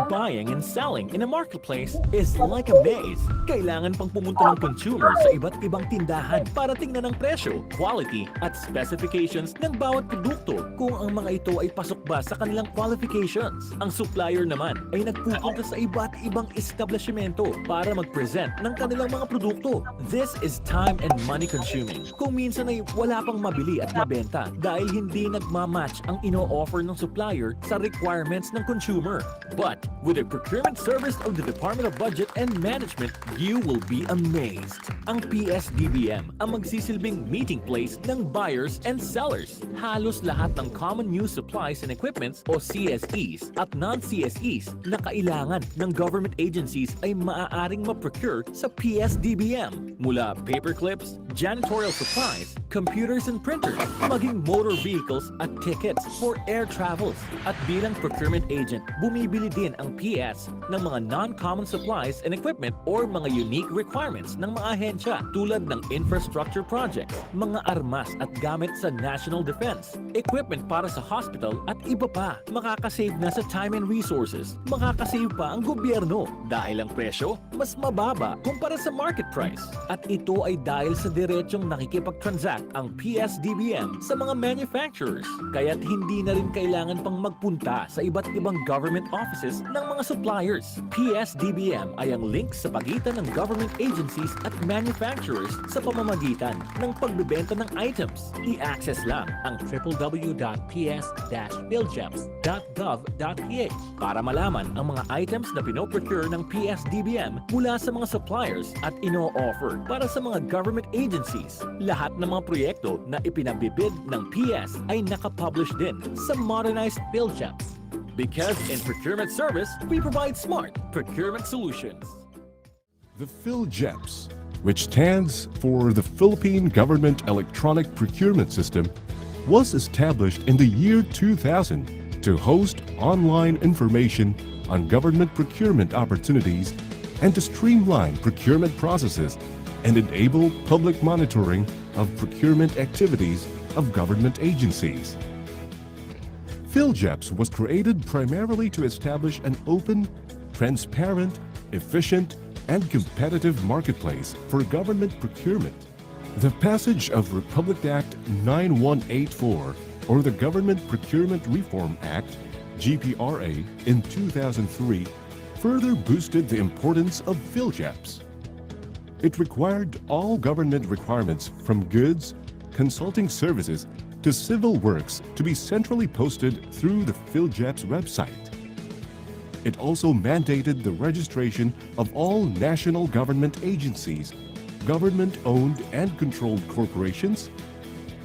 Buying and selling in a marketplace is like a maze. Kailangan pang pumunta ng consumer sa iba't ibang tindahan para tingnan ang presyo, quality, at specifications ng bawat produkto kung ang mga ito ay pasok ba sa kanilang qualifications. Ang supplier naman ay nagpupunta sa iba't ibang establishmento para mag-present ng kanilang mga produkto. This is time and money consuming. Kung minsan ay wala pang mabili at mabenta dahil hindi nagmamatch ang ino-offer ng supplier sa requirements ng consumer. But with the procurement service of the Department of Budget and Management, you will be amazed. Ang PS-DBM ang magsisilbing meeting place ng buyers and sellers. Halos lahat ng common use supplies and equipments o CSEs at non-CSEs na kailangan ng government agencies ay maaaring ma-procure sa PS-DBM. Mula paper clips, janitorial supplies, computers and printers, maging motor vehicles at tickets for air travels. At bilang procurement agent, bumibili din ang PS ng mga non-common supplies and equipment or mga unique requirements ng mga ahensya tulad ng infrastructure projects, mga armas at gamit sa national defense, equipment para sa hospital at iba pa. Makakasave na sa time and resources. Makakasave pa ang gobyerno dahil ang presyo mas mababa kumpara sa market price. At ito ay dahil sa diretsong nakikipag-transact ang PS-DBM sa mga manufacturers. Kaya't hindi na rin kailangan pang magpunta sa iba't ibang government offices ng mga suppliers. PS-DBM ay ang link sa pagitan ng government agencies at manufacturers sa pamamagitan ng pagbebenta ng items. I-access lang ang www.ps-philgeps.gov.ph para malaman ang mga items na pinoprocure ng PS-DBM mula sa mga suppliers at ino-offer para sa mga government agencies. Lahat ng mga proyekto na ipinabibid ng PS ay nakapublish din sa modernized PhilGEPS. Because in procurement service, we provide smart procurement solutions. The PhilGEPS, which stands for the Philippine Government Electronic Procurement System, was established in the year 2000 to host online information on government procurement opportunities and to streamline procurement processes and enable public monitoring of procurement activities of government agencies. PhilGEPS was created primarily to establish an open, transparent, efficient, and competitive marketplace for government procurement. The passage of Republic Act 9184, or the Government Procurement Reform Act, GPRA, in 2003, further boosted the importance of PhilGEPS. It required all government requirements from goods, consulting services, to civil works to be centrally posted through the PhilGEPS website. It also mandated the registration of all national government agencies, government-owned and controlled corporations,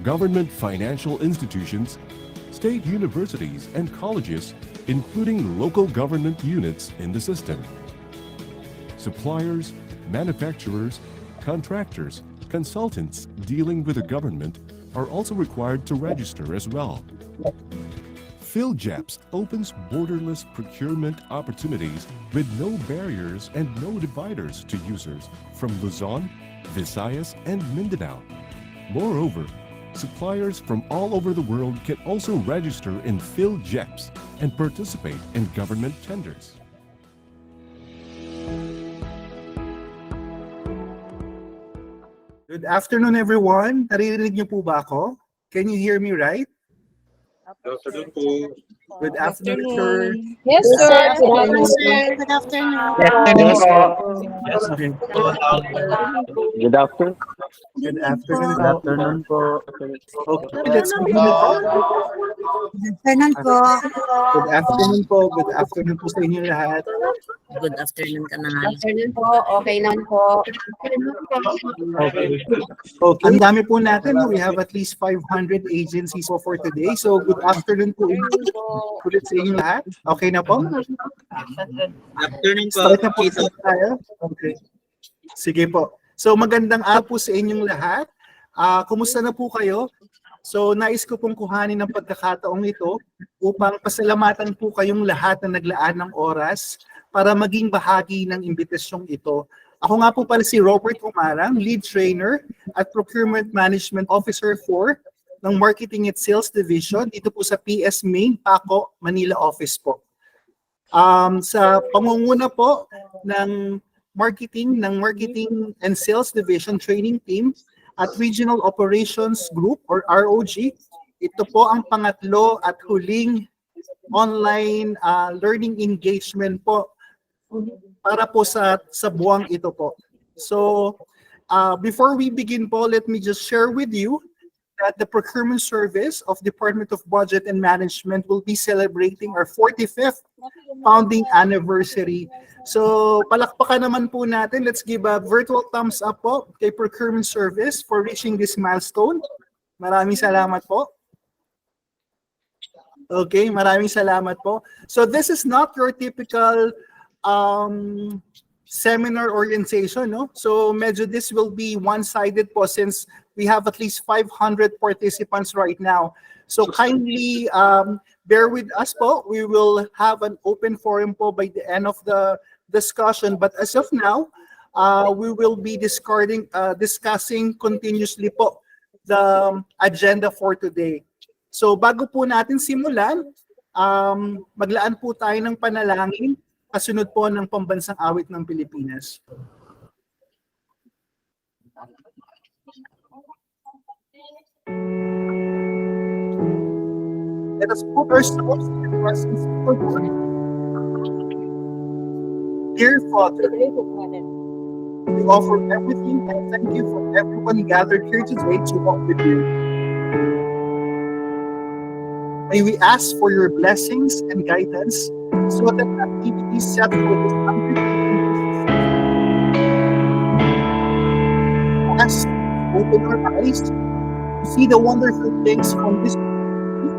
government financial institutions, state universities and colleges, including local government units in the system. Suppliers, manufacturers, contractors, consultants dealing with the government are also required to register as well. PhilGEPS opens borderless procurement opportunities with no barriers and no dividers to users from Luzon, Visayas, and Mindanao. Moreover, suppliers from all over the world can also register in PhilGEPS and participate in government tenders. Good afternoon, everyone. Naririnig niyo po ba ako? Can you hear me right? Good afternoon, sir. Yes, sir. Good afternoon, sir. Good afternoon. Good afternoon. Good afternoon po. Okay, let's begin it. Good afternoon po. Good afternoon po. Good afternoon po sa inyo lahat. Good afternoon ka na. Good afternoon po. Okay lang po. Okay. Okay. Ang dami po natin. We have at least 500 agencies for today. So, good afternoon po ulit sa inyo lahat. Okay na po? Afternoon po. Start na po tayo. Okay. Sige po. So, magandang araw po sa inyong lahat. Kumusta na po kayo? So nais ko pong kuhanin ng pagkakataong ito upang pasalamatan po kayong lahat na naglaan ng oras para maging bahagi ng imbitasyong ito. Ako nga po pala si Robert Umarang, Lead Trainer at Procurement Management Officer 4 ng Marketing at Sales Division dito po sa PS Main, Paco, Manila office po. Sa pangunguna po ng Marketing and Sales Division Training Team at Regional Operations Group or ROG, ito po ang pangatlo at huling online learning engagement po para po sa buwang ito po. So, before we begin po, let me just share with you that the Procurement Service of Department of Budget and Management will be celebrating our 45th founding anniversary. So, palakpakan naman po natin. Let's give a virtual thumbs up po kay Procurement Service for reaching this milestone. Maraming salamat po. Okay, maraming salamat po. So, this is not your typical seminar orientation, no? So medyo this will be one-sided po since we have at least 500 participants right now. So kindly bear with us po. We will have an open forum po by the end of the discussion. But as of now, we will be discussing continuously po the agenda for today. So bago po natin simulan, maglaan po tayo ng panalangin kasunod po ng pambansang awit ng Pilipinas. Let us put ourselves in the presence of the Lord. Dear Father, we offer everything and thank you for everyone gathered here today to walk with you. May we ask for your blessings and guidance so that activities set for this undertaking us open our eyes to see the wonderful things from this community.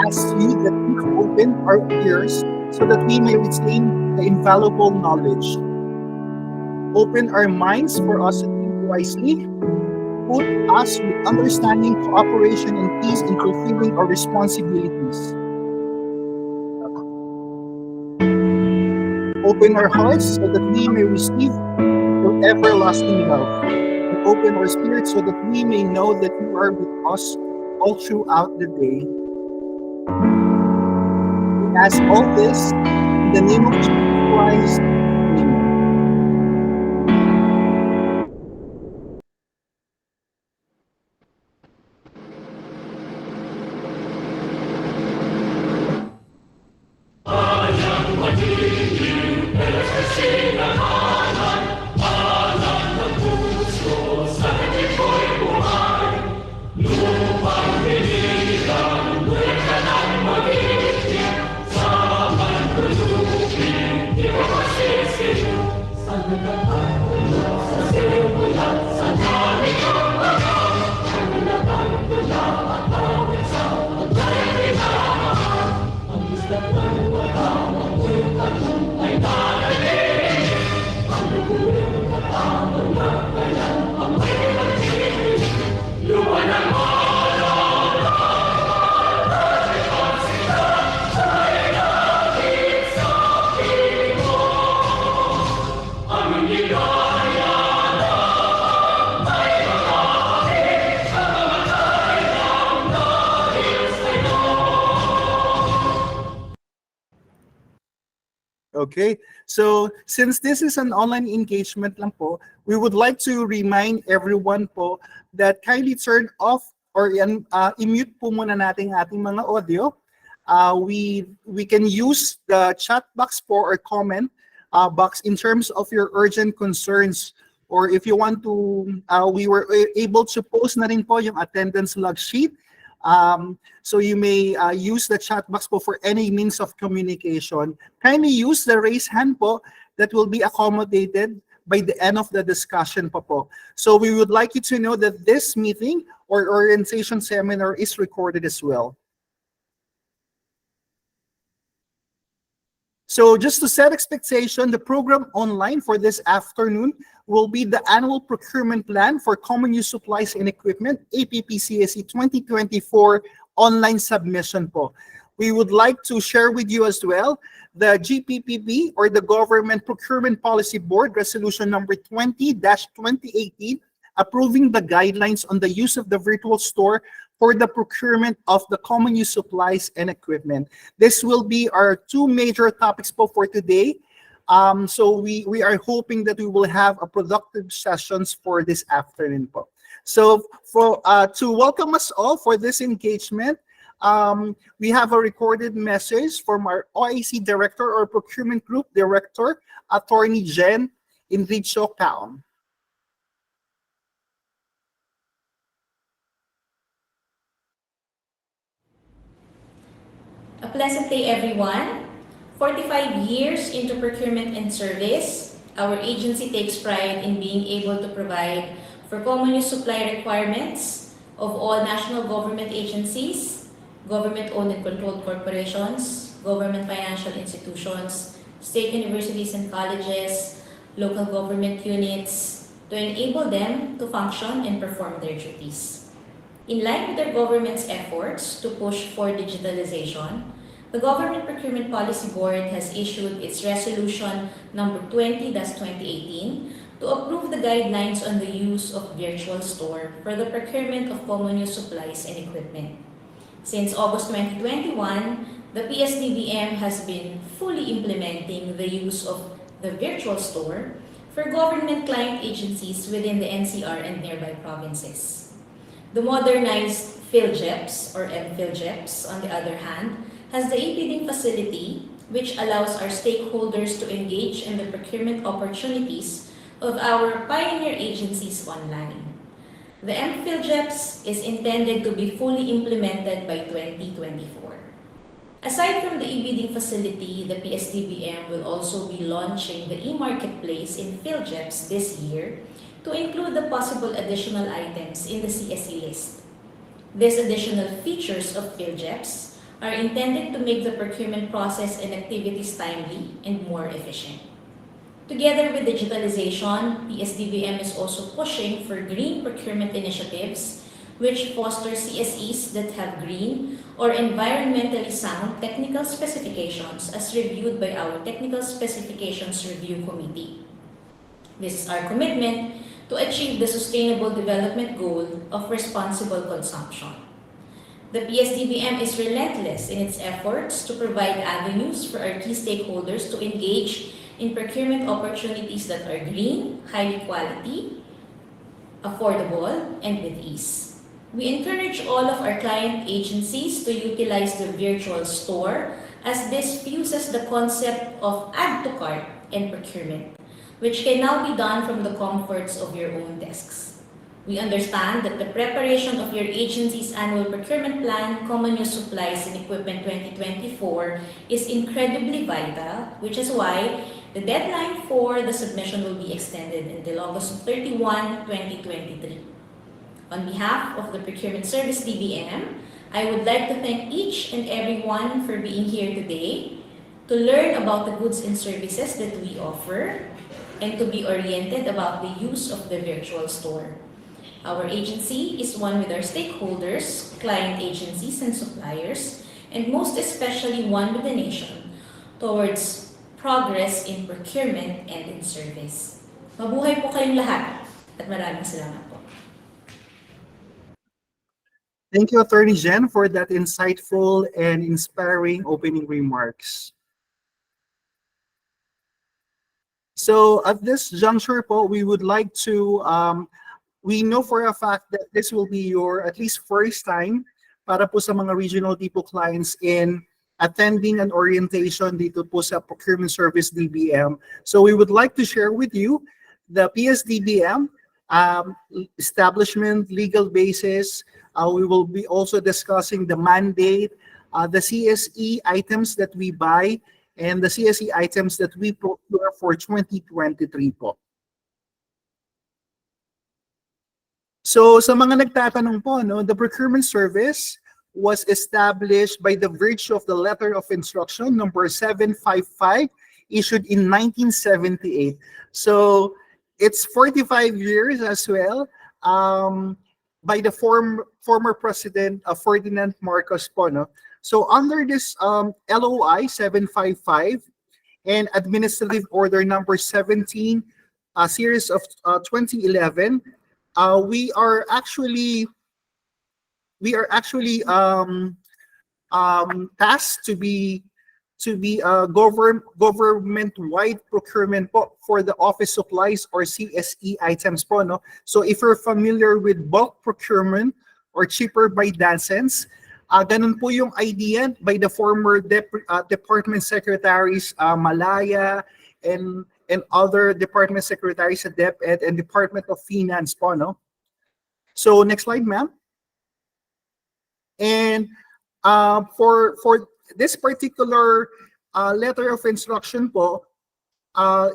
Ask you that you open our ears so that we may retain the invaluable knowledge. Open our minds for us to think wisely. Put us with understanding, cooperation, and peace in fulfilling our responsibilities. Open our hearts so that we may receive your everlasting love. And open our spirits so that we may know that you are with us all throughout the day. We ask all this in the name of Jesus Christ. Amen. Okay, so since this is an online engagement lang po, we would like to remind everyone po that kindly turn off or i-mute po muna natin ating mga audio. We can use the chat box po or comment box in terms of your urgent concerns, or if you want to, we were able to post na rin po yung attendance log sheet. So you may use the chat box po for any means of communication. Kindly use the raise hand po that will be accommodated by the end of the discussion po. So we would like you to know that this meeting or orientation seminar is recorded as well. So just to set expectation, the program online for this afternoon will be the Annual Procurement Plan for Common Use Supplies and Equipment, APP-CSE 2024 online submission po. We would like to share with you as well the GPPB, or the Government Procurement Policy Board Resolution number 20-2018, approving the guidelines on the use of the virtual store for the procurement of the common use supplies and equipment. This will be our two major topics po for today. So we are hoping that we will have a productive sessions for this afternoon po. So to welcome us all for this engagement, we have a recorded message from our OIC Director or Procurement Group Director, Attorney Jen Enricho Kaon. A pleasant day, everyone. 45 years into procurement and service, our agency takes pride in being able to provide for common use supply requirements of all national government agencies, government-owned and controlled corporations, government financial institutions, state universities and colleges, local government units, to enable them to function and perform their duties. In line with the government's efforts to push for digitalization, the Government Procurement Policy Board has issued its Resolution number 20-2018 to approve the guidelines on the use of virtual store for the procurement of common use supplies and equipment. Since August 2021, the PS-DBM has been fully implementing the use of the virtual store for government client agencies within the NCR and nearby provinces. The modernized PhilGEPS, or mPhilGEPS, on the other hand, has the e-bidding facility, which allows our stakeholders to engage in the procurement opportunities of our pioneer agencies online. The mPhilGEPS is intended to be fully implemented by 2024. Aside from the e-bidding facility, the PS-DBM will also be launching the e-marketplace in PhilGEPS this year to include the possible additional items in the CSE list. These additional features of PhilGEPS are intended to make the procurement process and activities timely and more efficient. Together with digitalization, PS-DBM is also pushing for green procurement initiatives which foster CSEs that have green or environmentally sound technical specifications as reviewed by our Technical Specifications Review Committee. This is our commitment to achieve the Sustainable Development Goal of responsible consumption. The PS-DBM is relentless in its efforts to provide avenues for our key stakeholders to engage in procurement opportunities that are green, high quality, affordable, and with ease. We encourage all of our client agencies to utilize the virtual store, as this fuses the concept of add to cart and procurement, which can now be done from the comforts of your own desks. We understand that the preparation of your agency's annual procurement plan, Common Use Supplies and Equipment 2024, is incredibly vital, which is why the deadline for the submission will be extended until August 31, 2023. On behalf of the Procurement Service-DBM, I would like to thank each and everyone for being here today to learn about the goods and services that we offer and to be oriented about the use of the virtual store. Our agency is one with our stakeholders, client agencies and suppliers, and most especially one with the nation towards progress in procurement and in service. Mabuhay po kayong lahat at maraming salamat po. Thank you, Attorney Jen, for that insightful and inspiring opening remarks. So at this juncture po, we would like to, we know for a fact that this will be your at least first time para po sa mga regional depot clients in attending an orientation dito po sa Procurement Service-DBM. So we would like to share with you the PS-DBM establishment, legal basis. We will be also discussing the mandate, the CSE items that we buy, and the CSE items that we procure for 2023 po. So sa mga nagtatanong po, no, the procurement service was established by the virtue of the Letter of Instruction number 755 issued in 1978. So it's 45 years as well, by the former President Ferdinand Marcos po, no? So under this LOI 755 and Administrative Order number 17, series of 2011, we are actually tasked to be a government-wide procurement po for the office supplies or CSE items po, no? So if you're familiar with bulk procurement or cheaper by dozens, ganun po yung idea by the former department secretaries Malaya and other department secretaries sa DepEd and Department of Finance po, no? So next slide, ma'am. And for this particular letter of instruction po,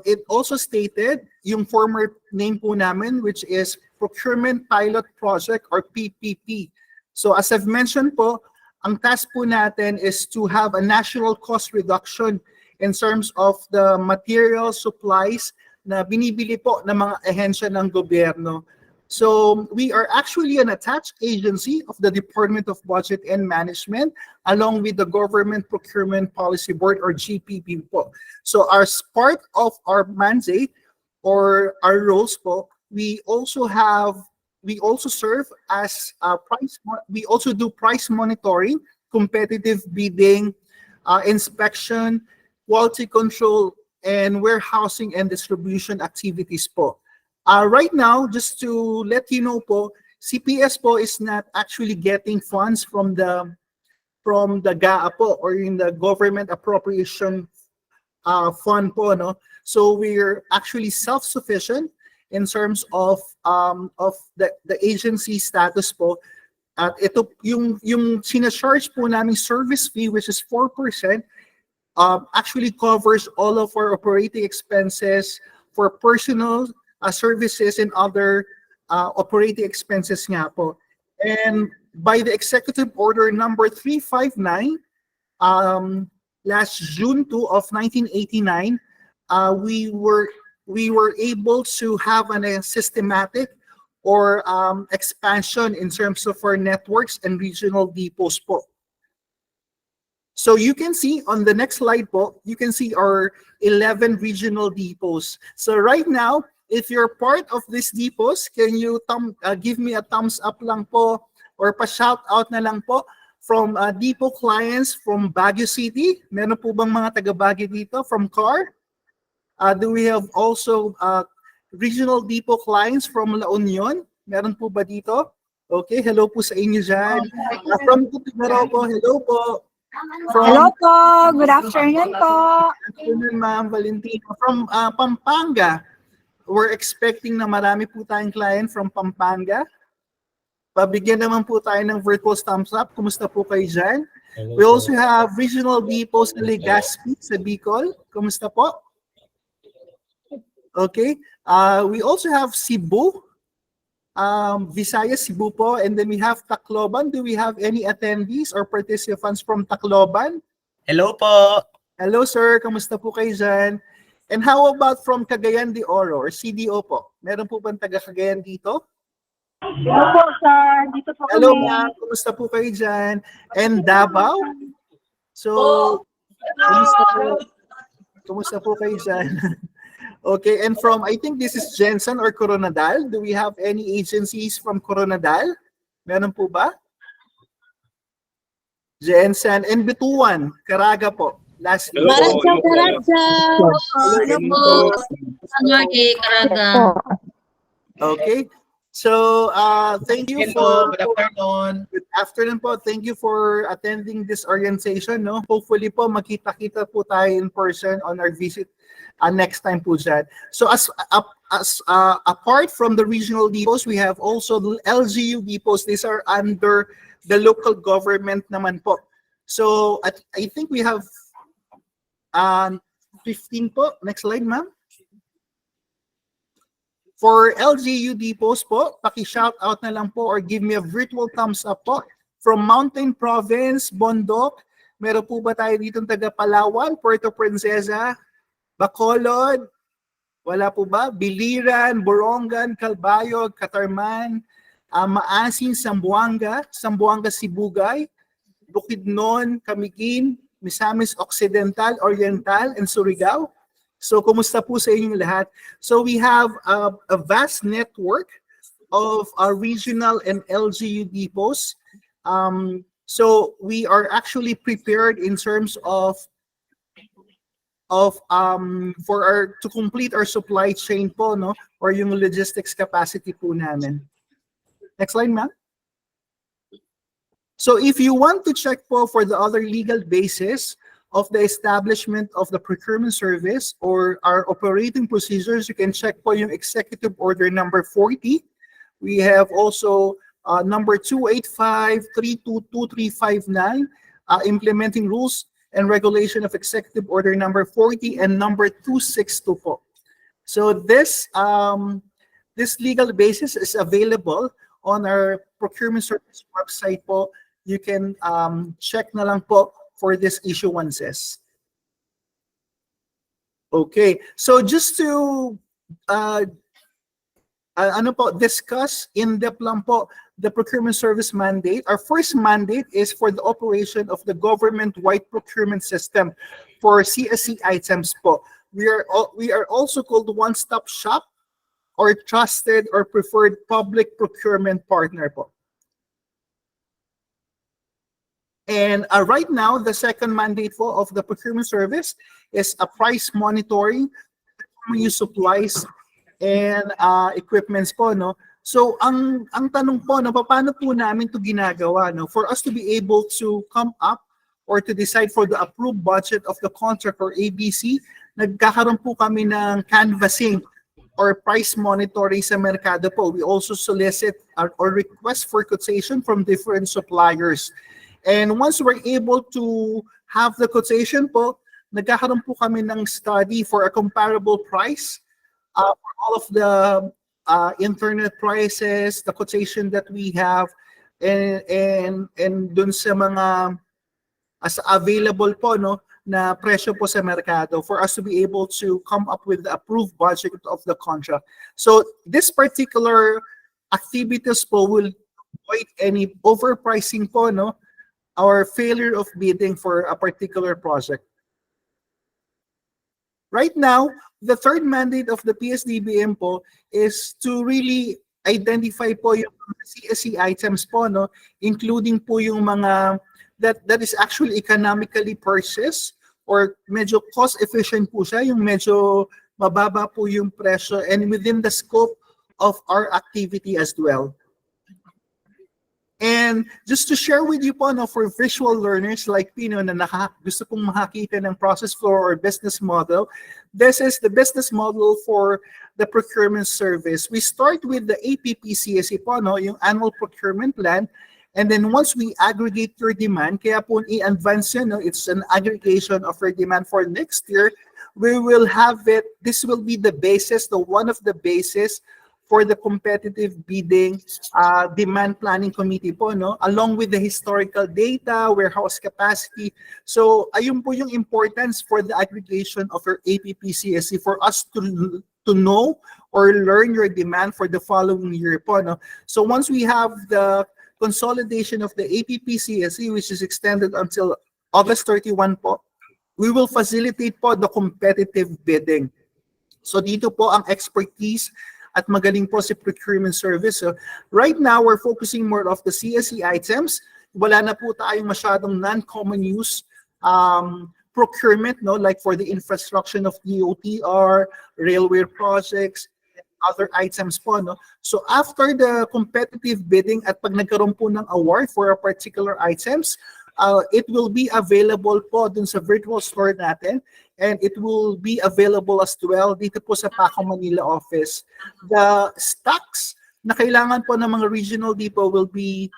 it also stated yung former name po namin, which is Procurement Pilot Project or PPP. So as I've mentioned po, ang task po natin is to have a national cost reduction in terms of the material supplies na binibili po ng mga ahensya ng gobyerno. So we are actually an attached agency of the Department of Budget and Management along with the Government Procurement Policy Board or GPP po. So as part of our mandate or our roles po, we also serve as we also do price monitoring, competitive bidding, inspection, quality control, and warehousing and distribution activities po. Right now, just to let you know po, CPS po is not actually getting funds from the GAA po or in the government appropriation fund po, no? So we're actually self-sufficient in terms of the agency status po. At ito yung sinacharge po naming service fee, which is 4%, actually covers all of our operating expenses for personal services and other operating expenses nga po. And by the Executive Order number 359, last June 2 of 1989, we were able to have a systematic or expansion in terms of our networks and regional depots po. So you can see on the next slide po, you can see our 11 regional depots. So right now, if you're part of these depots, can you give me a thumbs up lang po or pa-shout out na lang po from depot clients from Baguio City? Meron po bang mga taga Baguio dito from CAR? Do we have also regional depot clients from La Union? Meron po ba dito? Okay, hello po sa inyo dyan. From Cotabato po, hello po. Hello po, good afternoon po. Good afternoon, Ma'am Valentina. From Pampanga, we're expecting na marami po tayong client from Pampanga. Pabigyan naman po tayo ng virtual thumbs up. Kumusta po kayo dyan? We also have regional depots sa Legazpi sa Bicol. Kumusta po? Okay. We also have Cebu, Visayas, Cebu po, and then we have Tacloban. Do we have any attendees or participants from Tacloban? Hello po. Hello sir, kamusta po kayo dyan? And how about from Cagayan de Oro or CDO po? Meron po bang taga Cagayan dito? Hello po, sir. Dito po kami. Hello ma'am, kamusta po kayo dyan? And Davao? So, kamusta po kayo dyan? Okay, and from, I think this is Jensen or Coronadal. Do we have any agencies from Coronadal? Meron po ba? Jensen and Bituan, Caraga po. Last Hello po. Hello po. Okay. So, thank you Hello, for good afternoon. good afternoon po. Thank you for attending this orientation, no? Hopefully po makita-kita po tayo in person on our visit next time po dyan. So apart from the regional depots, we have also the LGU depots. These are under the local government naman po. So I think we have 15 po. Next slide, ma'am. For LGU depots po, paki-shout out na lang po or give me a virtual thumbs up po From Mountain Province, Bondok, meron po ba tayo dito taga Palawan, Puerto Princesa, Bacolod, wala po ba? Biliran, Borongan, Calbayog, Catarman, Maasin, Zamboanga, Sibugay, Bukidnon, Camiguin, Misamis Occidental, Oriental, and Surigao. So, kumusta po sa inyong lahat? So, we have a vast network of regional and LGU depots. So, we are actually prepared in terms of to complete our supply chain po, no, or yung logistics capacity po namin. Next slide, ma'am. So if you want to check po for the other legal basis of the establishment of the procurement service or our operating procedures, you can check po yung Executive Order number 40. We have also number 285-322359, implementing rules and regulation of Executive Order number 40 and number 262 po. So this legal basis is available on our procurement service website po. You can check na lang po for these issuances. Okay, so just to discuss in depth lang po the procurement service mandate. Our first mandate is for the operation of the government-wide procurement system for CSE items po. We are also called one-stop shop or trusted or preferred public procurement partner po. And right now, the second mandate po of the procurement service is a price monitoring, use supplies, and equipments po, no? So, ang tanong po, no, paano po namin ito ginagawa, no? For us to be able to come up or to decide for the approved budget of the contract or ABC, nagkakaroon po kami ng canvassing or price monitoring sa merkado po. We also solicit or request for quotation from different suppliers. And once we're able to have the quotation po, nagkakaroon po kami ng study for a comparable price for all of the internet prices, the quotation that we have, and dun sa mga as available po, no, na presyo po sa merkado for us to be able to come up with the approved budget of the contract. So this particular activities po will avoid any overpricing po, no, or failure of bidding for a particular project. Right now, the third mandate of the PS-DBM po is to really identify po yung CSE items po, no, including po yung mga that is actually economically purchased or medyo cost efficient po siya, yung medyo mababa po yung presyo and within the scope of our activity as well. And just to share with you po, no, for visual learners like Pino na gusto pong makakita ng process flow or business model, this is the business model for the procurement service. We start with the APP-CSE po, no, yung annual procurement plan. And then once we aggregate your demand, kaya po i-advance yun, no, it's an aggregation of your demand for next year, we will have it, this will be the basis, the one of the basis for the competitive bidding demand planning committee po, no, along with the historical data, warehouse capacity. So ayun po yung importance for the aggregation of your APP-CSE for us to know or learn your demand for the following year po, no. So once we have the consolidation of the APP-CSE, which is extended until August 31 po, we will facilitate po the competitive bidding. So dito po ang expertise at magaling po si procurement service. So right now, we're focusing more of the CSE items. Wala na po tayong masyadong non-common use procurement, no, like for the infrastructure of DOTR, railway projects, and other items po, no. So after the competitive bidding at pag nagkaroon po ng award for a particular items, it will be available po dun sa virtual store natin. And it will be available as well dito po sa Paco Manila office. The stocks na kailangan po ng mga regional depot will be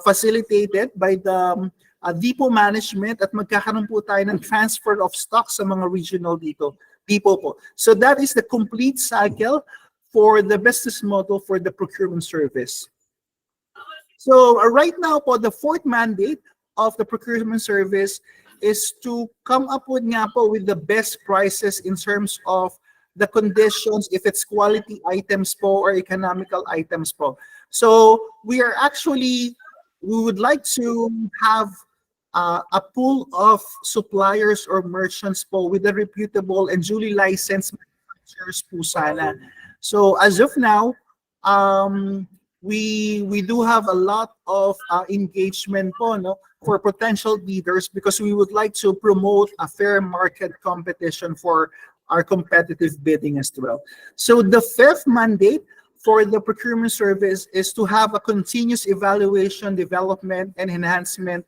facilitated by the depot management at magkakaroon po tayo ng transfer of stocks sa mga regional depot po. So that is the complete cycle for the business model for the procurement service. So right now po, the fourth mandate of the procurement service is to come up with nga po with the best prices in terms of the conditions, if it's quality items po or economical items po. So we would like to have a pool of suppliers or merchants po with a reputable and duly licensed manufacturers po sana. So as of now, we do have a lot of engagement po, no, for potential bidders because we would like to promote a fair market competition for our competitive bidding as well. So the fifth mandate for the procurement service is to have a continuous evaluation, development, and enhancement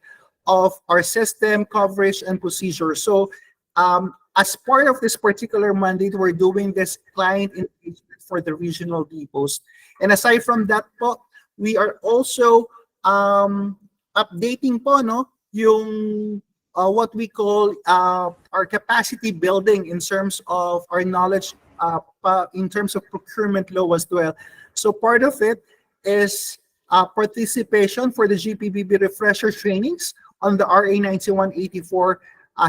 of our system coverage and procedure. So as part of this particular mandate, we're doing this client engagement for the regional depots. And aside from that po, we are also updating po, no, yung what we call our capacity building in terms of our knowledge in terms of procurement law as well. So part of it is participation for the GPBB refresher trainings on the RA 9184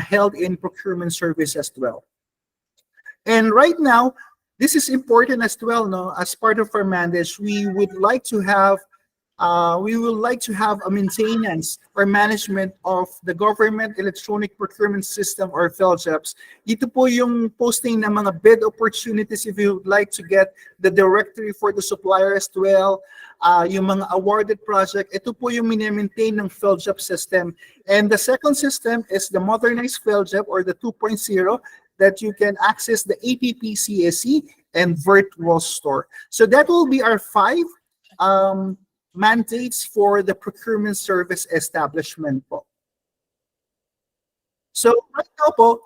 held in procurement service as well. And right now, this is important as well, no? As part of our mandate, we would like to have a maintenance or management of the Government Electronic Procurement System or PhilGEPS. Dito po yung posting ng mga bid opportunities if you would like to get the directory for the supplier as well, yung mga awarded project. Ito po yung mini-maintain ng PhilGEPS system. And the second system is the modernized PhilGEPS or the 2.0 that you can access the APP-CSE and virtual store. So that will be our 5 mandates for the procurement service establishment po. So right now po,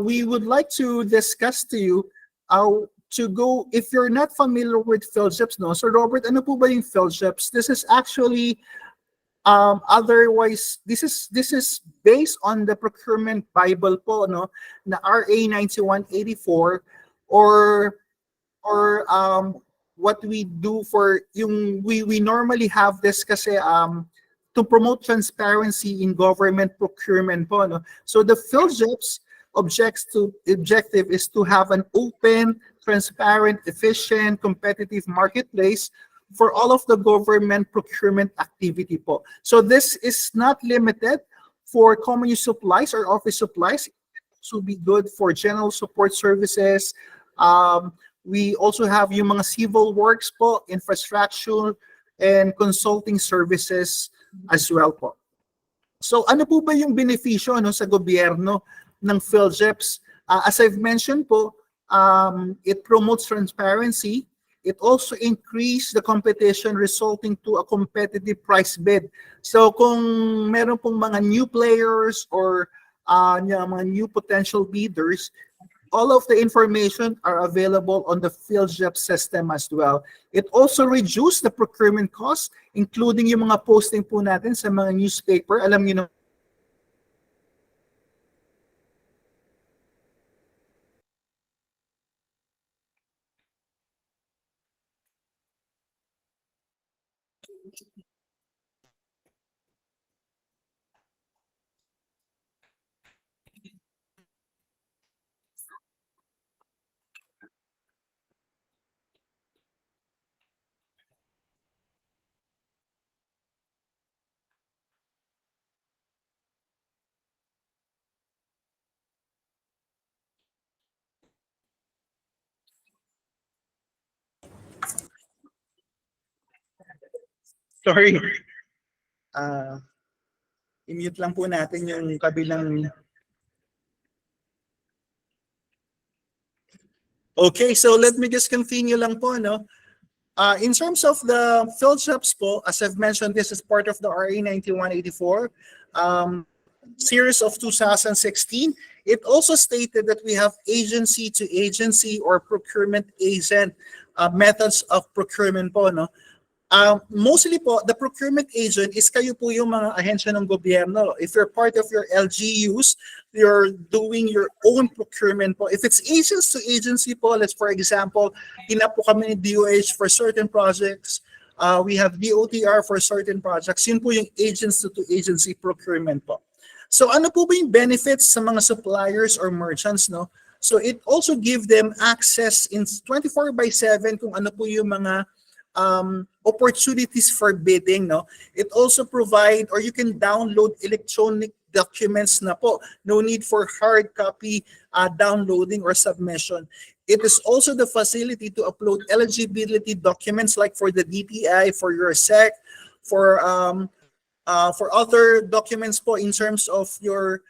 we would like to discuss to you to go, if you're not familiar with PhilGEPS, no? So Robert, ano po ba yung PhilGEPS? This is actually otherwise this is based on the procurement bible po, no, na RA 9184 or what we do for yung we normally have this kasi to promote transparency in government procurement po, no. So the PhilGEPS objective is to have an open, transparent, efficient, competitive marketplace for all of the government procurement activity po. So this is not limited for common use supplies or office supplies. It will be good for general support services. We also have yung mga civil works po, infrastructure, and consulting services as well po. So ano po ba yung benepisyo, no, sa gobyerno ng PhilGEPS? As I've mentioned po, it promotes transparency. It also increase the competition resulting to a competitive price bid. So kung meron pong mga new players or mga new potential bidders, all of the information are available on the PhilGEPS system as well. It also reduced the procurement costs, including yung mga posting po natin sa mga newspaper. Alam niyo na, sorry. I-mute lang po natin yung kabilang. Okay, so let me just continue lang po, no? In terms of the PhilGEPS po, as I've mentioned, this is part of the RA 9184 series of 2016. It also stated that we have agency to agency or procurement agent methods of procurement po, no? Mostly po, the procurement agent is kayo po yung mga ahensya ng gobyerno. If you're part of your LGUs, you're doing your own procurement po. If it's agents to agency po, let's for example, hinap po kami ni DOH for certain projects, We have DOTR for certain projects. Yun po yung agency-to-agency procurement po. So ano po ba yung benefits sa mga suppliers or merchants, no? So it also give them access in 24/7 kung ano po yung mga opportunities for bidding, no? It also provide, or you can download electronic documents na po. No need for hard copy downloading or submission. It is also the facility to upload eligibility documents like for the DTI, for your SEC, for other documents po in terms of your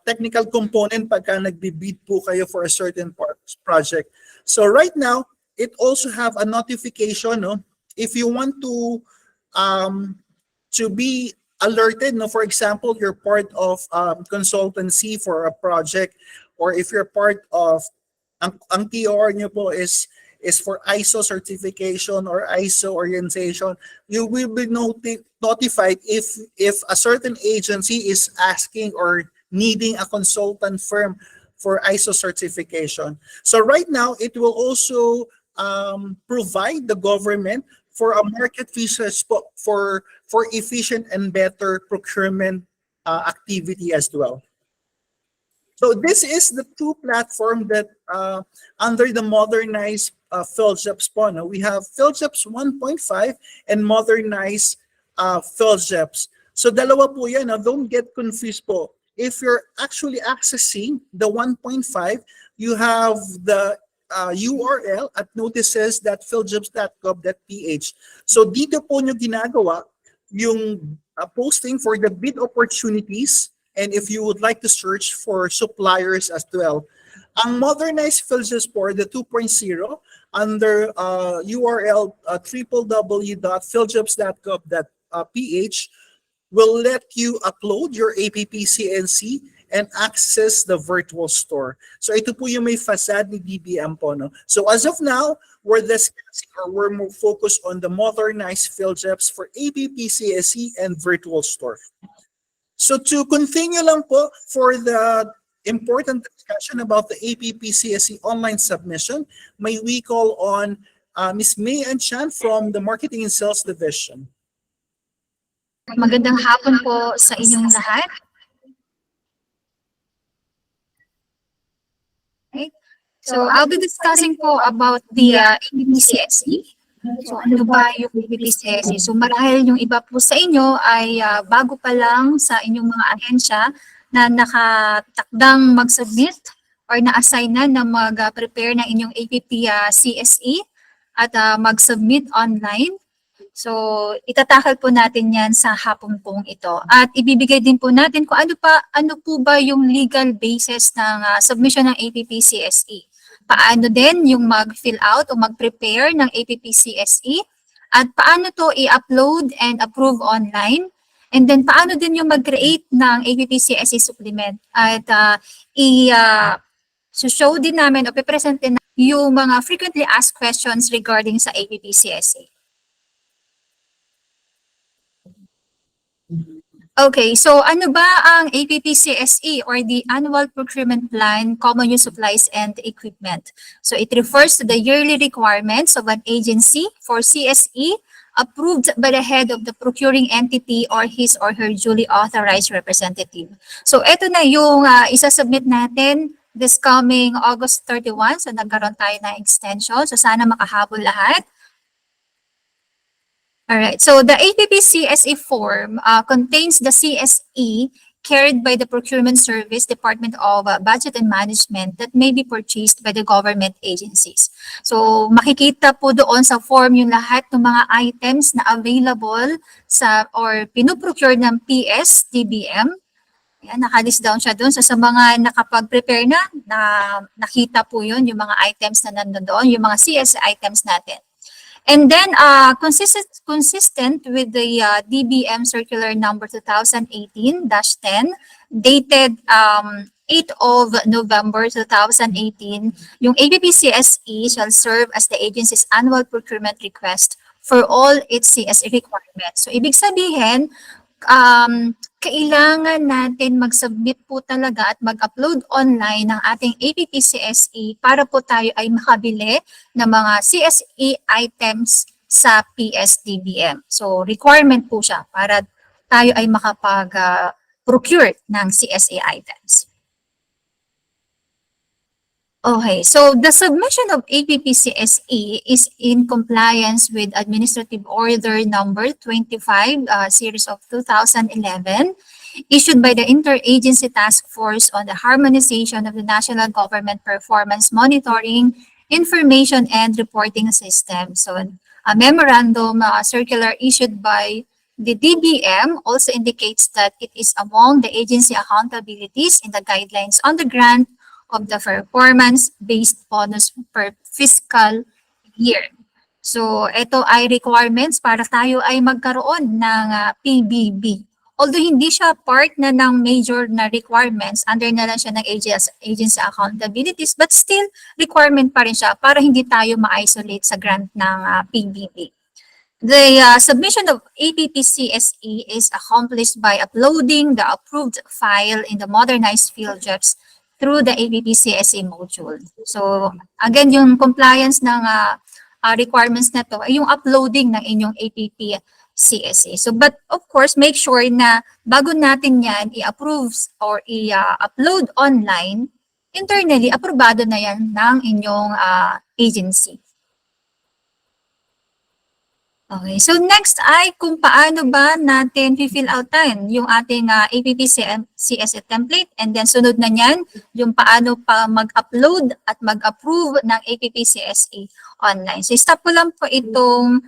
technical component pagka nagbi-bid po kayo for a certain project. So right now, it also have a notification, no? If you want to be alerted, no? For example, you're part of consultancy for a project, or if you're part of ang TOR nyo po is for ISO certification or ISO orientation, you will be notified if a certain agency is asking or needing a consultant firm for ISO certification. So right now, it will also provide the government for a market research for efficient and better procurement activity as well. So this is the two platform that under the modernized PhilGEPS po. No? We have PhilGEPS 1.5 and modernized PhilGEPS. So dalawa po yan. No? Don't get confused po. If you're actually accessing the 1.5, you have the URL at notices.philgeps.gov.ph. So dito po nyo ginagawa yung posting for the bid opportunities, and if you would like to search for suppliers as well. Ang modernized PhilGEPS po, the 2.0, under URL www.philgeps.gov.ph, will let you upload your APP-CSE and access the virtual store. So ito po yung may facade ni DBM po. No? So as of now, we're discussing, or we're more focused on the modernized PhilGEPS for APP-CSE and virtual store. So to continue lang po for the important discussion about the APP-CSE online submission, may we call on Ms. May Ann Chan from the Marketing and Sales Division. Magandang hapon po sa inyong lahat. Okay. So I'll be discussing po about the APP-CSE. So ano ba yung APP-CSE? So marahil yung iba po sa inyo ay bago pa lang sa inyong mga ahensya na nakatakdang mag-submit or na-assign na mag-prepare ng inyong APP-CSE at mag-submit online. So itatakal po natin yan sa hapon pong ito. At ibibigay din po natin kung ano po ba yung legal basis ng submission ng APP-CSE. Paano din yung mag-fill out o mag-prepare ng APP-CSE, at paano to i-upload and approve online, and then paano din yung mag-create ng APP-CSE supplement, at i-show din namin o pipresent din yung mga frequently asked questions regarding sa APP-CSE. Okay, so ano ba ang APP-CSE, or the Annual Procurement Plan, Common Use Supplies and Equipment? So it refers to the yearly requirements of an agency for CSE approved by the head of the procuring entity or his or her duly authorized representative. So ito na yung isasubmit natin this coming August 31. So nagkaroon tayo ng extension. So sana makahabol lahat. Alright, so the APP-CSE form contains the CSE carried by the Procurement Service, Department of Budget and Management that may be purchased by the government agencies. So makikita po doon sa form yung lahat ng mga items na available sa or pinuprocure ng PS-DBM. Yan, nakalist down siya doon. So sa mga nakapag-prepare na nakita po yun, yung mga items na nandun doon, yung mga CSE items natin. And then, consistent with the DBM Circular Number 2018-10, dated 8 of November 2018, yung APP-CSE shall serve as the agency's annual procurement request for all its CSE requirements. So, ibig sabihin, kailangan natin mag-submit po talaga at mag-upload online ng ating APP-CSE para po tayo ay makabili ng mga CSE items sa PS-DBM. So, requirement po siya para tayo ay makapag-procure ng CSA items. Okay, so the submission of APP-CSE is in compliance with Administrative Order Number 25, Series of 2011, issued by the Interagency Task Force on the Harmonization of the National Government Performance Monitoring, Information, and Reporting System. So, a memorandum circular issued by the DBM also indicates that it is among the agency accountabilities in the guidelines on the grant of the performance-based bonus per fiscal year. So, ito ay requirements para tayo ay magkaroon ng PBB. Although hindi siya part na ng major na requirements, under na lang siya ng agency accountabilities, but still requirement pa rin siya para hindi tayo ma-isolate sa grant ng PBB. The submission of APP-CSE is accomplished by uploading the approved file in the modernized PhilGEPS through the APP-CSE module. So, again, yung compliance ng requirements na to ay yung uploading ng inyong APP-CSE. So, but of course, make sure na bago natin yan i-approve or i-upload online, internally, aprobado na yan ng inyong agency. Okay, so next ay kung paano ba natin fill outan yung ating APP-CSE template, and then sunod na niyan yung paano pa mag-upload at mag-approve ng APP-CSE online. So stop ko lang po itong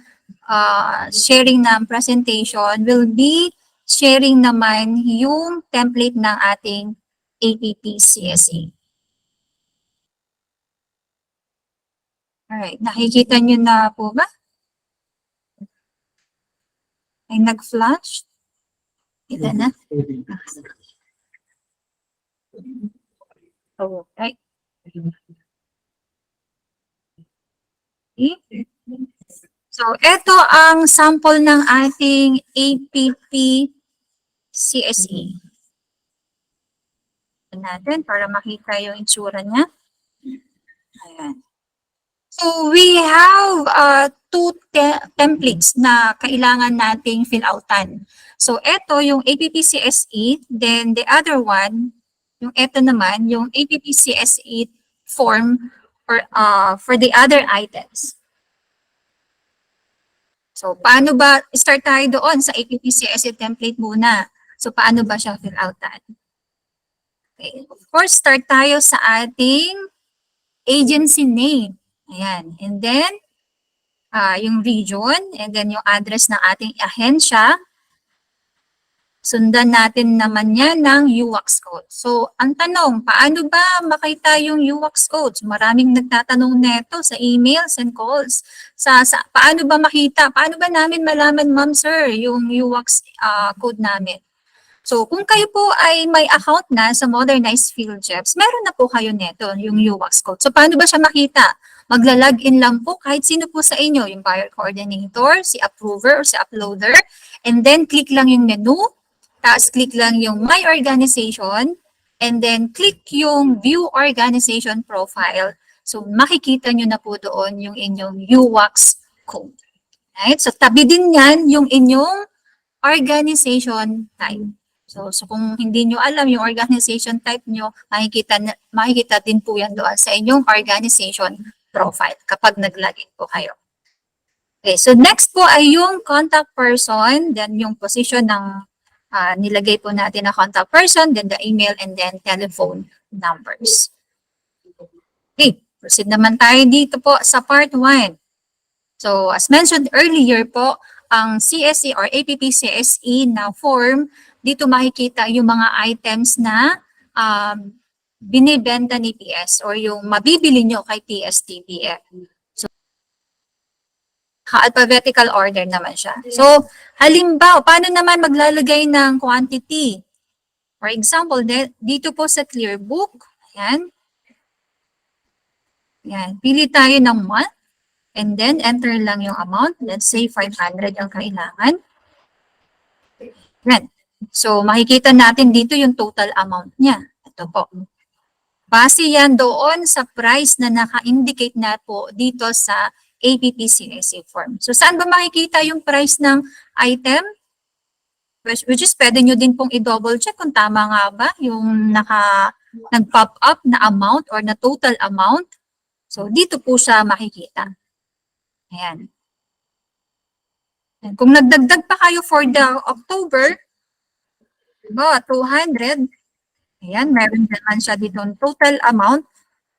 sharing ng presentation. Will be sharing naman yung template ng ating APP-CSE. Alright, nakikita nyo na po ba? Ay nag-flash. Ito na. Okay. So, ito ang sample ng ating APP-CSE. Ito natin para makita yung itsura niya. Ayan. So, we have two templates na kailangan nating fill outan. So, ito yung APP-CSE, then the other one, yung ito naman, yung APP-CSE form for the other items. So, paano ba, start tayo doon sa APP-CSE template muna. So, paano ba siya fill outan? Okay. Of course, start tayo sa ating agency name. Ayan. And then, yung region, and then yung address ng ating ahensya. Sundan natin naman yan ng UWAX code. So, ang tanong, paano ba makita yung UWAX code? So, maraming nagtatanong neto sa emails and calls. Paano ba makita? Paano ba namin malaman, ma'am sir, yung UWAX code namin? So, kung kayo po ay may account na sa modernized PhilGEPS, meron na po kayo neto, yung UWAX code. So, paano ba siya makita? Magla-login lang po kahit sino po sa inyo, yung buyer coordinator, si approver, or si uploader, and then click lang yung menu, tapos click lang yung My Organization, and then click yung View Organization Profile. So, makikita nyo na po doon yung inyong UWAX code. Right? So, tabi din yan yung inyong organization type. So kung hindi nyo alam yung organization type nyo, makikita din po yan doon sa inyong organization profile kapag nag-login po kayo. Okay, so next po ay yung contact person, then yung position ng nilagay po natin na contact person, then the email, and then telephone numbers. Okay, proceed naman tayo dito po sa part 1. So as mentioned earlier po, ang CSE or APP-CSE na form, dito makikita yung mga items na binibenta ni PS or yung mabibili nyo kay PS-DBM. So, alphabetical order naman siya. So, halimbawa, paano naman maglalagay ng quantity? For example, dito po sa clear book, ayan. Ayan, pili tayo ng month and then enter lang yung amount. Let's say 500 ang kailangan. Ayan. So, makikita natin dito yung total amount niya. Ito po. Base yan doon sa price na naka-indicate na po dito sa APP-CSE form. So saan ba makikita yung price ng item? Which is pwede nyo din pong i-double check kung tama nga ba yung nag-pop up na amount or na total amount. So dito po siya makikita. Ayan. And kung nagdagdag pa kayo for the October, diba, 200. Ayan, meron naman siya dito total amount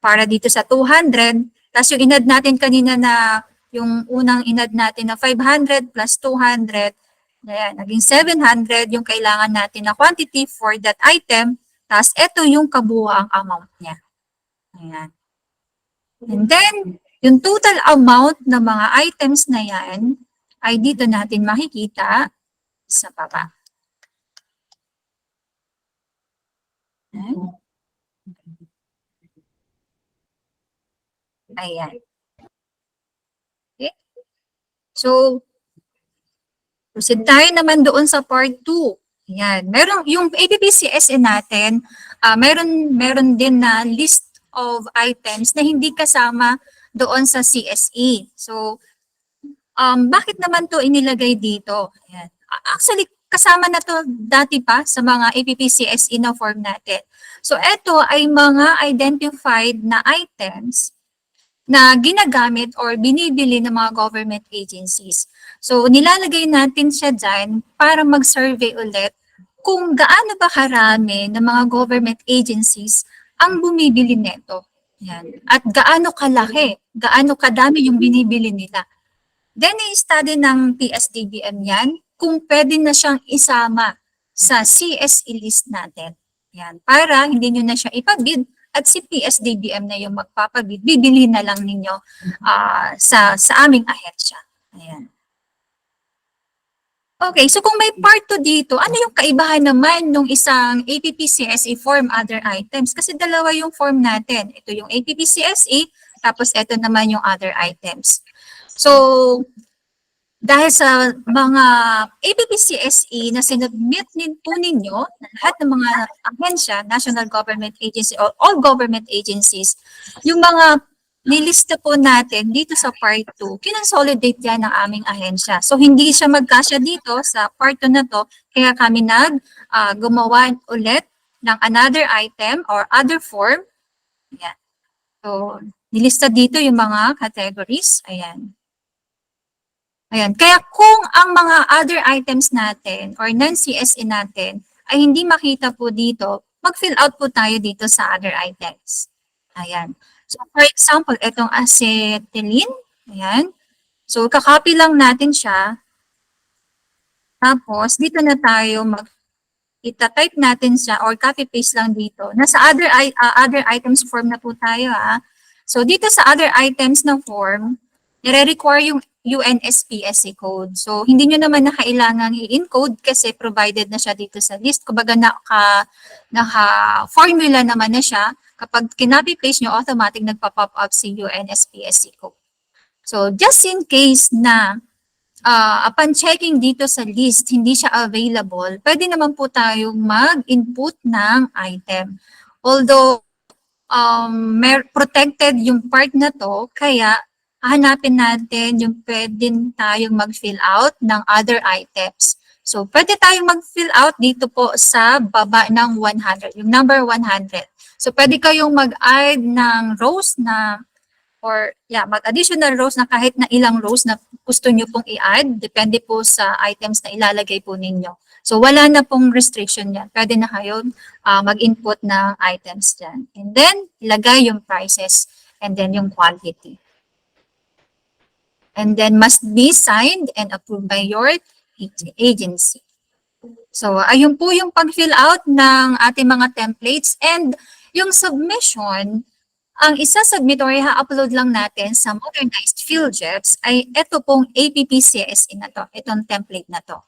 para dito sa 200. Tapos yung inad natin kanina na, yung unang inad natin na 500 plus 200, ayan, naging 700 yung kailangan natin na quantity for that item. Tapos ito yung kabuuang amount niya. Ayan. And then, yung total amount ng mga items na yan ay dito natin makikita sa baba. Ayan. Okay. So, proceed tayo naman doon sa part 2. Ayan. Meron, yung APP-CSE natin, meron din na list of items na hindi kasama doon sa CSE. So, bakit naman to inilagay dito? Ayan. Actually, kasama na to dati pa sa mga APP-CSE na form natin. So, ito ay mga identified na items na ginagamit or binibili ng mga government agencies. So, nilalagay natin siya dyan para mag-survey ulit kung gaano ba karami ng mga government agencies ang bumibili nito. Yan. At gaano kalaki, gaano kadami yung binibili nila. Then, i-study ng PS-DBM yan kung pwede na siyang isama sa CSE list natin. Yan. Para hindi nyo na siya ipabid at si PS-DBM na yung magpapabid, bibili na lang ninyo sa aming ahensya. Ayan. Okay, so kung may part 2 dito, ano yung kaibahan naman ng isang APP-CSE form other items? Kasi dalawa yung form natin. Ito yung APP-CSE, tapos ito naman yung other items. So, dahil sa mga APP-CSE na sinubmit po ninyo, lahat ng mga ahensya, national government agency, or all government agencies, yung mga nilista po natin dito sa part 2, kinonsolidate yan ng aming ahensya. So, hindi siya magkasya dito sa part 2 na to, kaya kami gumawa ulit ng another item or other form. Ayan. So, nilista dito yung mga categories. Ayan. Ayan. Kaya kung ang mga other items natin or non-CSE natin ay hindi makita po dito, mag-fill out po tayo dito sa other items. Ayan. So, for example, itong acetylene. Ayan. So, kakopy lang natin siya. Tapos, dito na tayo ita-type natin siya or copy-paste lang dito. Nasa other items form na po tayo. So, dito sa other items na form, nire-require yung UNSPSE code. So, hindi nyo naman na kailangan i-encode kasi provided na siya dito sa list. Kumbaga, naka-formula naman na siya. Kapag kinopy-paste nyo, automatic nagpa-pop up si UNSPSE code. So, just in case na upon checking dito sa list, hindi siya available, pwede naman po tayong mag-input ng item. Although, protected yung part na to, kaya hanapin natin yung pwede tayong mag-fill out ng other items. So, pwede tayong mag-fill out dito po sa baba ng 100, yung number 100. So, pwede kayong mag-add ng rows na, mag-additional rows na kahit na ilang rows na gusto nyo pong i-add. Depende po sa items na ilalagay po ninyo. So, wala na pong restriction yan. Pwede na kayo mag-input ng items dyan. And then, ilagay yung prices and then yung quantity. And then must be signed and approved by your agency. So, ayun po yung pag-fill out ng ating mga templates and yung submission, ang isa-submit or i-upload lang natin sa modernized PhilGEPS ay ito pong APP-CSE na to, itong template na to.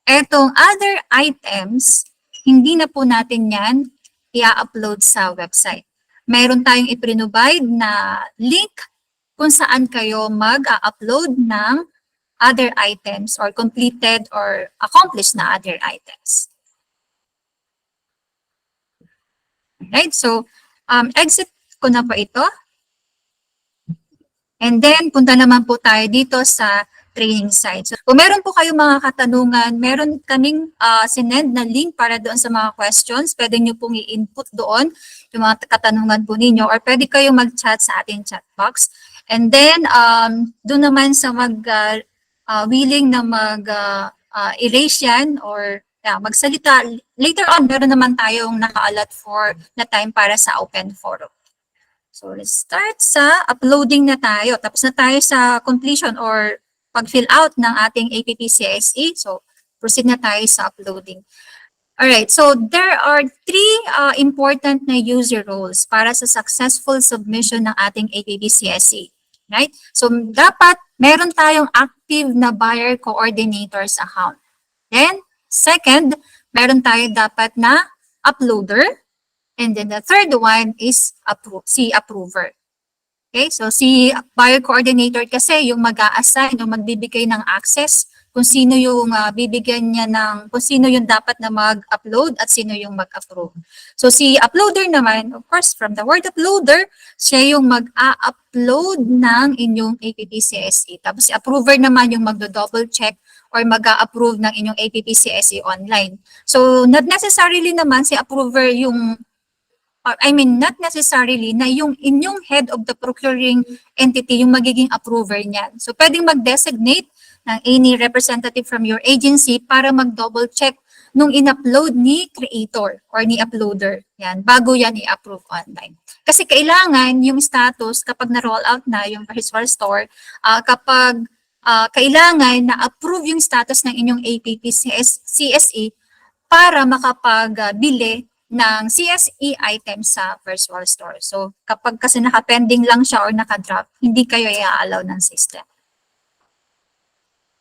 Etong other items, hindi na po natin yan i-upload sa website. Mayroon tayong i-provide na link kung saan kayo mag-upload ng other items or completed or accomplished na other items. Right? So, exit ko na po ito. And then, punta naman po tayo dito sa training site. So, kung meron po kayong mga katanungan, meron kaming sinend na link para doon sa mga questions. Pwede nyo pong i-input doon yung mga katanungan po ninyo or pwede kayong mag-chat sa ating chat box. And then, doon naman sa willing na erase yan or magsalita. Later on, meron naman tayong naka-allot for na time para sa open forum. So let's start sa uploading na tayo. Tapos na tayo sa completion or pag-fill out ng ating APP-CSE. So proceed na tayo sa uploading. Alright, so there are three important na user roles para sa successful submission ng ating APP-CSE. Right? So dapat meron tayong active na buyer coordinators account. Then second, meron tayo dapat na uploader. And then the third one is si approver. Okay, so si buyer coordinator kasi yung mag-a-assign o magbibigay ng access kung sino yung bibigyan niya ng, kung sino yung dapat na mag-upload at sino yung mag-approve. So si uploader naman, of course, from the word uploader, siya yung mag-a-upload ng inyong APP-CSE. Tapos si approver naman yung magdo-double check or mag-a-approve ng inyong APP-CSE online. So not necessarily naman si approver yung not necessarily na yung inyong head of the procuring entity yung magiging approver niyan. So, pwedeng mag-designate ng any representative from your agency para mag-double check nung in-upload ni creator or ni uploader. Yan, bago yan i-approve online. Kasi kailangan yung status kapag na-roll out na yung virtual store, kapag kailangan na-approve yung status ng inyong APP-CSE para makapag-bili ng CSE items sa virtual store. So, kapag kasi naka-pending lang siya or naka-drop, hindi kayo i-allow ng system.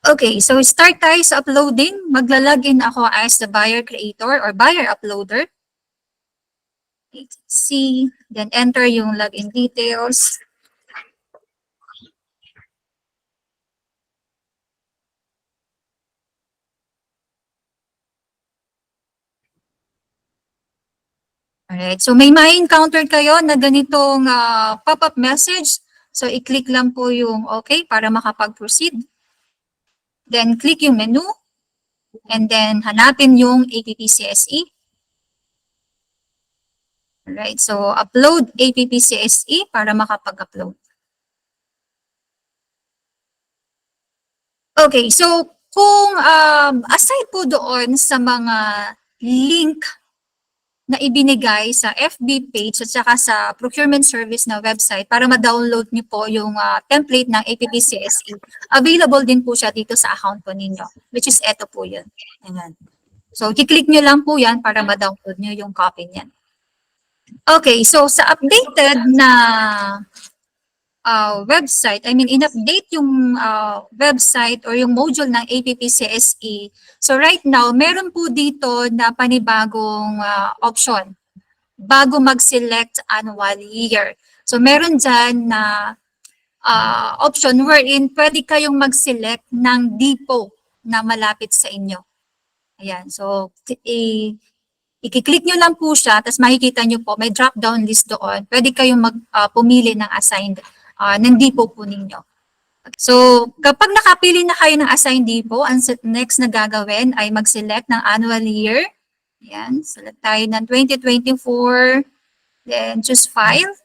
Okay, so start tayo sa uploading. Magla-login ako as the buyer creator or buyer uploader. See, then enter yung login details. Alright, so may ma-encounter kayo na ganitong pop-up message. So, i-click lang po yung okay para makapag-proceed. Then, click yung menu. And then, hanapin yung APP-CSE. Alright, so upload APP-CSE para makapag-upload. Okay, so kung aside po doon sa mga link na ibinigay sa FB page at saka sa procurement service na website para ma-download niyo po yung template ng APP-CSE. Available din po siya dito sa account po ninyo, which is eto po yun. Ayan. So, i-click nyo lang po yan para ma-download nyo yung copy niyan. Okay, so sa updated na website, in-update yung website or yung module ng APP-CSE. So right now, meron po dito na panibagong option bago mag-select annual year. So meron dyan na option wherein pwede kayong mag-select ng depot na malapit sa inyo. Ayan, so i-click nyo lang po siya, tapos makikita nyo po, may drop-down list doon. Pwede kayong pumili ng assigned ng depot po ninyo. So, kapag nakapili na kayo ng assigned depot, ang next na gagawin ay mag-select ng annual year. Ayan, select tayo ng 2024, then choose file.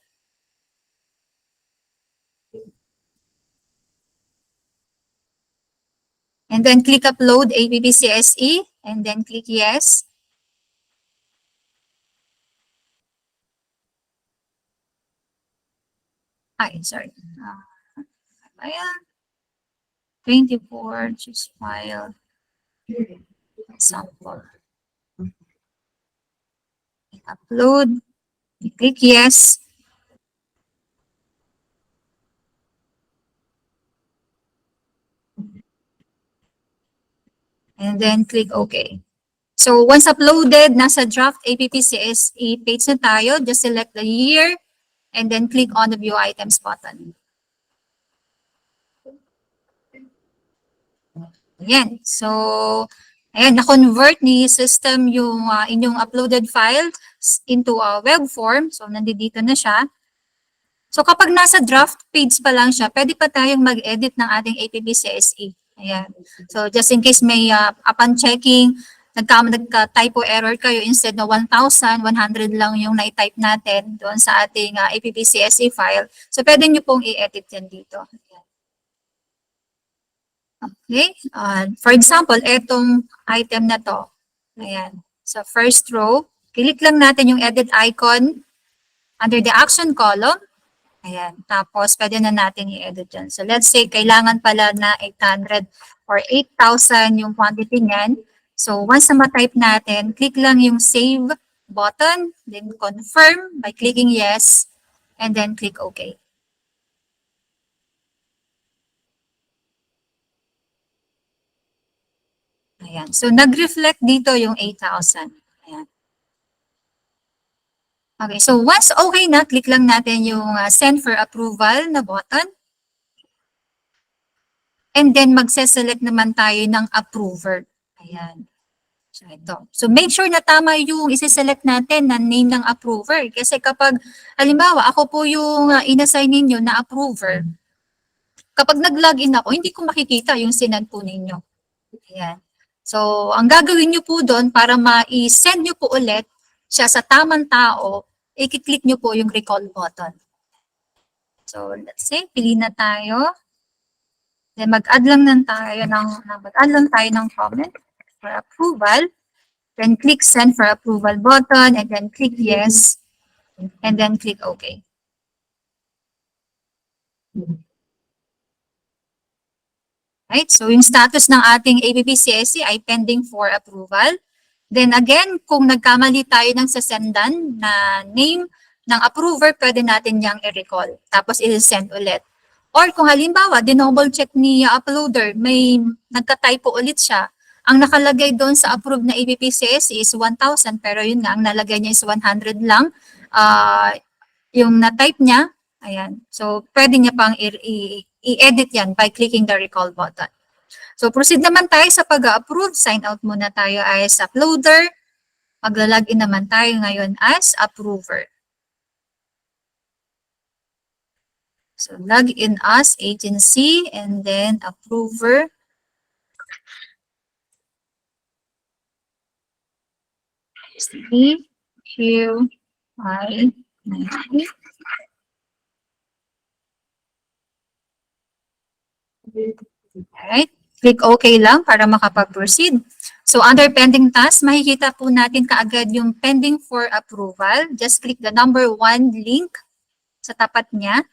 And then click upload APP-CSE, and then click yes. Sorry. Ayan. 24, choose file. Example. Upload. Click yes. And then click OK. So once uploaded, nasa draft APP-CSE page na tayo. Just select the year and then click on the view items button. Ayan. So, ayan, na-convert ni system yung inyong uploaded file into a web form. So, nandito na siya. So kapag nasa draft page pa lang siya, pwede pa tayong mag-edit ng ating APP-CSE. Ayan. So just in case may upon checking, nagka-typo error kayo, instead na 1,000, 100 lang yung na-type natin doon sa ating APP-CSE file. So pwede nyo pong i-edit yan dito. Ayan. Okay. For example, etong item na to. Ayan. Sa first row, click lang natin yung edit icon under the action column. Ayan. Tapos, pwede na natin i-edit dyan. So, let's say, kailangan pala na 800 or 8,000 yung quantity niyan. So, once na ma-type natin, click lang yung save button, then confirm by clicking yes, and then click OK. Ayan. So, nag-reflect dito yung 8,000. Ayan. Okay, so once okay na, click lang natin yung send for approval na button. And then magse-select naman tayo ng approver. Ayan. So ito. So make sure na tama yung isi-select natin na name ng approver. Kasi kapag, halimbawa, ako po yung inassign ninyo na approver, kapag nag-login ako, hindi ko makikita yung sinend po ninyo. Ayan. So ang gagawin nyo po doon para ma-send nyo po ulit siya sa tamang tao, i-click nyo po yung recall button. So, let's say, pili na tayo. Then, mag-add lang tayo ng comment for approval. Then, click send for approval button, and then click yes, and then click OK. Right? So, yung status ng ating APP-CSE ay pending for approval. Then again, kung nagkamali tayo ng sasendan na name ng approver, pwede natin niyang i-recall. Tapos i-send ulit. Or kung halimbawa, dinouble check ni uploader, may nagka-typo ulit siya. Ang nakalagay doon sa approved na APP-CSE is 1,000, pero yun nga, ang nalagay niya is 100 lang. Yung na-type niya, ayan. So, pwede niya pang i-edit yan by clicking the recall button. So, proceed naman tayo sa pag-approve. Sign out muna tayo as uploader. Magla-login naman tayo ngayon as approver. So, log in as agency and then approver. CQI 90. Alright. Click OK lang para makapag-proceed. So, under pending task, makikita po natin kaagad yung pending for approval. Just click the number 1 link sa tapat niya.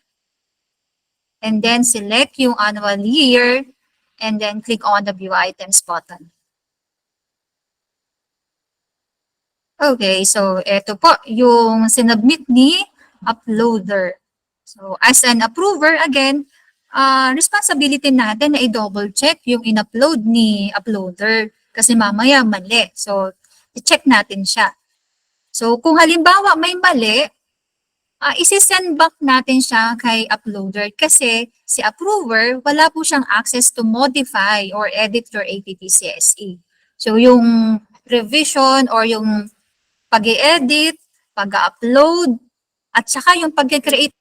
And then, select yung annual year. And then, click on the view items button. Okay, so ito po yung sinubmit ni uploader. So, as an approver, again, responsibility natin na i-double check yung in-upload ni uploader kasi mamaya mali. So, i-check natin siya. So, kung halimbawa may mali, isi-send back natin siya kay uploader kasi si approver, wala po siyang access to modify or edit your APP-CSE. So, yung revision or yung pag-i-edit, pag-upload, at saka yung pag-create.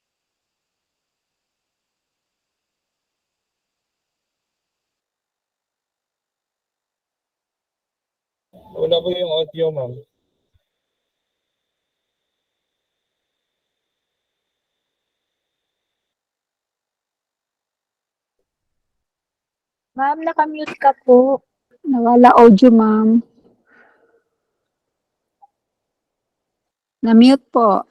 Wala po yung audio, ma'am. Ma'am, nakamute ka po. Nawala audio, ma'am. Na-mute po.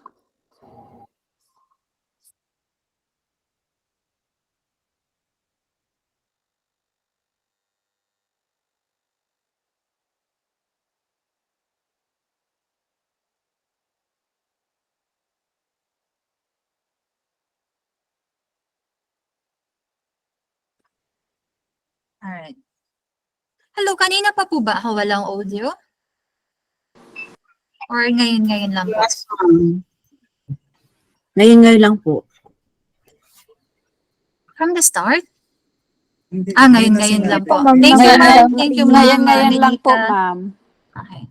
Alright. Hello, kanina pa po ba ako walang audio? Or ngayon lang po? Yes, ngayon lang po. From the start? Ngayon lang po. Ma'am, Thank you, ma'am. ngayon- Thank you, ma'am. Ngayon lang po, Anita. ma'am. Okay.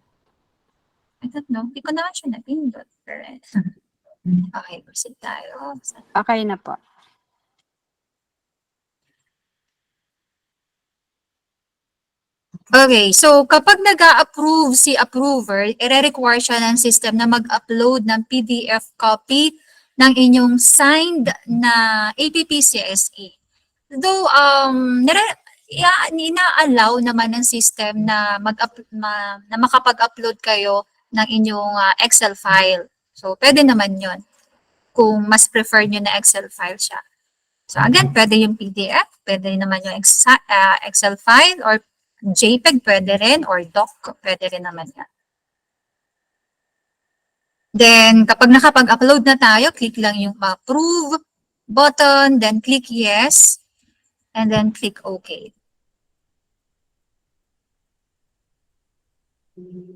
I don't know. Hindi ko naman siya napindot. Okay, proceed tayo. Okay na po. Okay, so kapag nag-a-approve si approver, i-require siya ng system na mag-upload ng PDF copy ng inyong signed na APP-CSE. Though, ina-allow naman ng system na na makapag-upload kayo ng inyong Excel file. So, pwede naman yon kung mas prefer nyo na Excel file siya. So, again, pwede yung PDF, pwede naman yung Excel file, or JPEG pwede rin, or doc pwede rin naman yan. Then, kapag nakapag-upload na tayo, click lang yung approve button, then click yes, and then click OK.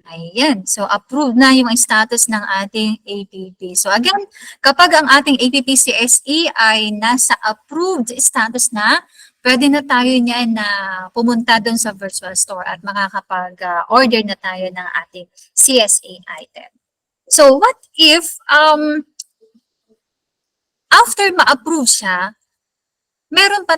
Ayan. So, approved na yung status ng ating APP. So, again, kapag ang ating APP-CSE ay nasa approved status na, pwede na tayo niyan na pumunta doon sa virtual store at makakapag-order na tayo ng ating CSA item. So, what if after ma-approve siya, meron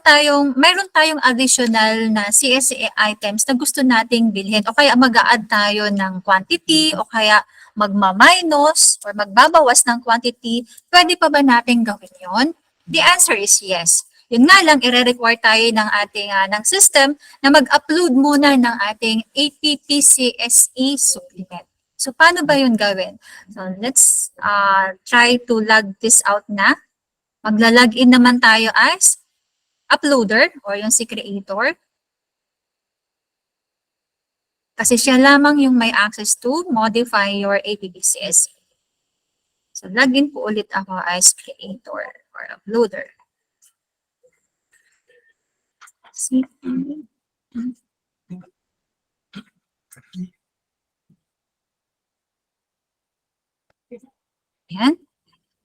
tayong additional na CSA items na gusto nating bilhin, o kaya mag-a-add tayo ng quantity, o kaya magma-minus or magbabawas ng quantity, pwede pa ba natin gawin yon? The answer is yes. Yun nga lang, i-require tayo ng ating ng system na mag-upload muna ng ating APP-CSE supplement. So, paano ba yun gawin? So, let's try to log this out na. Magla-login naman tayo as uploader or yung si creator. Kasi siya lamang yung may access to modify your APP-CSE. So, login po ulit ako as creator or uploader. Ayan.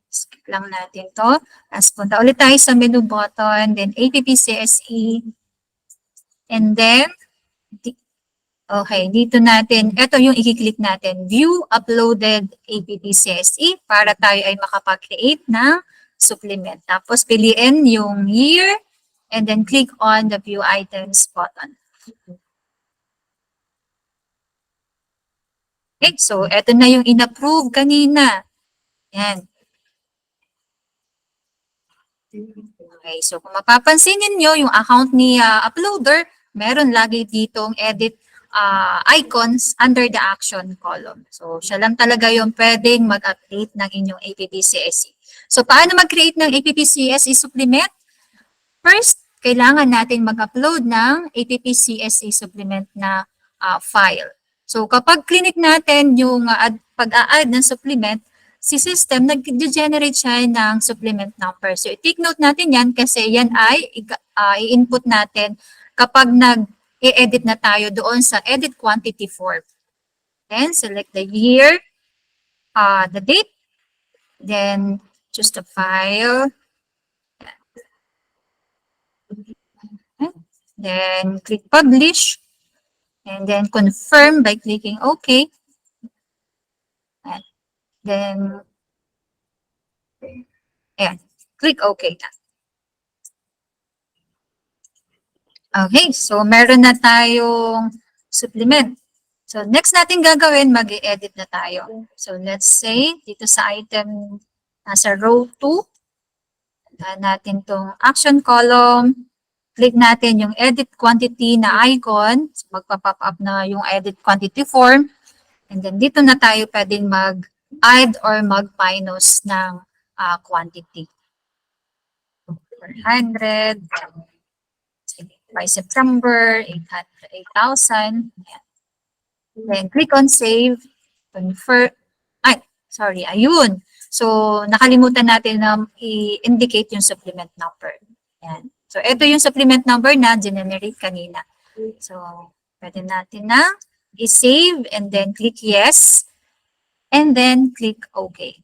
Skip lang natin to. Tapos punta ulit tayo sa menu button, then APP-CSE. And then, okay, dito natin, ito yung i-click natin, View Uploaded APP-CSE para tayo ay makapag-create ng supplement. Tapos piliin yung year and then click on the View Items button. Okay, so ito na yung in-approve kanina. Yan. Okay, so kung mapapansin ninyo, yung account ni uploader, meron lagi ditong edit icons under the action column. So, siya lang talaga yung pwedeng mag-update ng inyong APP-CSE. So, paano mag-create ng APP-CSE supplement? First, kailangan natin mag-upload ng APP-CSE supplement na file. So, kapag clinic natin yung pag-a-add ng supplement, si system, nag-generate siya ng supplement number. So, i-take note natin yan kasi yan ay i-input natin kapag nag-e-edit na tayo doon sa edit quantity form. Then, select the year, the date, then choose the file. Then, click publish, and then confirm by clicking OK. Then, ayan, click OK na. Okay, so meron na tayong supplement. So, next natin gagawin, mag-i-edit na tayo. So, let's say, dito sa item, nasa row 2, natin tong action column, click natin yung edit quantity na icon, so, magpa-pop up na yung edit quantity form, and then dito na tayo pwedeng mag-add or mag-minus ng quantity. 400, by September, 8,000. Then click on save, confirm. Ayun. So, nakalimutan natin na i-indicate yung supplement number. Ayan. So, ito yung supplement number na generate kanina. So, pwede natin na i-save and then click yes and then click OK.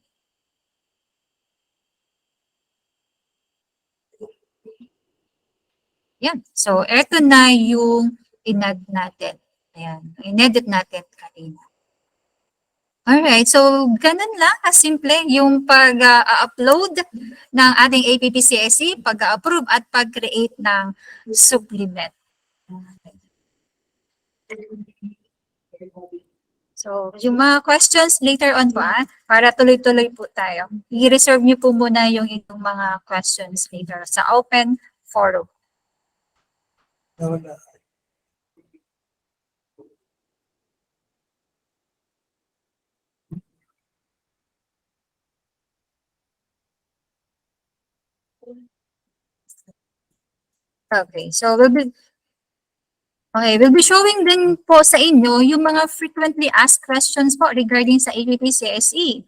Yan. So, eto na yung in-add natin. Ayan. In-edit natin kanina. Alright, so ganun lang kasimple yung pag-upload ng ating APP-CSE, pag-approve at pag-create ng supplement. So, yung mga questions later on po, para tuloy-tuloy po tayo. I-reserve niyo po muna yung inyong mga questions later sa open forum. Okay, so we'll be showing din po sa inyo yung mga frequently asked questions po regarding sa APP-CSE.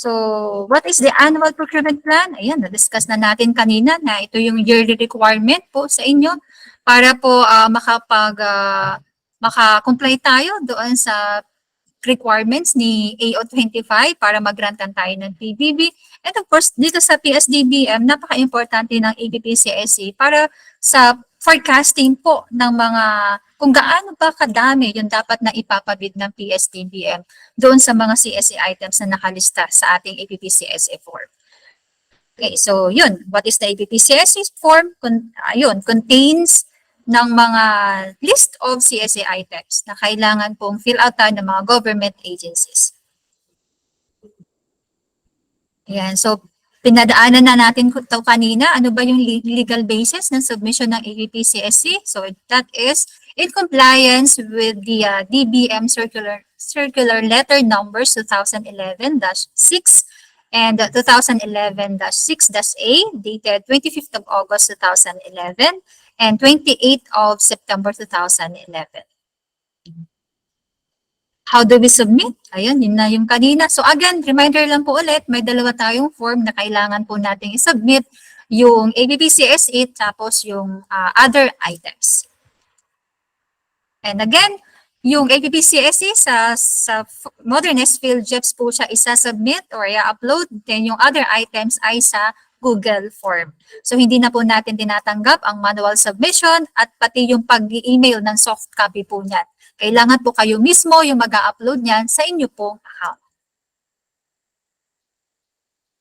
So, what is the annual procurement plan? Ayan, na-discuss na natin kanina na ito yung yearly requirement po sa inyo para po maka-comply tayo doon sa requirements ni AO25 para mag-grantan tayo ng PBB. And of course, dito sa PS-DBM, napaka-importante ng APP-CSE para sa forecasting po ng mga kung gaano ba kadami yung dapat na ipapabid ng PS-DBM doon sa mga CSE items na nakalista sa ating APP-CSE form. Okay, so yun. What is the APP-CSE form? Yun, contains ng mga list of CSE items na kailangan pong fill out tayo ng mga government agencies. Ayan, so pinadaanan na natin ito kanina. Ano ba yung legal basis ng submission ng APP-CSE? So that is in compliance with the DBM Circular Letter Numbers 2011-6 and 2011-6-A dated 25th of August 2011 and 28th of September 2011. How do we submit? Ayun, yun na yung kanina. So again, reminder lang po ulit, may dalawa tayong form na kailangan po nating i-submit, yung APP-CSE tapos yung other items. And again, yung APP-CSE sa modernized PhilGEPS po siya isa-submit or i-upload, then yung other items ay sa Google form. So hindi na po natin tinatanggap ang manual submission at pati yung pag-email ng soft copy po niyan. Kailangan po kayo mismo yung mag-upload niyan sa inyo pong account.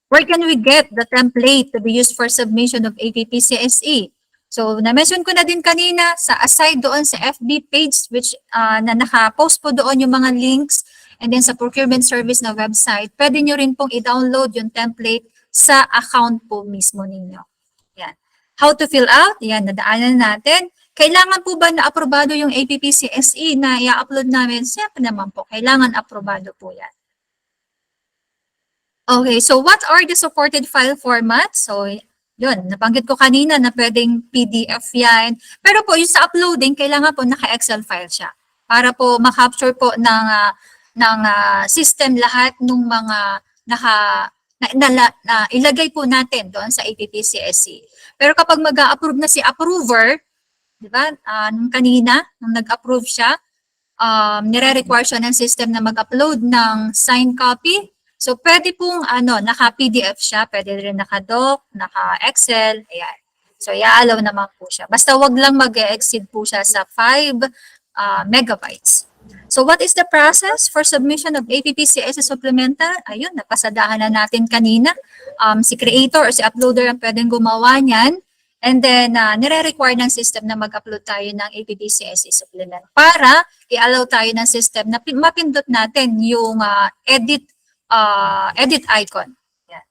Where can we get the template to be used for submission of APP-CSE? So, na-mention ko na din kanina sa aside doon sa FB page which na naka-post po doon yung mga links and then sa procurement service na website, pwede nyo rin pong i-download yung template sa account po mismo ninyo. Yan. How to fill out? Yan, nadaanan natin. Kailangan po ba na aprobado yung APP-CSE na i-upload namin? Siyempre naman po, kailangan aprobado po yan. Okay, so what are the supported file formats? So, yun, nabanggit ko kanina na pwedeng PDF yan. Pero po, yung sa uploading, kailangan po naka-Excel file siya. Para po ma-capture po ng system lahat ng mga ilagay po natin doon sa APP-CSE. Pero kapag mag-a-approve na si approver, di ba, nung kanina, nung nag-approve siya, nire-require siya ng system na mag-upload ng signed copy. So, pwede pong naka-PDF siya, pwede rin naka-doc, naka-Excel, ayan. So, i-allow naman po siya. Basta wag lang mag-exceed po siya sa 5 megabytes. So, what is the process for submission of APP-CSE supplemental? Ayun, napasadahan na natin kanina. Si creator or si uploader ang pwedeng gumawa niyan. And then, nire-require ng system na mag-upload tayo ng APP-CSE supplement para i-allow tayo ng system na mapindot natin yung edit icon. Yan.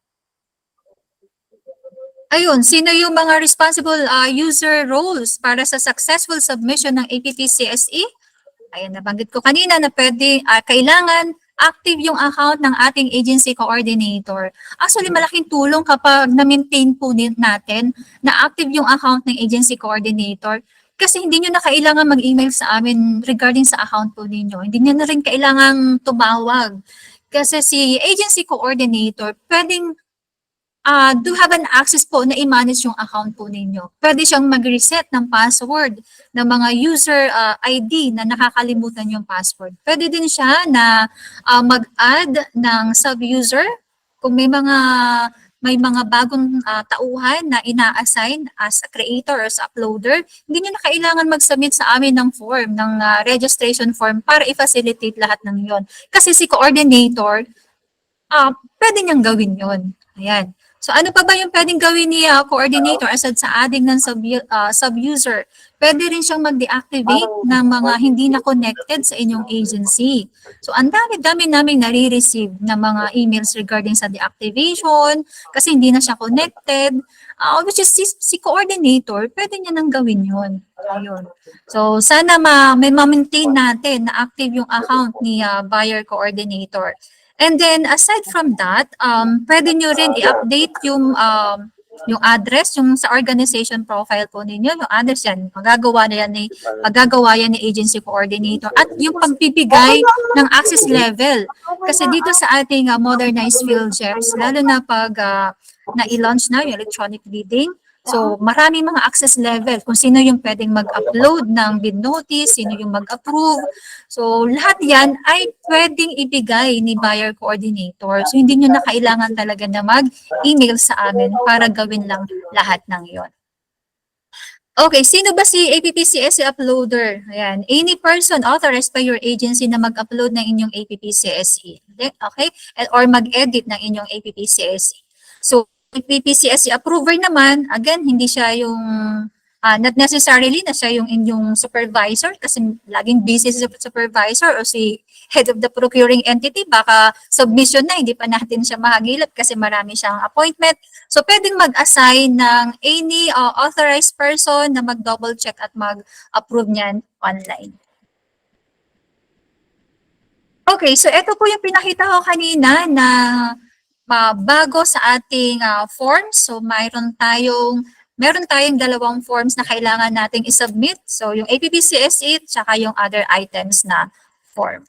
Ayun, sino yung mga responsible user roles para sa successful submission ng APP-CSE? Ayun, nabanggit ko kanina na pwede, kailangan active yung account ng ating agency coordinator. Actually, malaking tulong kapag na-maintain po natin na active yung account ng agency coordinator kasi hindi nyo na kailangan mag-email sa amin regarding sa account po ninyo. Hindi nyo na rin kailangan tumawag. Kasi si agency coordinator, pwedeng do have an access po na i-manage yung account po ninyo. Pwede siyang mag-reset ng password ng mga user ID na nakakalimutan yung password. Pwede din siya na mag-add ng sub-user kung may mga may mga bagong tauhan na ina-assign as a creator or as uploader, hindi nyo na kailangan mag-submit sa amin ng form, ng registration form para i-facilitate lahat ng yon. Kasi si coordinator, pwede niyang gawin yon. Ayan. So ano pa ba yung pwedeng gawin ni coordinator aside sa adding ng sub-user? Pwede rin siyang mag-deactivate ng mga hindi na connected sa inyong agency. So ang dami-dami naming nare-receive ng mga emails regarding sa deactivation kasi hindi na siya connected. Which is si coordinator, pwede niya nang gawin yun. Ayun. So sana may ma-maintain natin na active yung account ni buyer coordinator. And then aside from that, pwede nyo rin i-update yung address, yung sa organization profile po ninyo, yung address yan, magagawa yan ni agency coordinator at yung pagbibigay ng access level. Kasi dito sa ating modernized PhilGEPS, lalo na pag na-i-launch na yung electronic bidding, so maraming mga access level kung sino yung pwedeng mag-upload ng bid notice, sino yung mag-approve. So lahat yan ay pwedeng ibigay ni buyer coordinator. So hindi nyo na kailangan talaga na mag-email sa amin para gawin lang lahat ng yon. Okay, sino ba si APP-CSE uploader? Ayan, any person authorized by your agency na mag-upload ng inyong APP-CSE. Okay? Or mag-edit ng inyong APP-CSE. So APP-CSE approver naman, again, hindi siya yung, not necessarily na siya yung inyong supervisor kasi laging busy si supervisor o si head of the procuring entity, baka submission na, hindi pa natin siya mahagilap kasi marami siyang appointment. So pwedeng mag-assign ng any authorized person na mag-double check at mag-approve niyan online. Okay, so ito po yung pinakita ko kanina na bago sa ating forms. So meron tayong dalawang forms na kailangan nating i-submit. So yung APP-CSE tsaka yung other items na form.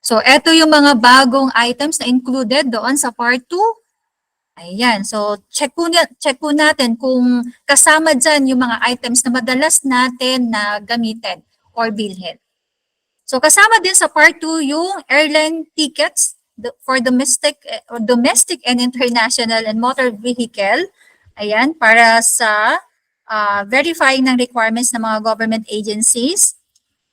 So ito yung mga bagong items na included doon sa part 2. Ayan, so check po natin kung kasama dyan yung mga items na madalas natin na gamitin or bilhin. So kasama din sa part 2 yung airline tickets for domestic and international and motor vehicle. Ayan, para sa verifying ng requirements ng mga government agencies.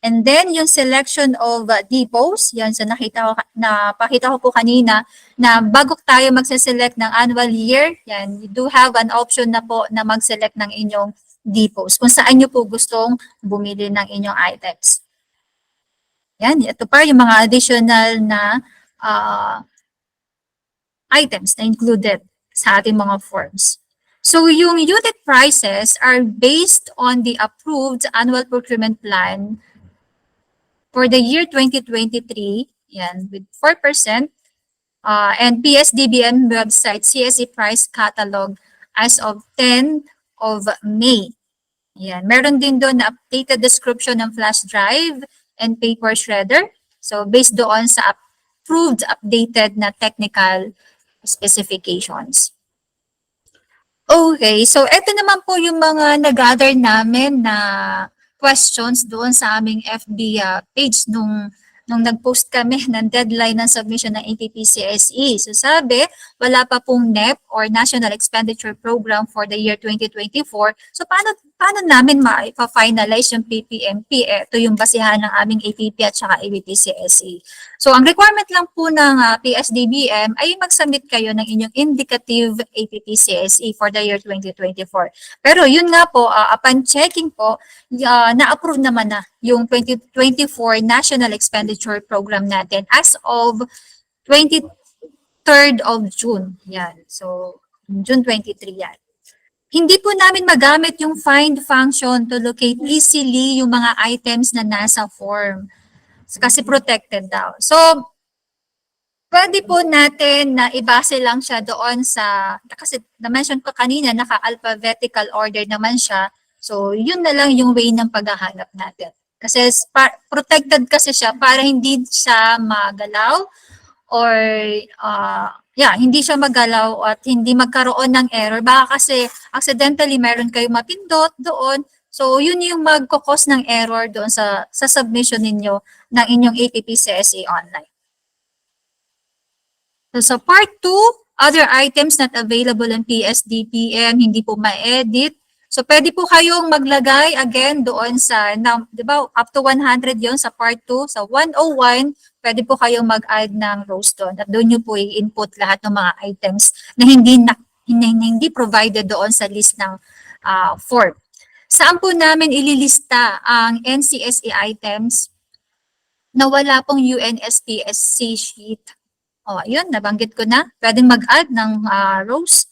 And then yung selection of depots, yan sa napakita ko po kanina na bago tayo magse-select ng annual year, yan, you do have an option na po na mag-select ng inyong depots kung saan nyo po gustong bumili ng inyong items. Yan, ito pa yung mga additional na items na included sa ating mga forms. So yung unit prices are based on the approved annual procurement plan for the year 2023, yan, with 4%, and PS-DBM website CSE price catalog as of 10 of May. Yan, meron din doon na updated description ng flash drive and paper shredder. So based doon sa approved updated na technical specifications. Okay, so ito naman po yung mga nag-gather namin na questions doon sa aming FB page nung nag-post kami ng deadline ng submission ng APP-CSE. So sabi, wala pa pong NEP or National Expenditure Program for the year 2024. So paano namin ma-finalize yung PPMP? Ito yung basihan ng aming APP at saka APP-CSE. So ang requirement lang po ng PS-DBM ay mag-submit kayo ng inyong indicative APP-CSE for the year 2024. Pero yun nga po, upon checking po, na-approve naman na yung 2024 National Expenditure Program natin as of 23rd of June. Yan. So, June 23 yan. Hindi po namin magamit yung find function to locate easily yung mga items na nasa form. Kasi protected daw. So, pwede po natin na ibase lang siya doon sa, kasi na-mention ko kanina, naka-alphabetical order naman siya. So, yun na lang yung way ng paghahanap natin. Kasi protected kasi siya para hindi siya magalaw or hindi siya magalaw at hindi magkaroon ng error. Baka kasi accidentally meron kayong mapindot doon. So, yun yung magkakos ng error doon sa submission ninyo ng inyong APP-CSE online. So, sa part 2, Other items not available in PS-DBM, hindi po ma-edit. So, pwede po kayong maglagay again doon sa, di ba, up to 100 yon sa part 2. Sa 101, pwede po kayong mag-add ng rows doon. At doon nyo po i-input lahat ng mga items na hindi provided doon sa list ng form. Saan po namin ililista ang NCSE items na wala pong UNSPSC sheet? O, yun, nabanggit ko na. Pwedeng mag-add ng rows.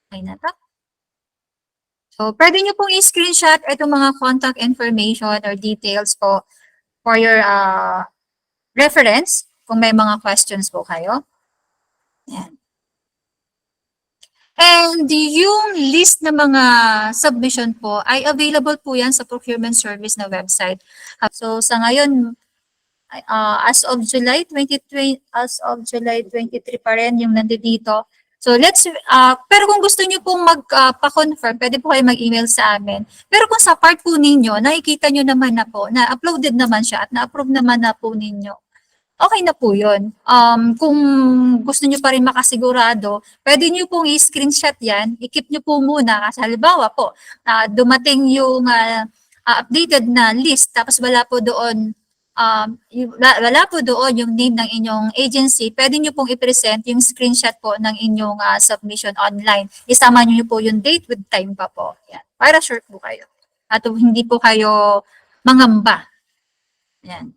Okay na to. So, pwede nyo pong i-screenshot itong mga contact information or details po for your reference kung may mga questions po kayo. Yan. And yung list ng mga submission po ay available po yan sa Procurement Service na website. So, sa ngayon, as of July 23 pa rin yung nandito. So pero kung gusto niyo pong magpa-confirm, pwede po kayo mag-email sa amin. Pero kung sa part po ninyo, nakikita niyo naman na po, na uploaded naman siya at na-approve naman na po ninyo, okay na po yun. Kung gusto niyo pa rin makasigurado, pwede niyo pong i-screenshot yan, i-keep niyo po muna. Kasi halimbawa po, dumating yung updated na list, tapos wala po doon yung name ng inyong agency, pwede nyo pong i-present yung screenshot po ng inyong submission online. Isama nyo po yung date with time pa po. Yan. Para sure po kayo. At hindi po kayo mangamba. Yan.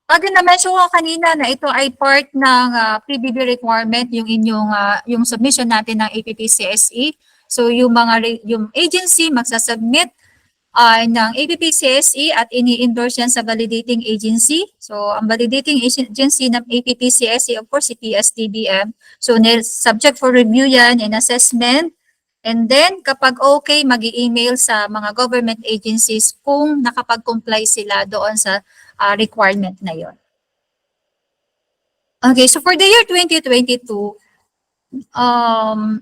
Pag na-mention ko kanina na ito ay part ng PBB requirement, yung inyong yung submission natin ng APP-CSE. So yung agency magsasubmit ng APP-CSE at ini-endorse yan sa validating agency. So ang validating agency ng APP-CSE, of course, si PS-DBM. So subject for review yan and assessment. And then kapag okay, mag-i-email sa mga government agencies kung nakapag-comply sila doon sa requirement na yon. Okay, so for the year 2022,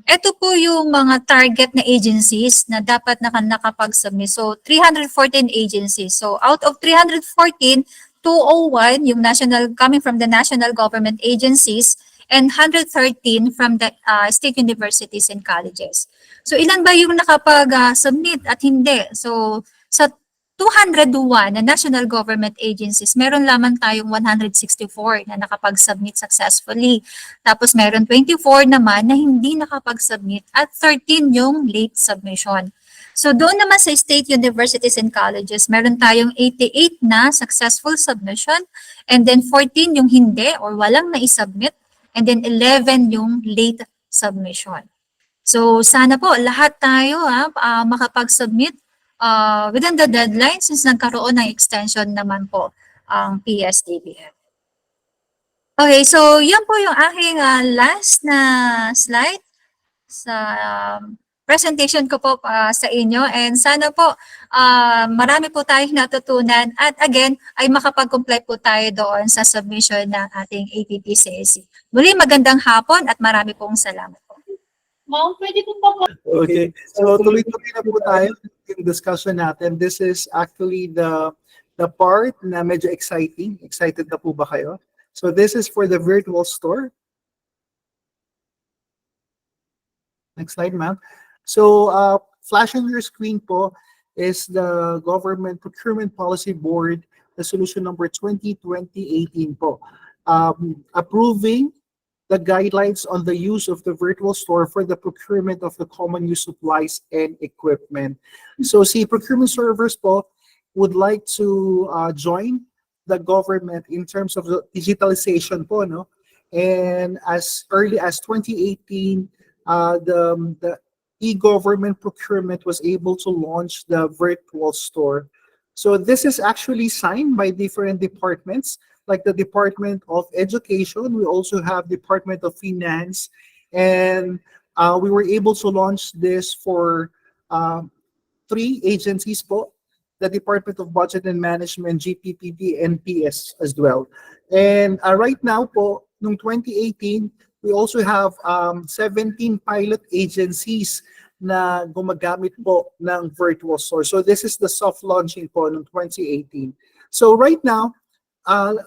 ito po yung mga target na agencies na dapat nakapag-submit. So, 314 agencies. So, out of 314, 201 yung coming from the national government agencies and 113 from the state universities and colleges. So, ilan ba yung nakapag-submit at hindi? So, sa 201 na national government agencies, meron lamang tayong 164 na nakapag-submit successfully. Tapos meron 24 naman na hindi nakapag-submit at 13 yung late submission. So doon naman sa state universities and colleges, meron tayong 88 na successful submission and then 14 yung hindi or walang na-submit and then 11 yung late submission. So sana po lahat tayo makapag-submit within the deadline since nagkaroon ng extension naman po ang PS-DBM. Okay, so yan po yung aking last na slide sa presentation ko po sa inyo and sana po marami po tayong natutunan at again ay makapag-comply po tayo doon sa submission ng ating APP-CSE. Muli magandang hapon at marami pong salamat po. Ma'am, pwede po ba? Okay, so tuloy-tuloy na po tayo yung discussion natin. This is actually the part na medyo exciting. Excited na po ba kayo? So this is for the virtual store. Next slide, ma'am. So flash on your screen po is the Government Procurement Policy Board Resolution number 2020-18 po. Approving the guidelines on the use of the virtual store for the procurement of the common use supplies and equipment. So si Procurement Service po would like to join the government in terms of the digitalization po, no? And as early as 2018, the e-government procurement was able to launch the virtual store. So this is actually signed by different departments, like the Department of Education. We also have Department of Finance, and we were able to launch this for 3 agencies po, the Department of Budget and Management, GPPB, and PS as well. And right now po, noong 2018, we also have 17 pilot agencies na gumagamit po ng virtual store. So this is the soft launching po noong 2018. So right now,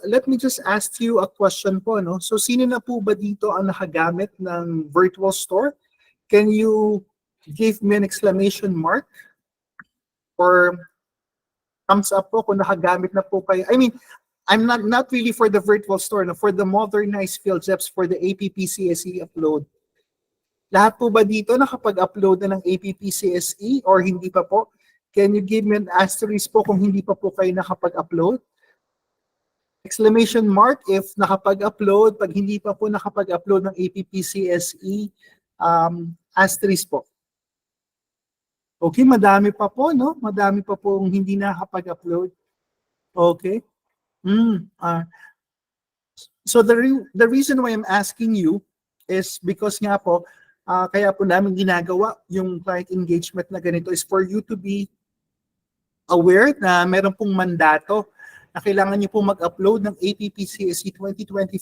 let me just ask you a question po, no? So sino na po ba dito ang nakagamit ng virtual store? Can you give me an exclamation mark or thumbs up po kung nakagamit na po kayo? I mean, I'm not really for the virtual store, no? For the modernized PhilGEPS, for the APP-CSE upload. Lahat po ba dito nakapag-upload na ng APP-CSE or hindi pa po? Can you give me an asterisk po kung hindi pa po kayo nakapag-upload? Exclamation mark if nakapag-upload. Pag hindi pa po nakapag-upload ng APP-CSE, asterisk po. Okay, madami pa po, no? Madami pa po hindi nakapag-upload. Okay. So the reason why I'm asking you is because nga po, kaya po namin ginagawa yung client engagement na ganito is for you to be aware na meron pong mandato na kailangan nyo pong mag-upload ng APP-CSE 2024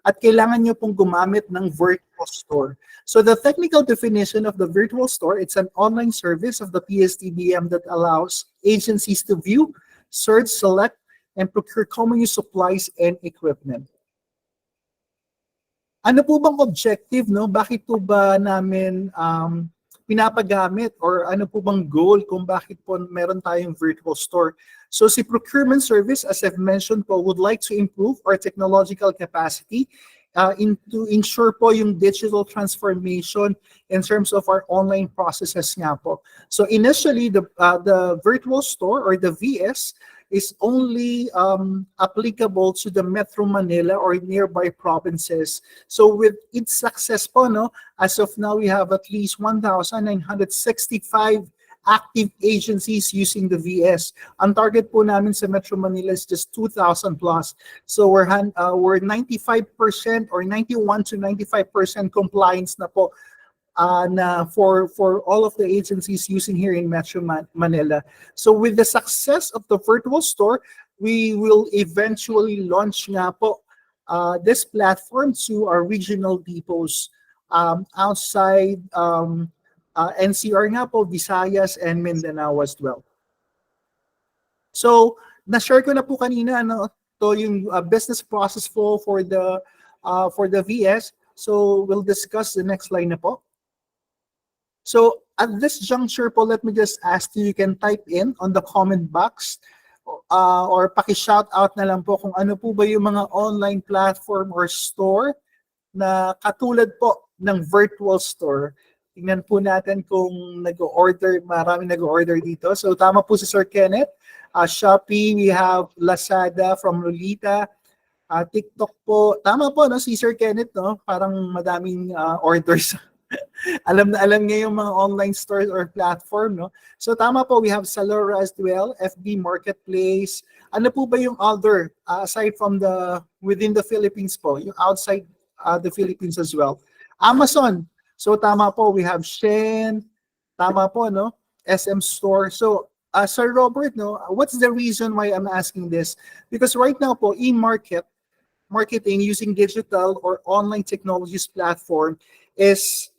at kailangan nyo pong gumamit ng virtual store. So the technical definition of the virtual store, it's an online service of the PS-DBM that allows agencies to view, search, select, and procure common use supplies and equipment. Ano po bang objective, no? Bakit po ba namin pinapagamit or ano po bang goal kung bakit po meron tayong virtual store? So si Procurement Service, as I've mentioned po, would like to improve our technological capacity to ensure po yung digital transformation in terms of our online processes nga po. So initially, the virtual store or the VS is only applicable to the Metro Manila or nearby provinces. So with its success po, no, as of now, we have at least 1,965 active agencies using the VS. Ang target po namin sa Metro Manila is just 2,000 plus. So we're 95% or 91 to 95% compliance na po na for all of the agencies using here in Metro Manila. So with the success of the virtual store, we will eventually launch nga po this platform to our regional depots outside NCR nga po, Visayas and Mindanao as well. So na-share ko na po kanina ano to yung business process for the VS. So we'll discuss the next line na po. So at this juncture po, let me just ask you can type in on the comment box or paki-shout out na lang po kung ano po ba yung mga online platform or store na katulad po ng virtual store. Tingnan po natin kung nag-order, maraming nag-order dito. So tama po si Sir Kenneth. Shopee, we have Lazada from Lolita. TikTok po. Tama po, no? Si Sir Kenneth, no? Parang madaming orders. alam niya yung mga online stores or platform, no? So tama po, we have Salora as well, FB Marketplace. Ano po ba yung other, aside from within the Philippines po, yung outside the Philippines as well? Amazon. So tama po, we have Shein. Tama po, no? SM Store. So, Sir Robert, no, what's the reason why I'm asking this? Because right now po, marketing using digital or online technologies platform is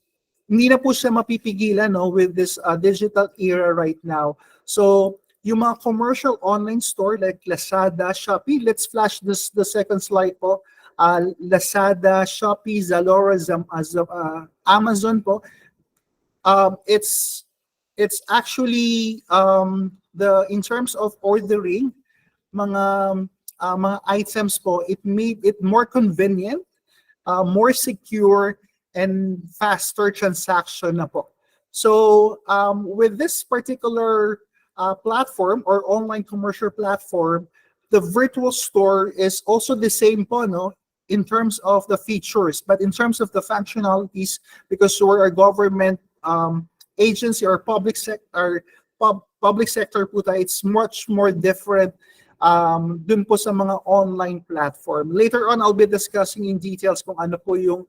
hindi na po siya mapipigilan, no, with this digital era right now. So yung mga commercial online store like Lazada, Shopee, let's flash the second slide po. Lazada, Shopee, Zalora, Amazon po. It's actually in terms of ordering mga items po, it made it more convenient, more secure, and faster transaction na po. So with this particular platform or online commercial platform, the virtual store is also the same po, no, in terms of the features, but in terms of the functionalities, because we're a government agency or public sector po tayo, it's much more different dun po sa mga online platform. Later on, I'll be discussing in details kung ano po yung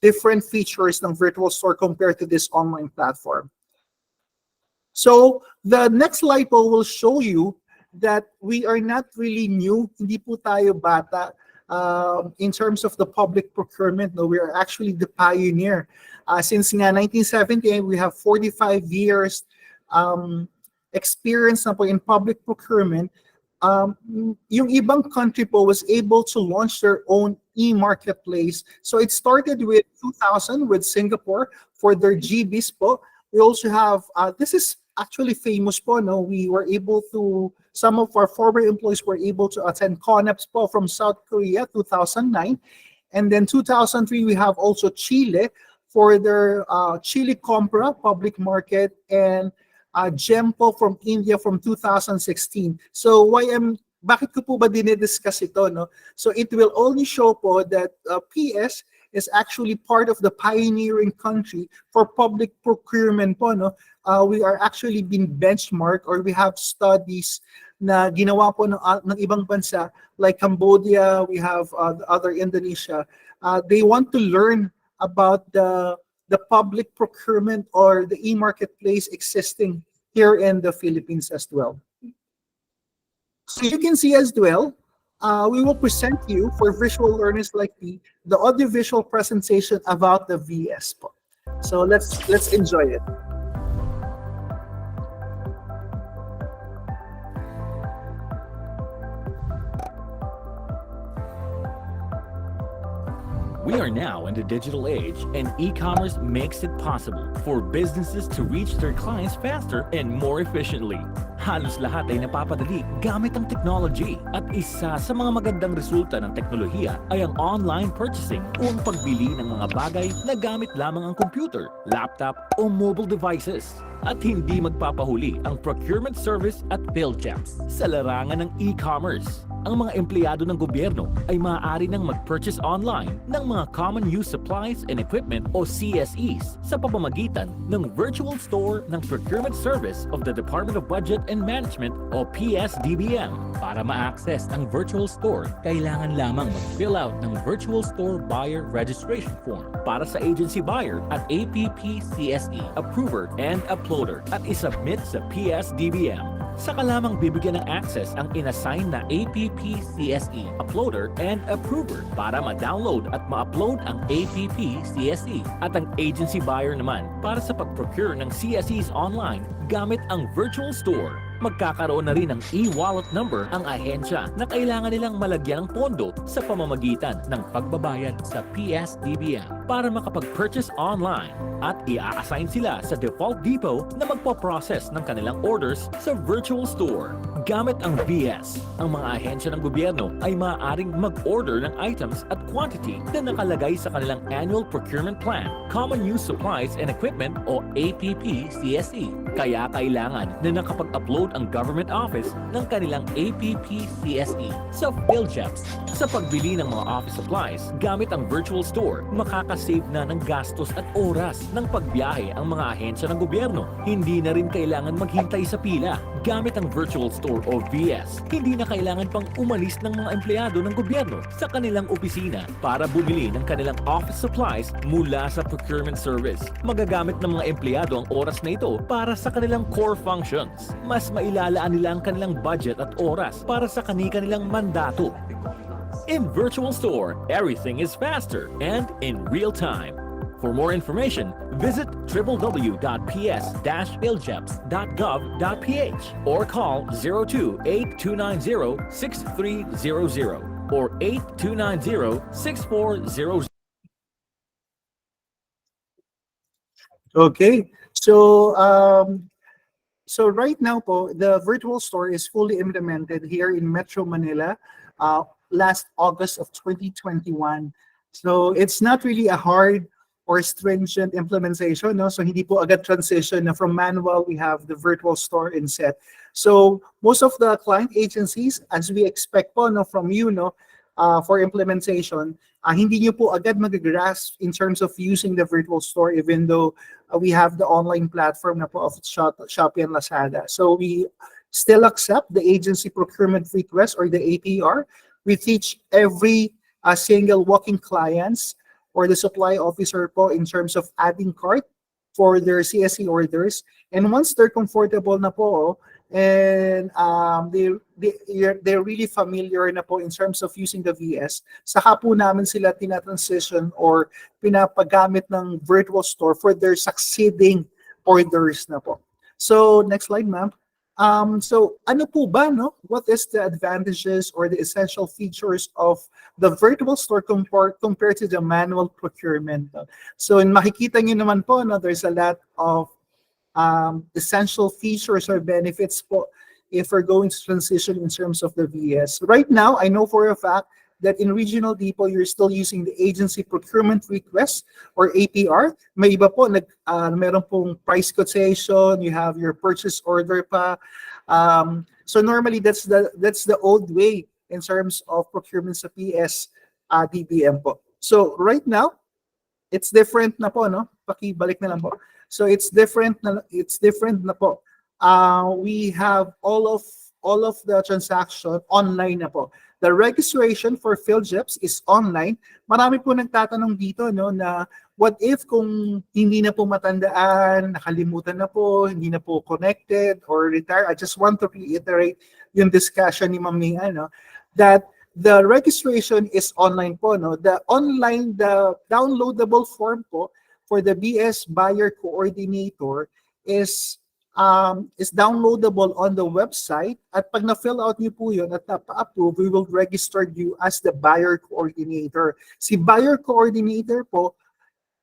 different features ng virtual store compared to this online platform. So the next slide po will show you that we are not really new, hindi po tayo bata in terms of the public procurement. No, we are actually the pioneer. Since nga 1978, we have 45 years experience na po in public procurement. yung ibang country po was able to launch their own e-marketplace. So it started with 2000 with Singapore for their GBs po. We also have, this is actually famous po, no? We were able to, some of our former employees were able to attend CONEPS po from South Korea, 2009. And then 2003, we have also Chile for their Chile Compra public market, and GEMPO from India from 2016. So bakit ko po ba dinidiscuss ito, no? So it will only show po that PS is actually part of the pioneering country for public procurement po, no? We are actually being benchmarked, or we have studies na ginawa po ng ibang bansa like Cambodia, we have other Indonesia. They want to learn about the public procurement or the e-marketplace existing here in the Philippines as well. So you can see as well, we will present you for visual learners like me, the audiovisual presentation about the VS po. So let's enjoy it. We are now in the digital age, and e-commerce makes it possible for businesses to reach their clients faster and more efficiently. Halos lahat ay napapadali gamit ang technology, at isa sa mga magandang resulta ng teknolohiya ay ang online purchasing o ang pagbili ng mga bagay na gamit lamang ang computer, laptop o mobile devices. At hindi magpapahuli ang Procurement Service at PhilGEPS sa larangan ng e-commerce. Ang mga empleyado ng gobyerno ay maaari nang mag-purchase online ng mga Common Use Supplies and Equipment o CSEs sa pamamagitan ng virtual store ng Procurement Service of the Department of Budget and Management o PS-DBM. Para ma-access ang virtual store, kailangan lamang mag-fill out ng Virtual Store Buyer Registration Form para sa agency buyer at APP-CSE approver and uploader at isubmit sa PS-DBM. Saka lamang bibigyan ng access ang inassign na APP-CSE uploader and approver para ma-download at ma-upload ang APP-CSE, at ang agency buyer naman para sa pag-procure ng CSEs online gamit ang virtual store. Magkakaroon na rin ng e-wallet number ang ahensya na kailangan nilang malagyan ng pondo sa pamamagitan ng pagbabayad sa PS-DBM para makapag-purchase online, at i-assign sila sa default depot na magpo-process ng kanilang orders sa virtual store. Gamit ang VS, ang mga ahensya ng gobyerno ay maaaring mag-order ng items at quantity na nakalagay sa kanilang Annual Procurement Plan, Common Use Supplies and Equipment o APP-CSE. Kaya kailangan na nakapag-upload ang government office ng kanilang APP-CSE sa PhilGEPS. Sa pagbili ng mga office supplies gamit ang virtual store, makakasave na ng gastos at oras ng pagbiyahe ang mga ahensya ng gobyerno. Hindi na rin kailangan maghintay sa pila. Gamit ang virtual store o VS, hindi na kailangan pang umalis ng mga empleyado ng gobyerno sa kanilang opisina para bumili ng kanilang office supplies mula sa Procurement Service. Magagamit ng mga empleyado ang oras na ito para sa kanilang core functions. Mas mailalaan nila ang kanilang budget at oras para sa kanilang mandato. In Virtual Store, everything is faster and in real time. For more information, visit www.ps-philgeps.gov.ph or call 02-8290-6300 or 8290-6400. Okay, so right now po, the virtual store is fully implemented here in Metro Manila last August of 2021. So it's not really a hard or stringent implementation, no? So hindi po agad transition na from manual, we have the virtual store instead. So most of the client agencies, as we expect po, no, from you, no, for implementation, hindi nyo po agad mag-grasp in terms of using the virtual store, even though we have the online platform na po of Shopee and Lazada. So we still accept the agency procurement request or the APR. We teach every single walking clients or the supply officer po in terms of adding cart for their CSE orders. And once they're comfortable na po, and they're really familiar na po in terms of using the VS, saka po namin sila tinatransition or pinapagamit ng virtual store for their succeeding orders na po. So next slide, ma'am. So ano po ba, no? What is the advantages or the essential features of the virtual store compared to the manual procurement? No? So makikita nyo naman po, no, there's a lot of essential features or benefits po if we're going to transition in terms of the VS. Right now, I know for a fact that in Regional Depot, you're still using the agency procurement request or APR. May iba po, meron pong price quotation, you have your purchase order pa. So normally, that's the old way in terms of procurement sa PS-DBM po. So right now, it's different na po, no? Pakibalik na lang po. So it's different na po. We have all of the transaction online na po. The registration for PhilGEPS is online. Marami po nagtatanong dito, no, na what if kung hindi na po matandaan, nakalimutan na po, hindi na po connected or retired. I just want to reiterate yung discussion ni Ma'am Mia, no, that the registration is online po, no. The downloadable form po for the BS Buyer Coordinator is downloadable on the website, at pag na-fill out niyo po yun at napa-approve, we will register you as the buyer coordinator. Si buyer coordinator po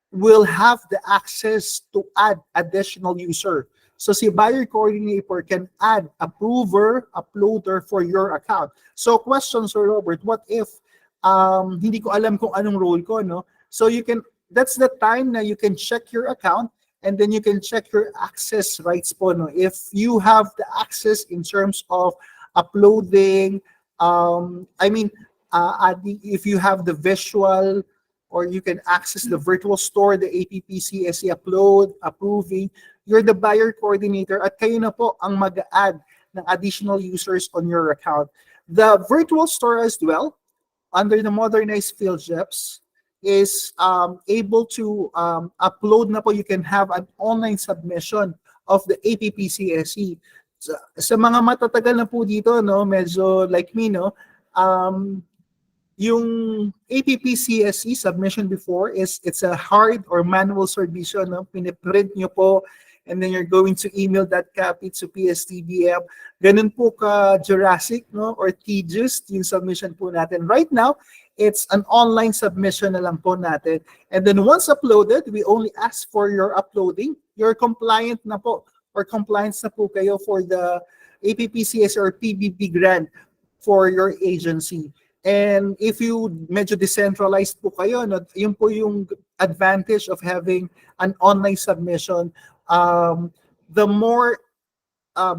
will have the access to add additional user. So si buyer coordinator can add approver, uploader for your account. So question, Sir Robert, what if hindi ko alam kung anong role ko, no? So that's the time na you can check your account, and then you can check your access rights po, no? If you have the access in terms of uploading, if you have the visual, or you can access the virtual store, the APP-CSE upload, approving, you're the buyer coordinator at kayo na po ang mag-add ng additional users on your account. The virtual store as well, under the modernized PhilGEPS, is able to upload na po. You can have an online submission of the APP-CSE. Sa mga matatagal na po dito, no, medyo like me, no, yung APP-CSE submission before it's a hard or manual submission, no, piniprint nyo po, and then you're going to email that copy to PS-DBM. Ganun po ka Jurassic, no, or tedious yung submission po natin. Right now, it's an online submission na lang po natin. And then once uploaded, we only ask for your uploading. You're compliant na po, or compliance na po kayo for the APP-CSE or PBB grant for your agency. And if you medyo decentralized po kayo, no, yun po yung advantage of having an online submission. The more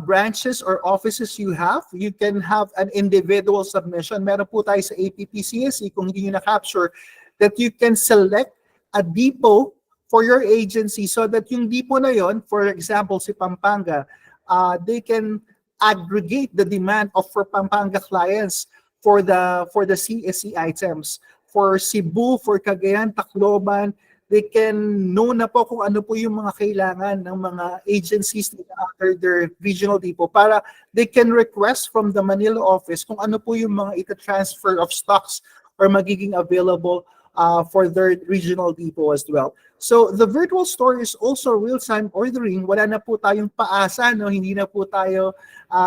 branches or offices you have, you can have an individual submission. Meron po tayo sa APP-CSE, kung hindi nyo na-capture, that you can select a depot for your agency so that yung depot na yon, for example, si Pampanga, they can aggregate the demand of for Pampanga clients for the CSE items. For Cebu, for Cagayan, Tacloban, they can know na po kung ano po yung mga kailangan ng mga agencies under their regional depot para they can request from the Manila office kung ano po yung mga ita-transfer of stocks or magiging available for their regional depot as well. So the virtual store is also real-time ordering. Wala na po tayong paasa, no? Hindi na po tayo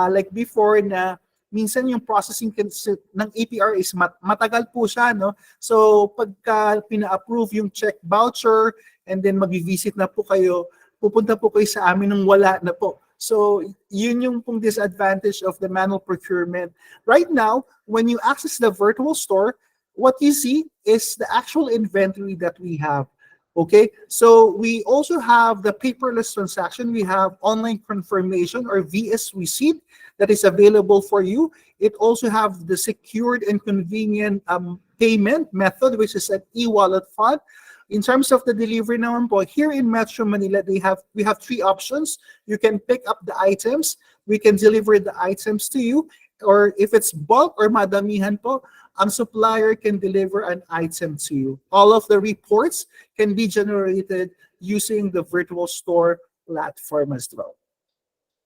like before na minsan yung processing ng APR is matagal po siya, no? So pagka pina-approve yung check voucher and then mag-visit na po kayo, pupunta po kayo sa amin nung wala na po. So yun yung pong disadvantage of the manual procurement. Right now, when you access the virtual store, what you see is the actual inventory that we have. Okay, so we also have the paperless transaction. We have online confirmation or VS receipt that is available for you. It also have the secured and convenient payment method, which is an e-wallet fund. In terms of the delivery naman po, here in Metro Manila, we have three options. You can pick up the items. We can deliver the items to you. Or if it's bulk or madamihan po, ang supplier can deliver an item to you. All of the reports can be generated using the virtual store platform as well.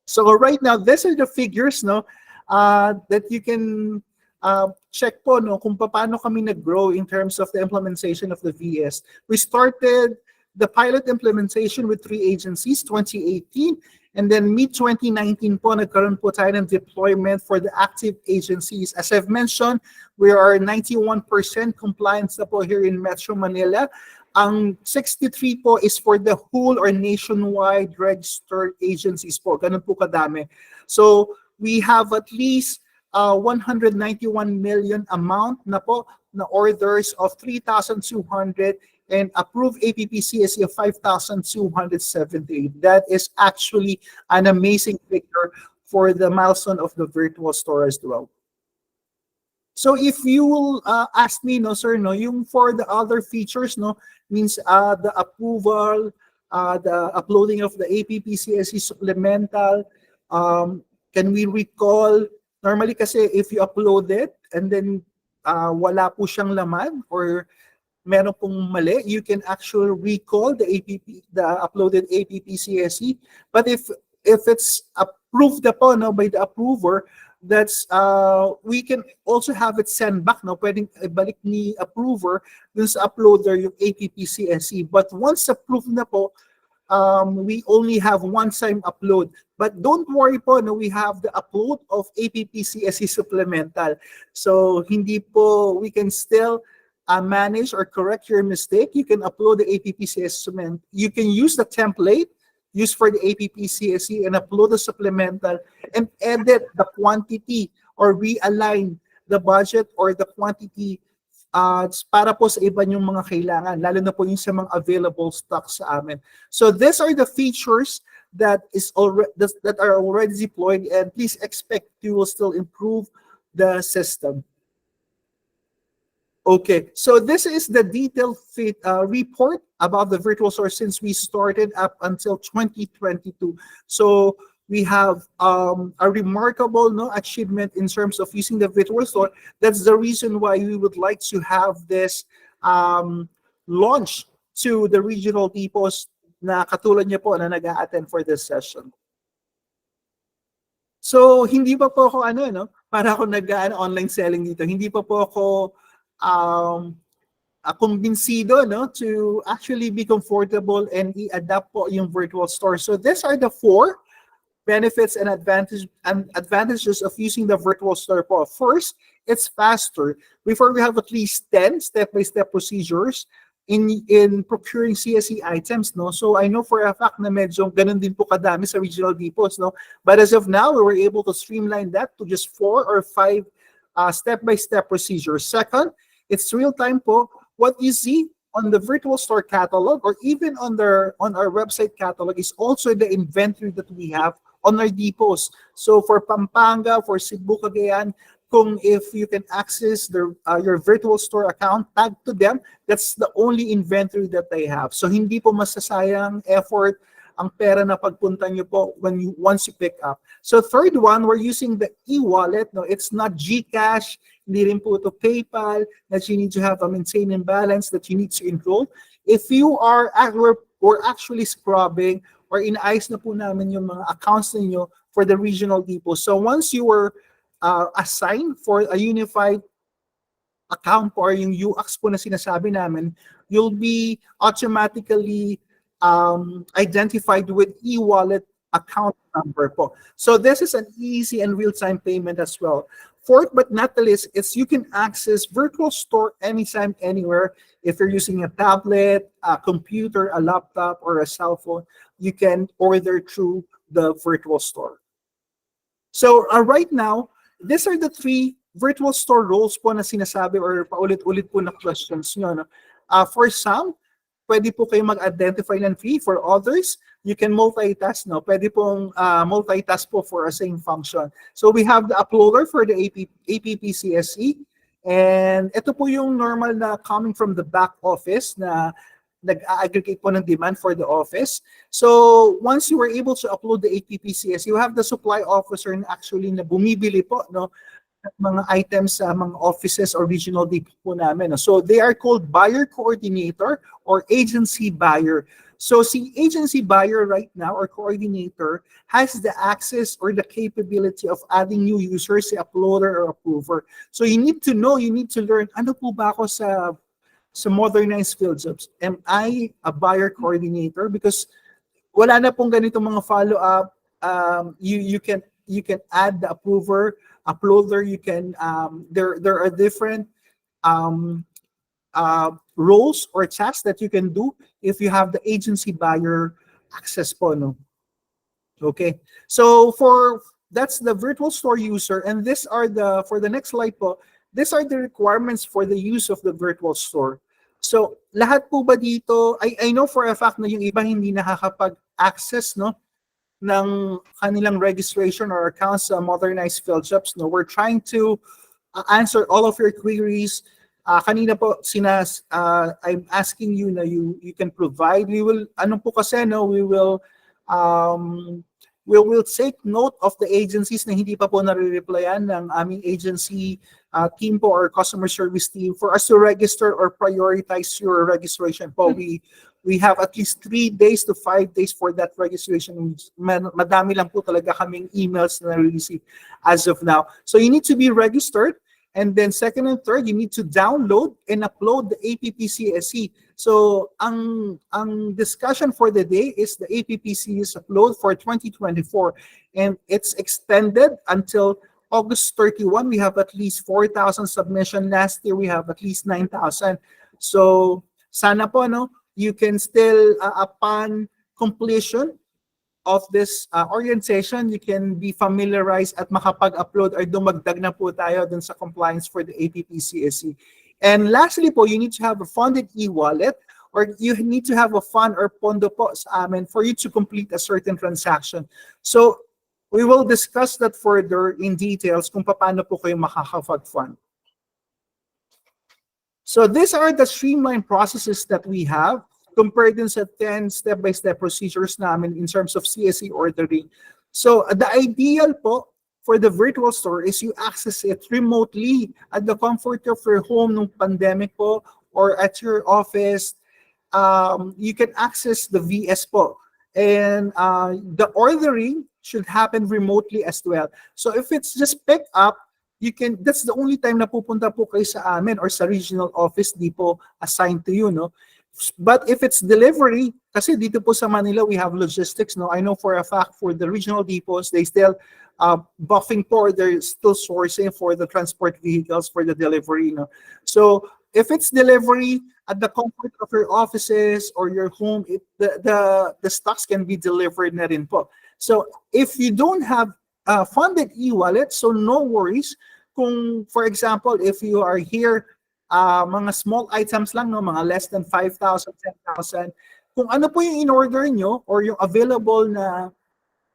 So right now, these are the figures, no, that you can check po, no, kung paano kami nag-grow in terms of the implementation of the VS. We started the pilot implementation with 3 agencies, 2018, And then mid-2019 po, nagkaroon po tayo ng deployment for the active agencies. As I've mentioned, we are 91% compliance na po here in Metro Manila. Ang 63 po is for the whole or nationwide registered agencies po. Ganun po kadami. So we have at least 191 million amount na po na orders of 3,200 and approved APP-CSE of 5,278. That is actually an amazing figure for the milestone of the virtual store as well. So if you will ask me, no, sir, no, yung for the other features, no, means the approval, the uploading of the APP-CSE supplemental, can we recall, normally kasi if you upload it and then wala po siyang laman or meron pong mali, you can actually recall the uploaded APP-CSE. But if it's approved po, no, by the approver, that's we can also have it sent back, no, pwedeng ibalik ni approver dun sa uploader yung APP-CSE. But once approved na po, we only have one-time upload. But don't worry po, no, we have the upload of APP-CSE supplemental. So hindi po, we can still manage or correct your mistake. You can upload the APP-CSE. You can use the template used for the APP-CSE and upload the supplemental and edit the quantity or realign the budget or the quantity para po sa iba yung mga kailangan, lalo na po yung sa mga available stocks sa amin. So these are the features that are already deployed, and please expect you will still improve the system. Okay, so this is the detailed report about the virtual store since we started up until 2022. So we have a remarkable achievement in terms of using the virtual store. That's the reason why we would like to have this launch to the regional depots na katulad niya po na nag-a-attend for this session. So hindi pa po ako para ako online selling dito. Hindi pa po ako kumbinsido to actually be comfortable and i-adapt po yung virtual store. So these are the 4 benefits and advantages of using the virtual store po. First, it's faster. Before we have at least 10 step-by-step procedures in procuring CSE items, So I know for a fact na medyo ganun din po kadami sa regional depots, But as of now, we were able to streamline that to just 4 or 5 step-by-step procedures. Second, it's real-time po. What you see on the virtual store catalog or even on our website catalog is also the inventory that we have on our depots. So for Pampanga, for Cebu, Cagayan, if you can access your virtual store account, tag to them, that's the only inventory that they have. So hindi po masasayang effort ang pera na pagpunta nyo po once you pick up. So third one, we're using the e-wallet. It's not GCash, hindi rin po to PayPal, that you need to have a maintaining balance that you need to enroll. If you we're actually scrubbing or inaayos na po namin yung mga accounts ninyo for the regional depot. So once you were assigned for a unified account or yung UX po na sinasabi namin, you'll be automatically identified with e-wallet account number po. So this is an easy and real-time payment as well. Fourth but not the least, you can access virtual store anytime, anywhere. If you're using a tablet, a computer, a laptop, or a cell phone, you can order through the virtual store. So right now, these are the 3 virtual store roles po na sinasabi or paulit-ulit po na questions nyo. For some, pwede po kayo mag-identify ng fee. For others, you can multitask. Pwede pong multitask po for a same function. So we have the uploader for the APP-CSE. And ito po yung normal na coming from the back office na nag-aggregate po ng demand for the office. So once you were able to upload the APP-CSE, you have the supply officer na actually na bumibili po mga items sa mga offices or regional depot po namin. So they are called buyer coordinator or agency buyer. So si agency buyer right now or coordinator has the access or the capability of adding new users, si uploader or approver. So you need to know, you need to learn, ano po ba ako sa modernized PhilGEPS? Am I a buyer coordinator? Because wala na pong ganitong mga follow-up you can add the uploader. You can there are different roles or tasks that you can do if you have the agency buyer access po, no? Okay, so that's the virtual store user, and this are for the next slide po, these are the requirements for the use of the virtual store. So lahat po ba dito, I know for a fact na yung iba hindi nakakapag-access, no, ng kanilang registration or accounts sa modernized PhilGEPS, no? We're trying to answer all of your queries. Kanina po I'm asking you na you can provide. We will po kasi, no, we will take note of the agencies na hindi pa po nare-replyan ng aming agency team po or customer service team for us to register or prioritize your registration po. We have at least 3 days to 5 days for that registration. Madami lang po talaga kaming emails na receive as of now. So you need to be registered. And then second and third, you need to download and upload the APP-CSE. So ang discussion for the day is the APP-CSE upload for 2024. And it's extended until August 31. We have at least 4,000 submission. Last year, we have at least 9,000. So sana po, no, you can still, upon completion of this orientation, you can be familiarized at makapag-upload or dumagdag na po tayo dun sa compliance for the APP-CSE. And lastly po, you need to have a funded e-wallet or you need to have a fund or pondo po sa amin for you to complete a certain transaction. So we will discuss that further in details kung paano po kayo makakapag-fund. So these are the streamlined processes that we have compared din sa 10 step-by-step procedures namin in terms of CSE ordering. So the ideal po for the virtual store is you access it remotely at the comfort of your home nung pandemic po or at your office. You can access the VS po. And the ordering should happen remotely as well. So if it's just pick up, that's the only time na pupunta po kayo sa amin or sa regional office, di po assigned to you, no? But if it's delivery, kasi dito po sa Manila, we have logistics, no? I know for a fact for the regional depots, they still buffing for, they're still sourcing for the transport vehicles for the delivery, no? So if it's delivery at the comfort of your offices or your home, the stocks can be delivered na rin po. So if you don't have funded e-wallet, so no worries. Kung, for example, if you are here, mga small items lang, no, mga less than 5,000, 10,000. Kung ano po yung in-order nyo or yung available na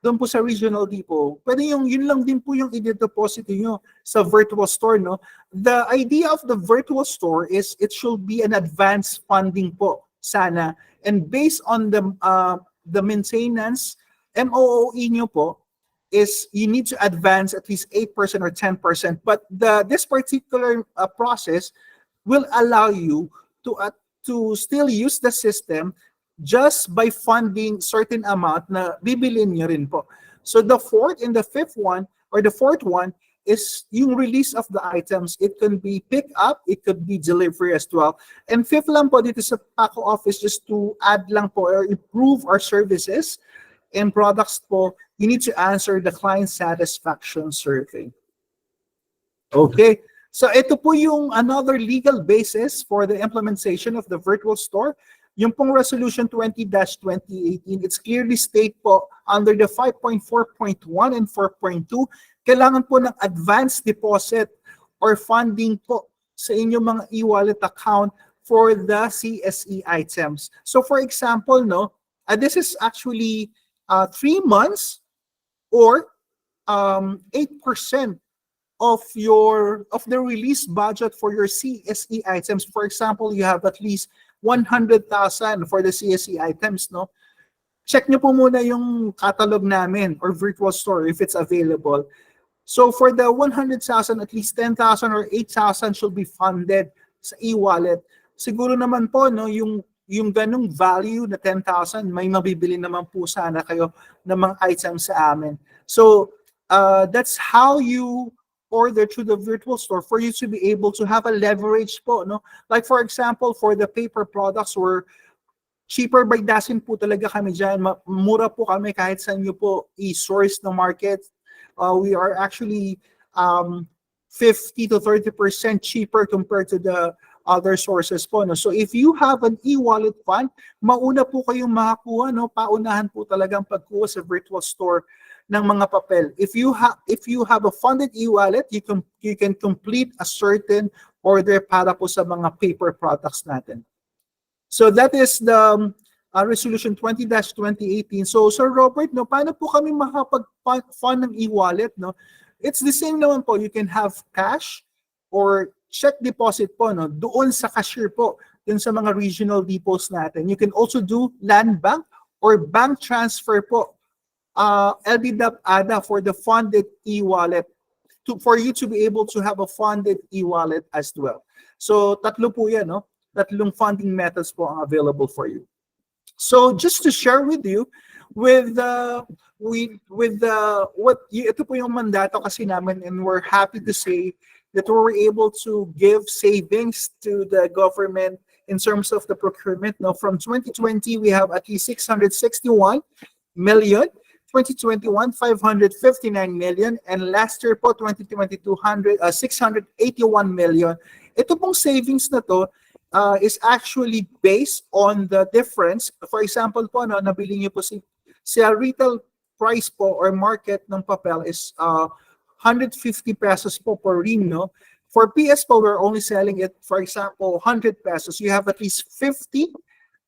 doon po sa regional depot, pwede yun lang din po yung i-deposit nyo sa virtual store, no? The idea of the virtual store is it should be an advanced funding po, sana. And based on the maintenance, MOOE nyo po, is you need to advance at least 8% or 10%. But this particular process will allow you to still use the system just by funding certain amount na bibilin nyo rin po. So the fourth and the fifth one, or the fourth one, is yung release of the items. It can be pick up, it could be delivery as well. And fifth lang po dito sa Paco office, just to add lang po or improve our services and products po, you need to answer the client satisfaction survey. Okay. So ito po yung another legal basis for the implementation of the virtual store. Yung pong Resolution 20-2018, it's clearly state po under the 5.4.1 and 4.2, kailangan po ng advance deposit or funding po sa inyong mga e-wallet account for the CSE items. So for example, no, this is actually 3 months or 8% of the release budget for your CSE items. For example, you have at least 100,000 for the CSE items, no? Check nyo po muna yung catalog namin or virtual store if it's available. So for the 100,000, at least 10,000 or 8,000 should be funded sa e-wallet. Siguro naman po, no, yung ganung value na 10,000, may mabibili naman po sana kayo ng mga items sa amin. So that's how you order through the virtual store for you to be able to have a leverage po, no? Like for example, for the paper products, we're cheaper by dozen po talaga kami dyan. Mura po kami kahit saan nyo po i-source na market. We are actually 50 to 30% cheaper compared to the other sources po. No? So if you have an e-wallet fund, mauna po kayong makakuha, no? Paunahan po talagang pagkuha sa virtual store ng mga papel. If you have a funded e-wallet, you can complete a certain order para po sa mga paper products natin. So that is the Resolution 20-2018. So Sir Robert, no, paano po kami makapag-fund ng e-wallet? No? It's the same naman po. You can have cash or check deposit po, no, doon sa cashier po, dun sa mga regional depots natin. You can also do land bank or bank transfer po. LDDAP-ADA for the funded e-wallet for you to be able to have a funded e-wallet as well. So tatlo po yan, no? Tatlong funding methods po ang available for you. So just to share with you, ito po yung mandato kasi namin, and we're happy to say that we were able to give savings to the government in terms of the procurement. Now, from 2020, we have at least 661 million. 2021, 559 million, and last year po, 2022, 681 million. Ito pong savings na to is actually based on the difference. For example po, no, nabili niyo po sa retail price po or market ng papel is 150 pesos po per ring, no? For PS po, we're only selling it, for example, 100 pesos. You have at least 50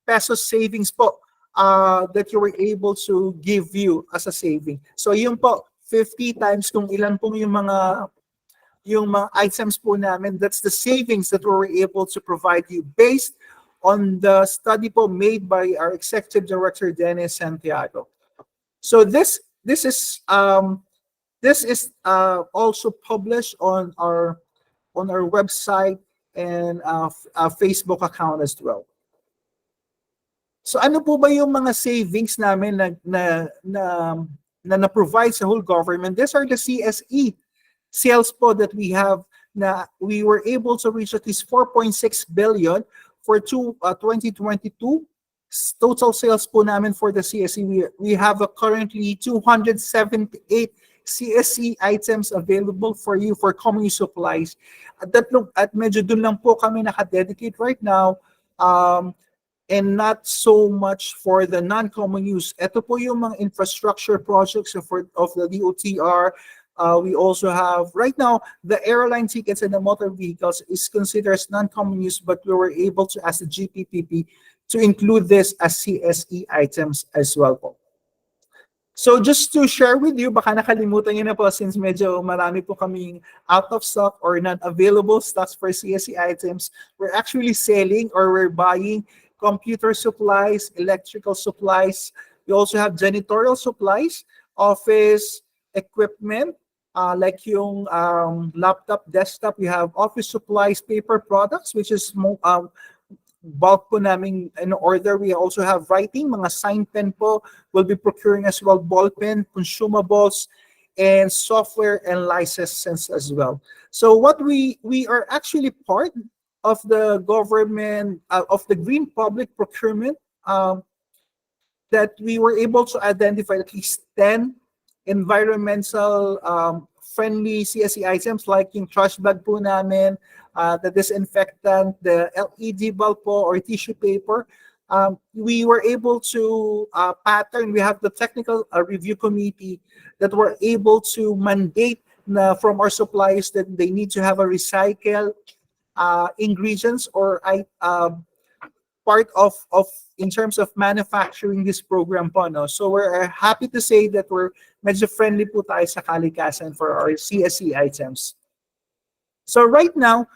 pesos savings po that you were able to give you as a saving. So yun po, 50 times kung ilan po yung mga items po namin, that's the savings that we were able to provide you based on the study po made by our Executive Director, Dennis Santiago. So this is also published on our website and Facebook account as well. So ano po ba yung mga savings namin na provide sa whole government? These are the CSE sales po that we have, na we were able to reach at least 4.6 billion for 2022. Total sales po namin for the CSE, we have currently 278 CSE items available for you for common use supplies. At medyo dun lang po kami nakadedicate right now, and not so much for the non-common use. Ito po yung mga infrastructure projects of the DOTR. We also have, right now, the airline tickets and the motor vehicles is considered as non-common use, but we were able to ask the GPPP to include this as CSE items as well po. So just to share with you, baka nakalimutan nyo na po since medyo marami po kaming out of stock or not available stocks for CSE items. We're actually selling or we're buying computer supplies, electrical supplies. We also have janitorial supplies, office equipment, like yung laptop, desktop. We have office supplies, paper products, which is bulk po namin in order. We also have writing, mga sign pen po. We'll be procuring as well, ball pen, consumables, and software and licenses as well. So what we are actually part of the government, of the green public procurement, that we were able to identify at least 10 environmental friendly CSE items like yung trash bag po namin, the disinfectant, the LED bulb po or tissue paper. We were able to pattern. We have the technical review committee that were able to mandate from our suppliers that they need to have a recycle ingredients or part of in terms of manufacturing this program po, no? So we're happy to say that we're medyo friendly po tayo sa kalikasan for our CSE items. So right now,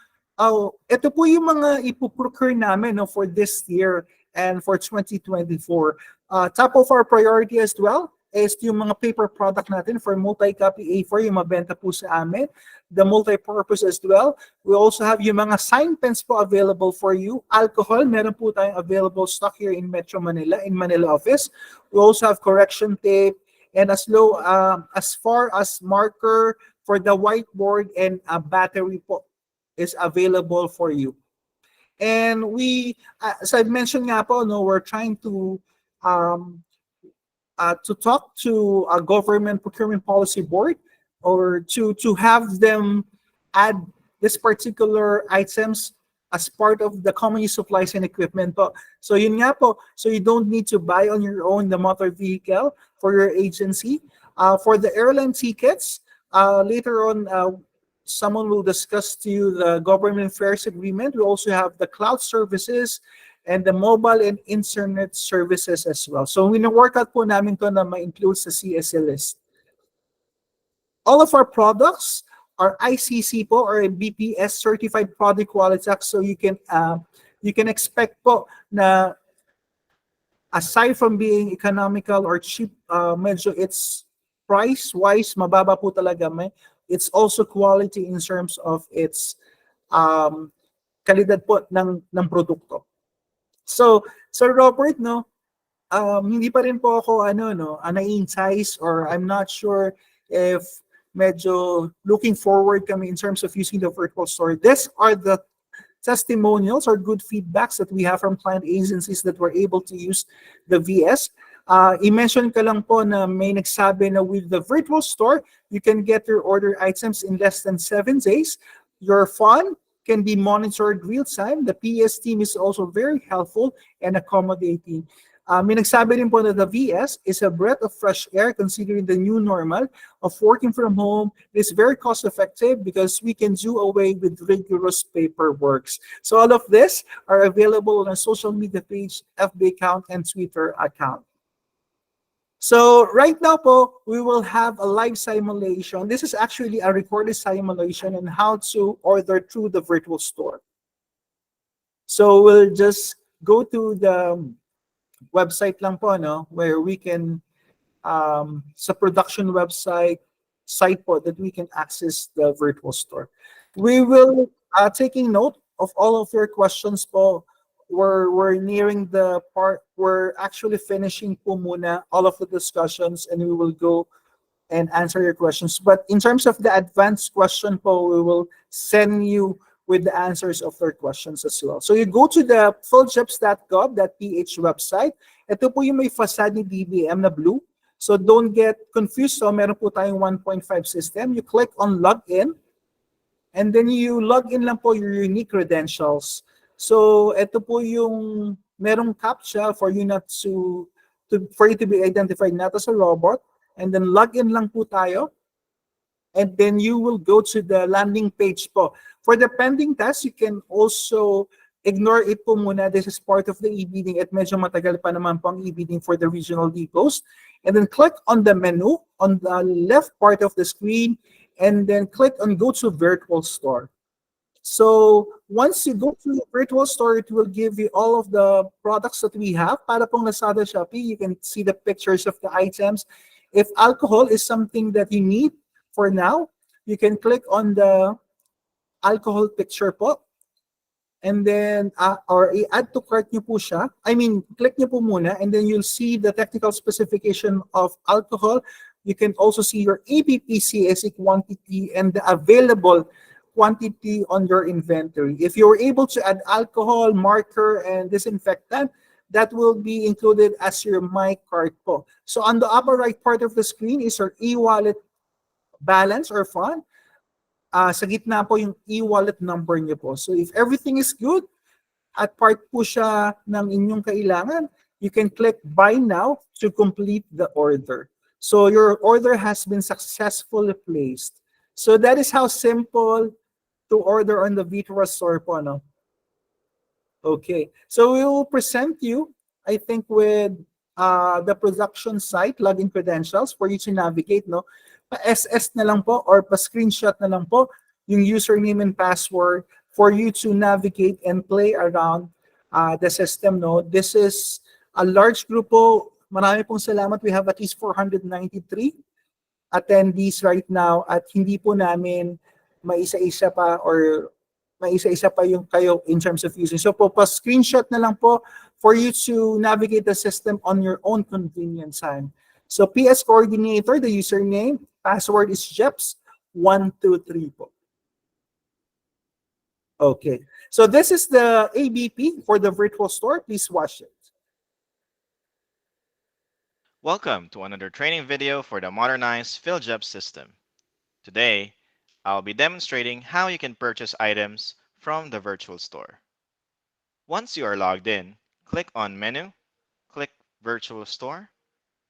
ito po yung mga ipoprocure namin, no, for this year and for 2024. Top of our priority as well is yung mga paper product natin for multi-copy A4, yung mabenta po sa amin. The multi-purpose as well. We also have yung mga sign pens po available for you. Alcohol, meron po tayong available stock here in Metro Manila, in Manila office. We also have correction tape, and as far as marker for the whiteboard and a battery po is available for you. And we, as I've mentioned nga po, no, we're trying to talk to a government procurement policy board or to have them add this particular items as part of the common use supplies and equipment po. So yun nga po, so you don't need to buy on your own the motor vehicle for your agency. For the airline tickets, later on, someone will discuss to you the government fares agreement. We also have the cloud services and the mobile and internet services as well. So wino-workout po namin to na ma-include sa CSE list. All of our products are ICC po or BPS certified product quality. So you can expect po na aside from being economical or cheap, medyo it's price-wise mababa po talaga. It's also quality in terms of its kalidad po ng produkto. So, Sir Robert, no, hindi pa rin po ako na-entice or I'm not sure if medyo looking forward kami in terms of using the virtual store. These are the testimonials or good feedbacks that we have from client agencies that were able to use the VS. I-mention ka lang po na may nagsabi na with the virtual store, you can get your order items in less than 7 days. Your fund can be monitored real time. The PS team is also very helpful and accommodating. May nagsabi rin po na the VS is a breath of fresh air considering the new normal of working from home. It's very cost effective because we can do away with rigorous paperwork. So all of this are available on our social media page, FB account, and Twitter account. So right now po, we will have a live simulation. This is actually a recorded simulation on how to order through the virtual store. So we'll just go to the website lang po, no, where we can, sa production website, site po that we can access the virtual store. We will, taking note of all of your questions po. We're nearing the part, we're actually finishing po muna all of the discussions and we will go and answer your questions. But in terms of the advanced question po, we will send you with the answers of their questions as well. So you go to the philgeps.gov.ph website. Ito po yung may facade ni DBM na blue. So don't get confused. So meron po tayong 1.5 system. You click on login and then you log in lang po your unique credentials. So ito po yung merong captcha for you not for you to be identified not as a robot, and then log in lang po tayo, and then you will go to the landing page po. For the pending task, you can also ignore it po muna. This is part of the e-bidding at medyo matagal pa naman po ang e-bidding for the regional depots. And then click on the menu on the left part of the screen and then click on go to virtual store. So once you go to the virtual store, it will give you all of the products that we have. Para pong Lazada, Shopee, you can see the pictures of the items. If alcohol is something that you need for now, you can click on the alcohol picture po. And then, or i-add to cart nyo po siya. I mean, click nyo po muna and then you'll see the technical specification of alcohol. You can also see your APP-CSE quantity and the available quantity on your inventory. If you're able to add alcohol, marker, and disinfectant, that will be included as your My Cart po. So on the upper right part of the screen is your e-wallet balance or fund. Sa gitna po yung e-wallet number niyo po. So if everything is good, at part po siya ng inyong kailangan, you can click Buy Now to complete the order. So your order has been successfully placed. So that is how simple to order on the virtual store po, no? Okay, so we will present you, I think, with the production site, login credentials for you to navigate, no? Pa-SS na lang po or pa-screenshot na lang po yung username and password for you to navigate and play around the system, no? This is a large group po. Marami pong salamat. We have at least 493 attendees right now at hindi po namin maisa-isa pa yung kayo in terms of using. So po, pa-screenshot na lang po for you to navigate the system on your own convenience time. So PS coordinator, the username, password is GEPS123 po. Okay. So this is the ABP for the virtual store. Please watch it. Welcome to another training video for the modernized PhilGEPS system. Today, I'll be demonstrating how you can purchase items from the virtual store. Once you are logged in, click on Menu, click Virtual Store,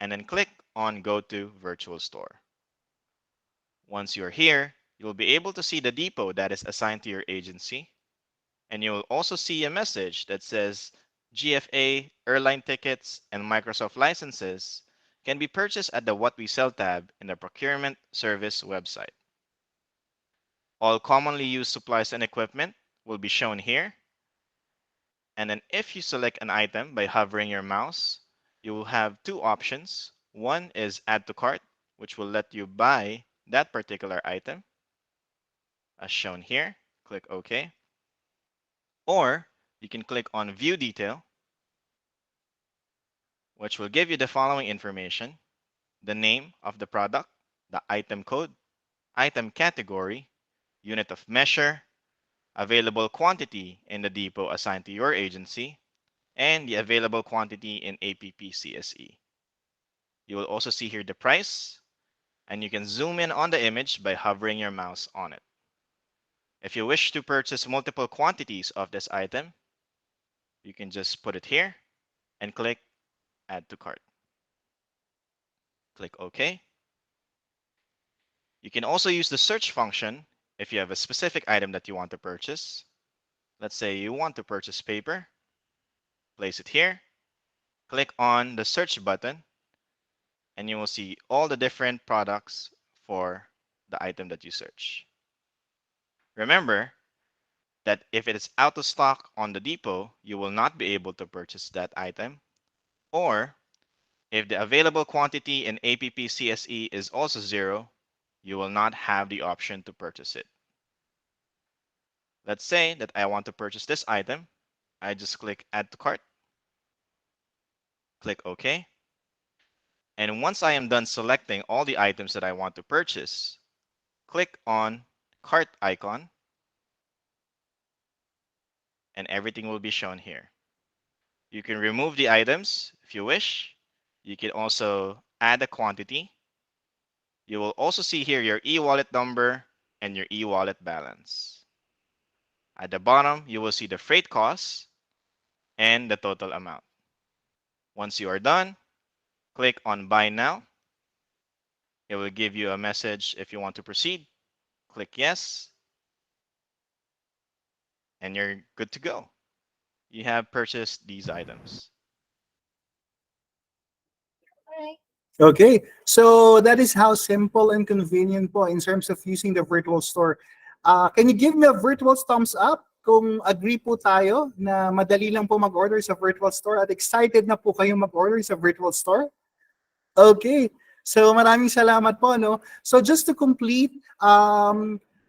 and then click on Go to Virtual Store. Once you're here, you'll be able to see the depot that is assigned to your agency, and you'll also see a message that says GFA, airline tickets, and Microsoft licenses can be purchased at the What We Sell tab in the Procurement Service website. All commonly used supplies and equipment will be shown here. And then if you select an item by hovering your mouse, you will have two options. One is Add to Cart, which will let you buy that particular item, as shown here. Click OK. Or you can click on View Detail, which will give you the following information: the name of the product, the item code, item category, unit of measure, available quantity in the depot assigned to your agency, and the available quantity in APP-CSE. You will also see here the price, and you can zoom in on the image by hovering your mouse on it. If you wish to purchase multiple quantities of this item, you can just put it here and click Add to Cart. Click OK. You can also use the search function if you have a specific item that you want to purchase. Let's say you want to purchase paper. Place it here. Click on the search button, and you will see all the different products for the item that you search. Remember that if it is out of stock on the depot, you will not be able to purchase that item. Or if the available quantity in APP-CSE is also 0, you will not have the option to purchase it. Let's say that I want to purchase this item. I just click Add to Cart. Click OK. And once I am done selecting all the items that I want to purchase, click on Cart icon, and everything will be shown here. You can remove the items if you wish. You can also add a quantity. You will also see here your e-wallet number and your e-wallet balance. At the bottom, you will see the freight costs and the total amount. Once you are done, click on Buy Now. It will give you a message if you want to proceed. Click Yes, and you're good to go. You have purchased these items. Okay, so that is how simple and convenient po in terms of using the virtual store. Can you give me a virtual thumbs up kung agree po tayo na madali lang po mag-order sa virtual store at excited na po kayo mag-order sa virtual store? Okay, so maraming salamat po. No? So just to complete,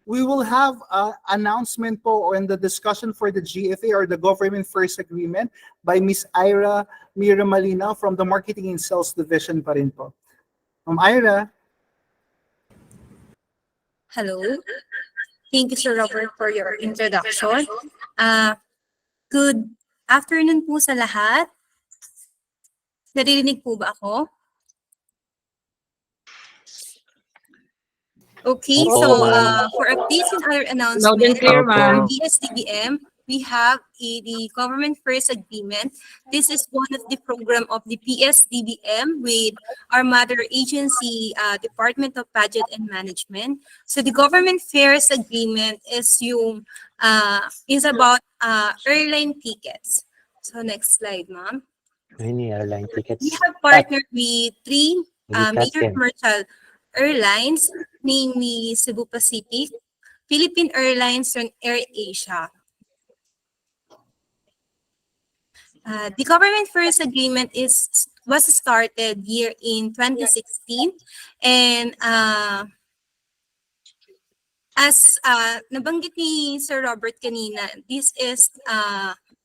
we will have an announcement po and the discussion for the GFA or the Government First Agreement by Ms. Ira Mira Malina from the Marketing and Sales Division pa rin po. Ira. Hello. Thank you, Sir Robert, for your introduction. Good afternoon po sa lahat. Naririnig po ba ako? Okay, so for updates and other announcements, for PS-DBM, we have the Government First Agreement. This is one of the program of the PS-DBM with our mother agency, Department of Budget and Management. So the Government First Agreement is about airline tickets. So next slide, ma'am. Any airline tickets? We have partnered with three major commercial airlines, namely Cebu Pacific, Philippine Airlines, and Air Asia. The Government First Agreement was started year in 2016, and as nabanggit ni Sir Robert kanina, this is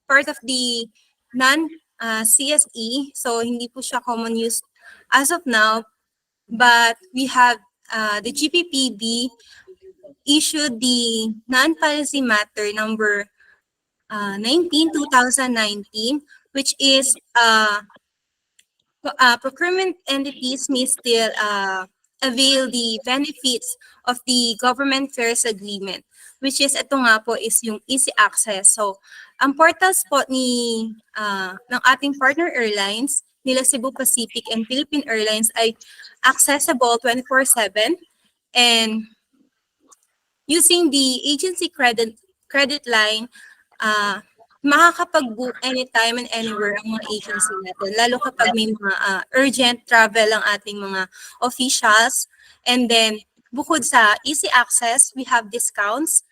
part of the non-CSE, so hindi po siya common use as of now, but we have the GPPB issued the non-policy matter number 19/2019, which is procurement entities may still avail the benefits of the government fairs agreement, which is ito nga po is yung easy access. So, ang portals po ng ating partner airlines, nila Cebu Pacific and Philippine Airlines ay accessible 24/7 and using the agency credit line, makakapag-book anytime and anywhere ang mga agency natin, lalo kapag may mga urgent travel ang ating mga officials. And then, bukod sa easy access, we have discounts.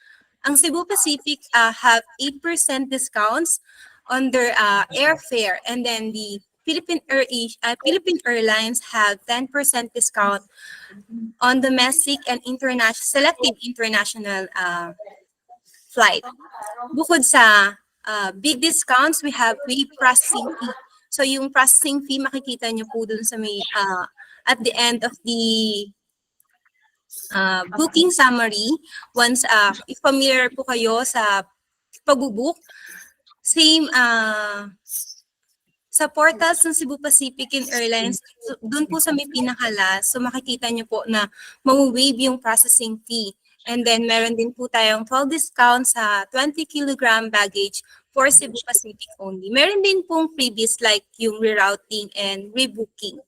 Ang Cebu Pacific have 8% discounts on their airfare, and then the Philippine Airlines have 10% discount on domestic and selected international flight. Bukod sa big discounts, we have wave processing fee. So yung processing fee, makikita nyo po dun sa may, at the end of the booking summary. Once, if familiar po kayo sa pag-book, same, sa portals ng Cebu Pacific and Airlines, dun po sa may pinakalas, so makikita nyo po na mag-waive yung processing fee. And then meron din po tayong 12 discount sa 20 kilogram baggage for Cebu Pacific only. Meron din pong freebies like yung rerouting and rebooking.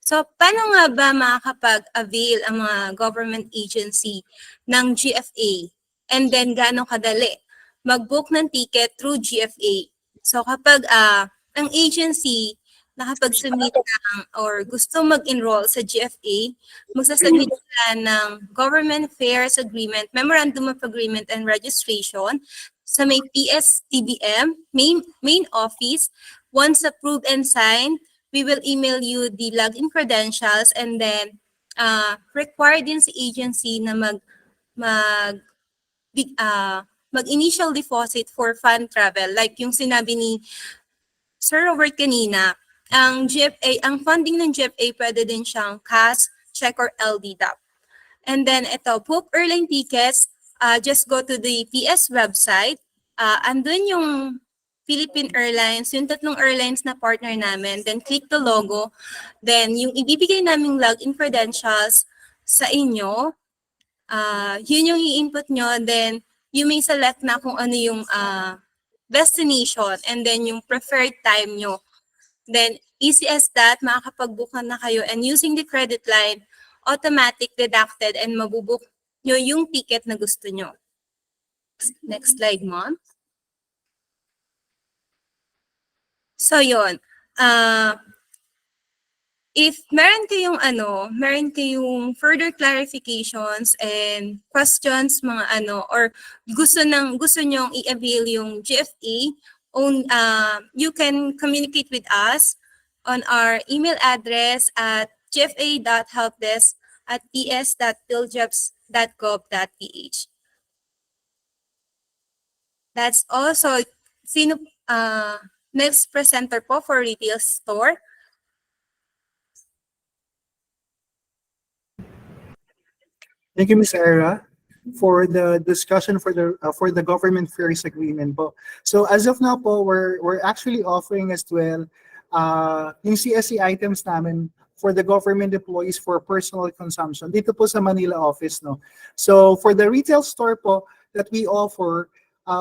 So, paano nga ba makakapag-avail ang mga government agency ng GFA? And then, gaano kadali mag-book ng ticket through GFA? So, kapag ang agency nakapag-submit ng or gusto mag-enroll sa GFA, magsasubmit sila ng Government Affairs Agreement, Memorandum of Agreement and Registration sa may PS-DBM, main office. Once approved and signed, we will email you the login credentials, and then required din sa agency na mag-initial deposit for fund travel. Like yung sinabi ni Sir Robert kanina, ang funding ng GFA pwede din siyang cash, check, or LDDAP. And then ito, book airline tickets, just go to the PS website. Andun yung Philippine Airlines, yung tatlong airlines na partner namin, then click the logo, then yung ibibigay naming login credentials sa inyo, yun yung i-input nyo, then you may select na kung ano yung destination and then yung preferred time nyo. Then, easy as that, makakapag-book na kayo, and using the credit line, automatic deducted and mabubook nyo yung ticket na gusto nyo. Next slide, Mom. So, yun. If meron kayong further clarifications and questions, or gusto nyong i-avail yung GFA, you can communicate with us on our email address at gfa.helpdesk@ps.philgeps.gov.ph. That's also next presenter po for retail store. Thank you, Ms. Era, for the discussion for the government fairs agreement po. So as of now po, we're actually offering as well yung CSE items namin for the government employees for personal consumption dito po sa Manila office, no. So for the retail store po that we offer,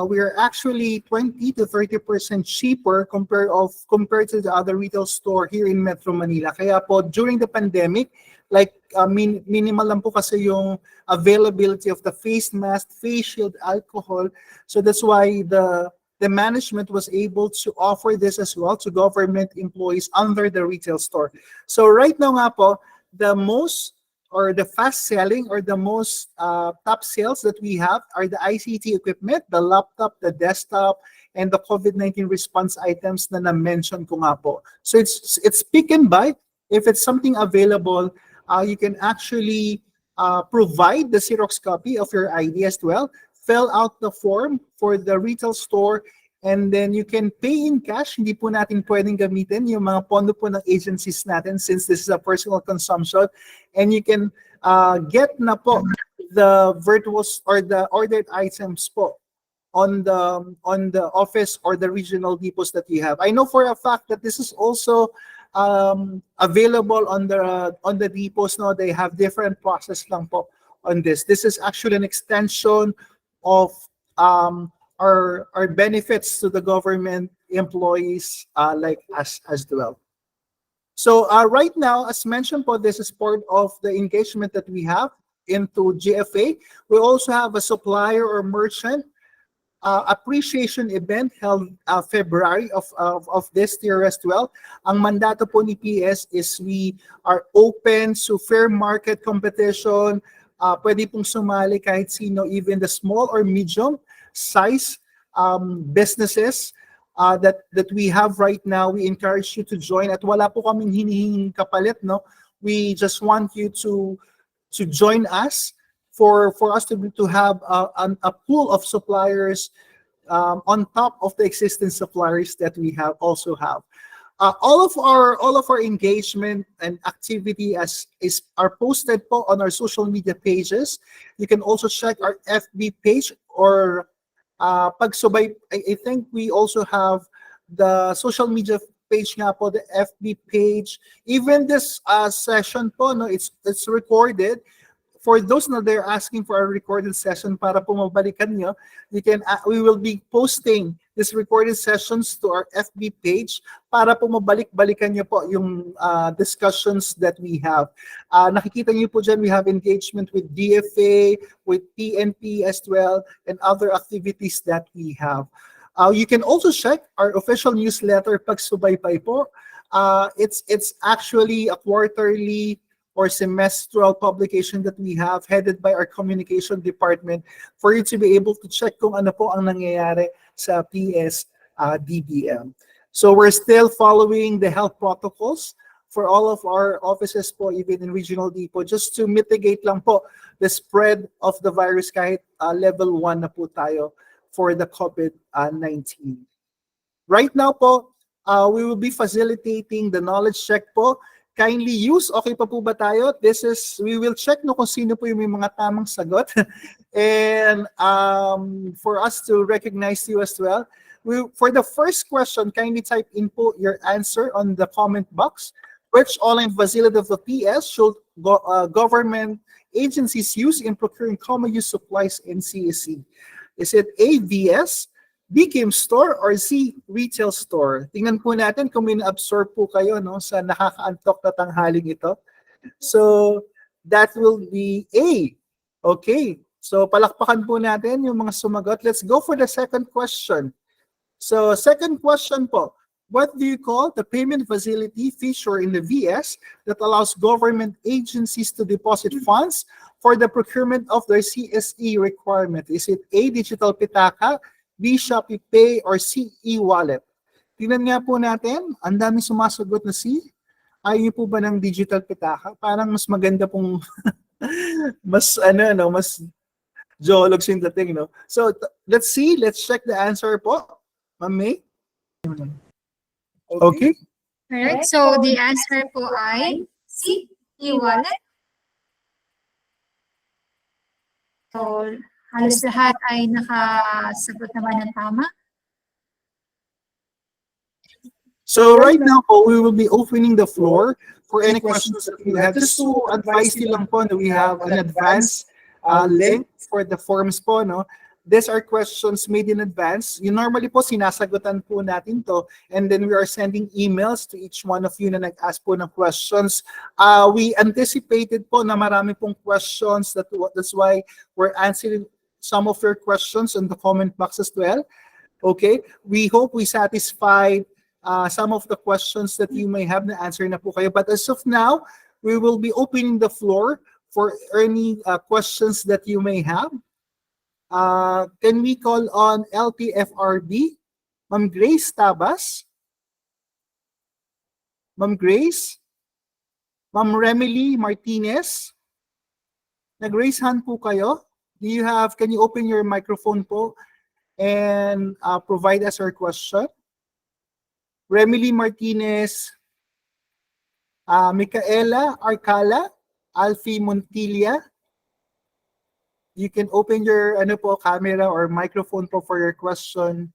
we are actually 20 to 30% cheaper compared to the other retail store here in Metro Manila. Kaya po during the pandemic, like minimal lang po kasi yung availability of the face mask, face shield, alcohol. So that's why the management was able to offer this as well to government employees under the retail store. So right now nga po, the most or the fast selling or the most top sales that we have are the ICT equipment, the laptop, the desktop, and the COVID-19 response items na na-mention ko nga po. So it's pick and buy. If it's something available, you can actually provide the Xerox copy of your ID as well, fill out the form for the retail store, and then you can pay in cash. Hindi po natin pwedeng gamitin yung mga pondo po ng agencies natin since this is a personal consumption. And you can get na po the virtuals or the ordered items po on the office or the regional depots that you have. I know for a fact that this is also available on the depots. No, they have different process lang po on this. This is actually an extension of our benefits to the government employees like us as well. So right now, as mentioned po, this is part of the engagement that we have into GFA. We also have a supplier or merchant appreciation event held February of this year as well. Ang mandato po ni PS is we are open to fair market competition. Pwede pong sumali kahit sino, even the small or medium size businesses that we have right now. We encourage you to join at wala po kaming hinihinging kapalit, no? We just want you to join us for us to have a pool of suppliers on top of the existing suppliers that we also have. All of our engagement and activity are posted po on our social media pages. You can also check our FB page or pagsubay. I think we also have the social media page nga po, the FB page. Even this session po, no, it's recorded. For those na they're asking for a recorded session para po mabalikan nyo, we will be posting these recorded sessions to our FB page para po mabalik-balikan nyo po yung discussions that we have. Nakikita nyo po dyan, we have engagement with DFA, with PNP as well, and other activities that we have. You can also check our official newsletter, Pagsubaybay po. It's actually a quarterly or semestral publication that we have headed by our communication department for you to be able to check kung ano po ang nangyayari sa PS-DBM. So we're still following the health protocols for all of our offices po, even in regional depot, just to mitigate lang po the spread of the virus kahit level 1 na po tayo for the COVID-19. Right now po, we will be facilitating the knowledge check po. Kindly use, okay pa po ba tayo? We will check no kung sino po yung may mga tamang sagot. And for us to recognize you as well, for the first question, kindly type in po your answer on the comment box. Which online facility of the PS should government agencies use in procuring common use supplies in CSE? Is it A, VS, B, Game Store, or C, Retail Store? Tingnan po natin kung may na-absorb po kayo, no, sa nakakaantok na tanghaling ito. So, that will be A. Okay. So, palakpakan po natin yung mga sumagot. Let's go for the second question. So, second question po. What do you call the payment facility feature in the VS that allows government agencies to deposit funds for the procurement of their CSE requirement? Is it A, Digital Pitaka, B, Shopee Pay, or C, e-wallet? Tingnan nga po natin, ang dami sumasagot na C. Ayaw niyo po ba ng digital pitaka? Parang mas maganda pong, mas jolog yung dating, no? So, let's see, let's check the answer po. Ma'am May? Okay. Alright, so the answer po ay C, e-wallet. So, halos lahat ay nakasagot naman ng tama. So right now po, we will be opening the floor for any questions that you have. Just to advise you lang po na we have an advanced link for the forms po, no? These are questions made in advance. Normally po, sinasagutan po natin to, and then we are sending emails to each one of you na nag-ask po ng questions. We anticipated po na marami pong questions. That's why we're answering some of your questions in the comment box as well. Okay? We hope we satisfied some of the questions that you may have na answer na po kayo. But as of now, we will be opening the floor for any questions that you may have. Can we call on LTFRB? Ma'am Grace Tabas? Ma'am Grace? Ma'am Remily Martinez? Nag-raise hand po kayo? Can you open your microphone po and provide us your question? Remily Martinez, Micaela Arcala, Alfie Montilla. You can open your camera or microphone po for your question.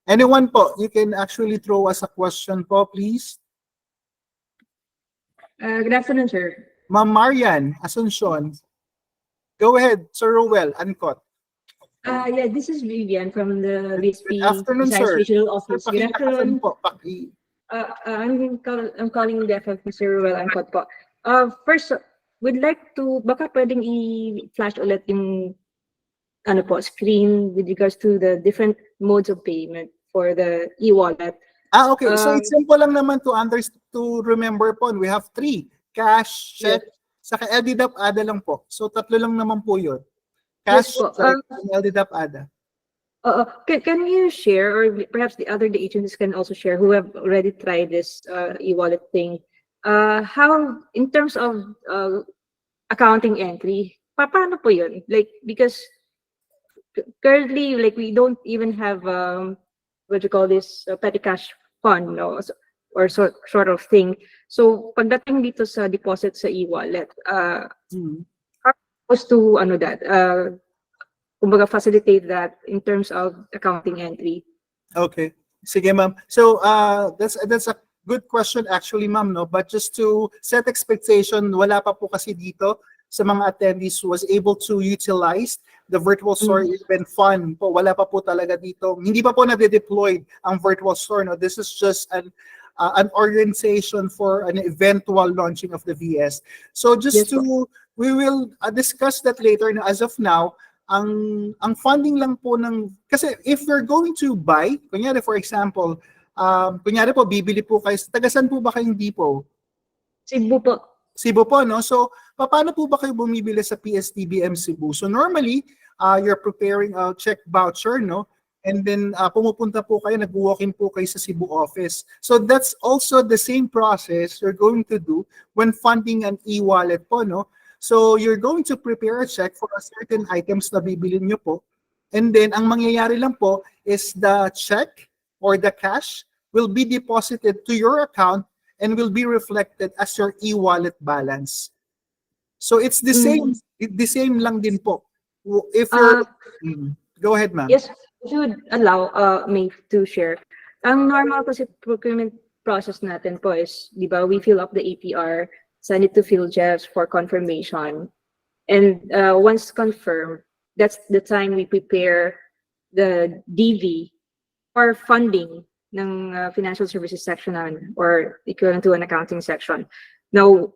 Anyone po, you can actually throw us a question po, please. Good afternoon, sir. Ma'am Marian Asuncion. Go ahead, Sir Rowell, Ancot. Yeah, this is Vivian from the Good BSP afternoon, Science sir. Regional Sir, Office. Good afternoon. po. I'm calling on behalf of Mr. Ruel Angkot po. First, would like to, baka pwedeng i-flash ulit yung screen with regards to the different modes of payment for the e-wallet. Okay. So it's simple lang naman to remember po. We have 3. Cash, check, saka LDDAP ADA lang po. So 3 lang naman po yun. Cash, Yes po. check, and LDDAP ADA. Can you share, or perhaps the other agencies can also share who have already tried this e-wallet thing, how, in terms of accounting entry, paano po yun? Like, because currently, like, we don't even have, what you call this, petty cash fund, no? Or sort of thing. So, pagdating dito sa deposit sa e-wallet, how are we supposed to, kumbaga facilitate that in terms of accounting entry? Okay. Sige, ma'am. So, that's a good question actually, ma'am, no? But just to set expectation, wala pa po kasi dito sa mga attendees who was able to utilize the virtual store event fund po. Wala pa po talaga dito. Hindi pa po na-deploy ang virtual store, no? This is just an orientation for an eventual launching of the VS. So just we will discuss that later. No? As of now, ang funding lang po ng, kasi if we're going to buy, kunyari for example, kunyari po bibili po kayo, tagasan po ba kayong depot? Cebu po. Cebu po, no? So, paano po ba kayo bumibili sa PS-DBM Cebu? So, normally, you're preparing a check voucher, no? And then, pumupunta po kayo, nag-walk-in po kayo sa Cebu office. So, that's also the same process you're going to do when funding an e-wallet po, no? So, you're going to prepare a check for a certain items na bibilin nyo po. And then, ang mangyayari lang po is the check or the cash will be deposited to your account and will be reflected as your e-wallet balance. So, it's the same lang din po. If you're... Go ahead, ma'am. Yes, if you would allow me to share. Ang normal kasi procurement process natin po is, di ba, we fill up the APR, send it to PhilGEPS for confirmation. And once confirmed, that's the time we prepare the DV for funding ng financial services section or equivalent to an accounting section. Now,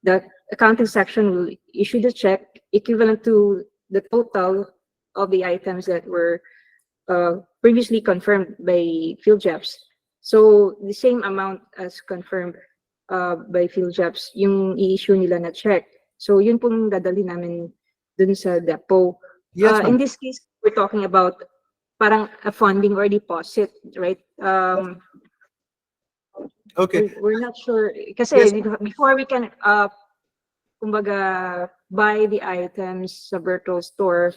the accounting section will issue the check equivalent to the total of the items that were previously confirmed by PhilGEPS. So the same amount as confirmed by PhilGEPS, yung i-issue nila na check. So yun pong dadali namin dun sa depot. Yes, in this case, we're talking about parang a funding or deposit, right? Okay. We're not sure. Kasi before we can, kumbaga, buy the items sa virtual store,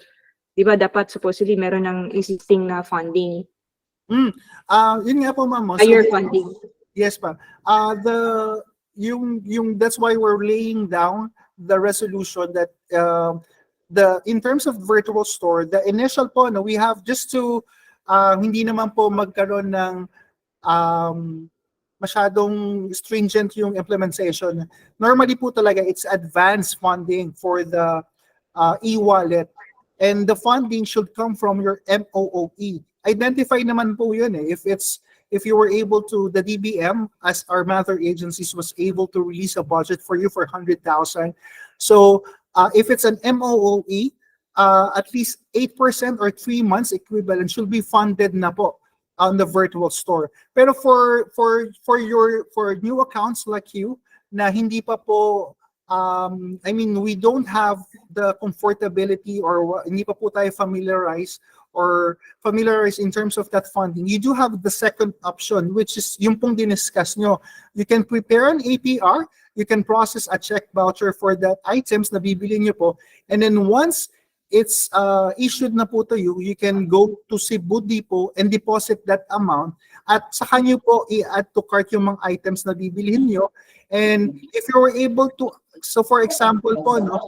di ba dapat supposedly meron ng existing na funding? Yun nga po, ma'am. Higher funding. Yes, ma'am. That's why we're laying down the resolution that in terms of virtual store, the initial po, no, we have just to hindi naman po magkaroon ng masyadong stringent yung implementation. Normally po talaga it's advanced funding for the e-wallet, and the funding should come from your MOOE. Identify naman po yun eh. If you were able to, the DBM, as our mother agencies, was able to release a budget for you for 100,000. So if it's an MOOE, at least 8% or 3 months equivalent should be funded na po on the virtual store. Pero for new accounts like you na hindi pa po I mean, we don't have the comfortability or hindi pa po tayo familiarized in terms of that funding. You do have the second option, which is yung pong diniscuss nyo. You can prepare an APR, you can process a check voucher for that items na bibili nyo po, and then once it's issued na po to you, you can go to Cebu Depot and deposit that amount at saka nyo po i-add to cart yung mga items na bibilhin nyo. And if you were able to, so for example po, no,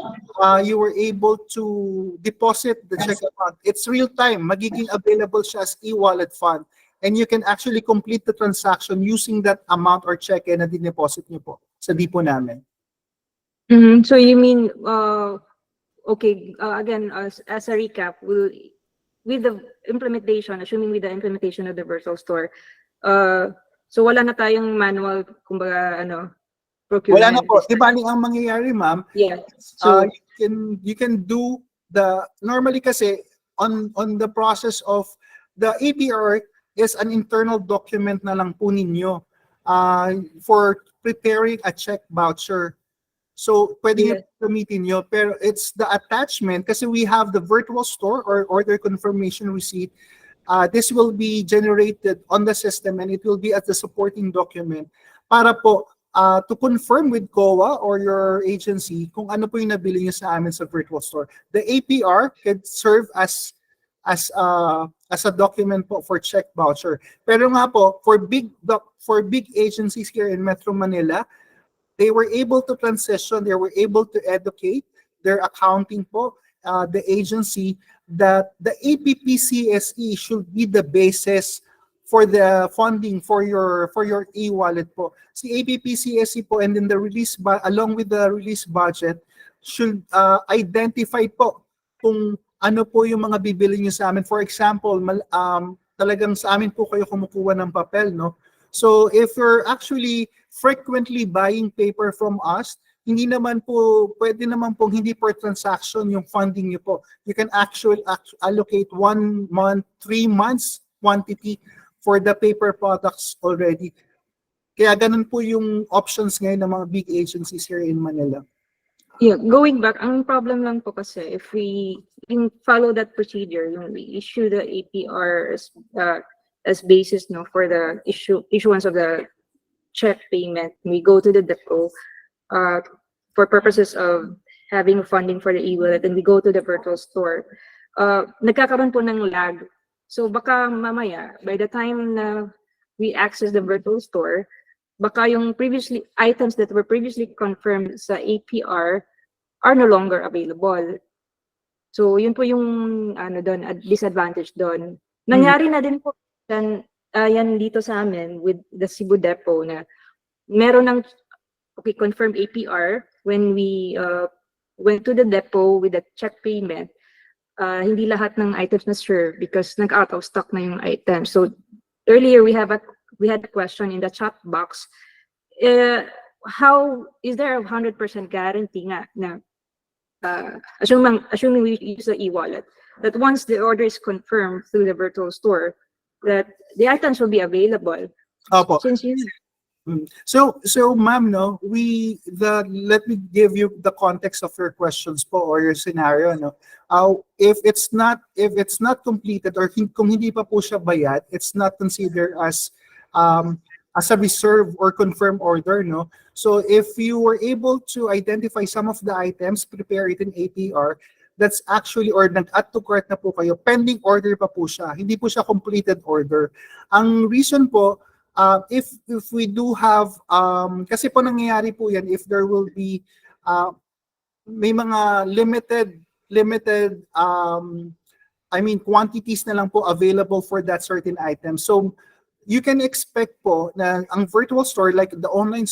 you were able to deposit the check amount, it's real time, magiging available siya as e-wallet fund. And you can actually complete the transaction using that amount or check na dineposit nyo po sa depot namin. So you mean, okay, again, as a recap, with the implementation, assuming with the implementation of the virtual store, so wala na tayong manual, kumbaga, procurement. Wala na po. Di ba ang mangyayari, ma'am? Yeah. So you can do the, normally kasi on the process of the APR is an internal document na lang po ninyo for preparing a check voucher. So, pwede yung gamitin nyo, pero it's the attachment, kasi we have the virtual store or order confirmation receipt. This will be generated on the system and it will be as the supporting document para po to confirm with COA or your agency kung ano po yung nabili nyo sa amin sa virtual store. The APR can serve as a document po for check voucher. Pero nga po, for big agencies here in Metro Manila, they were able to transition, they were able to educate their accounting po, the agency, that the APP-CSE should be the basis for the funding for your e-wallet po. Si APP-CSE po, and then the release, along with the release budget, should identify po kung ano po yung mga bibili nyo sa amin. For example, talagang sa amin po kayo kumukuha ng papel, no? So if you're actually frequently buying paper from us, hindi naman po, pwede naman po hindi per transaction yung funding niyo po. You can actually allocate 1 month, 3 months quantity for the paper products already. Kaya ganun po yung options ngayon ng mga big agencies here in Manila. Yeah, going back, ang problem lang po kasi if we follow that procedure, we issue the APR as basis for the issuance of the check payment, we go to the depot for purposes of having funding for the e-wallet, and we go to the virtual store. Nagkakaroon po ng lag. So baka mamaya, by the time na we access the virtual store, baka yung items that were previously confirmed sa APR are no longer available. So yun po yung disadvantage doon. Nangyari na din po yan dito sa amin with the Cebu Depot na meron ng confirmed APR when we went to the depot with the check payment. Hindi lahat ng items na serve because nag-out of stock na yung item. So earlier we had a question in the chat box. How is there a 100% guarantee nga na assuming we use the e-wallet, that once the order is confirmed through the virtual store, that the items will be available? Opo. Since you So ma'am, no, let me give you the context of your questions po or your scenario, no. If it's not completed or kung hindi pa po siya bayad, it's not considered as a reserve or confirmed order, no. So if you were able to identify some of the items, prepare it in APR, that's actually, or nag-add to cart na po kayo, pending order pa po siya, hindi po siya completed order. Ang reason po, if we do have, kasi po nangyayari po yan, if there will be, may mga limited, quantities na lang po available for that certain item. So you can expect po na ang virtual store, like the online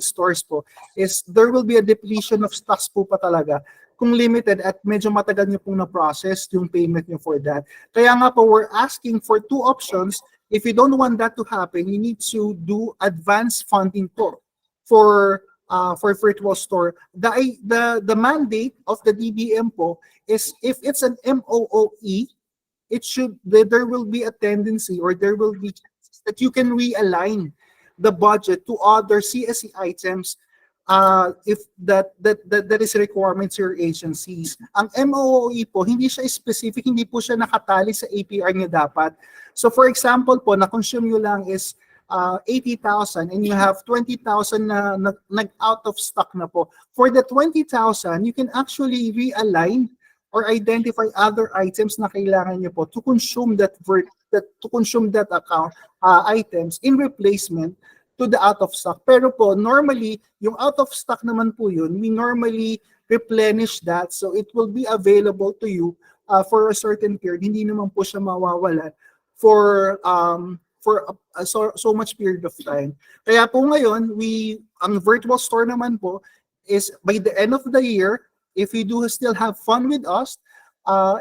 stores po, is there will be a depletion of stocks po pa talaga kung limited at medyo matagal nyo pong na-process yung payment nyo for that. Kaya nga po, we're asking for 2 options. If you don't want that to happen, you need to do advanced funding po for virtual store. The mandate of the DBM po is if it's an MOOE, there will be a tendency, or there will be that you can realign the budget to other CSE items if that is requirements your agencies. Ang MOOE po, hindi siya specific, hindi po siya nakatali sa APR niya dapat. So for example po, na-consume nyo lang is 80,000 and you have 20,000 na nag-out of stock na po. For the 20,000, you can actually realign or identify other items na kailangan nyo po to consume that account items in replacement to the out of stock. Pero po, normally, yung out of stock naman po yun, we normally replenish that so it will be available to you for a certain period. Hindi naman po siya mawawalan for so much period of time. Kaya po ngayon, ang virtual store naman po is by the end of the year, if you do still have fun with us,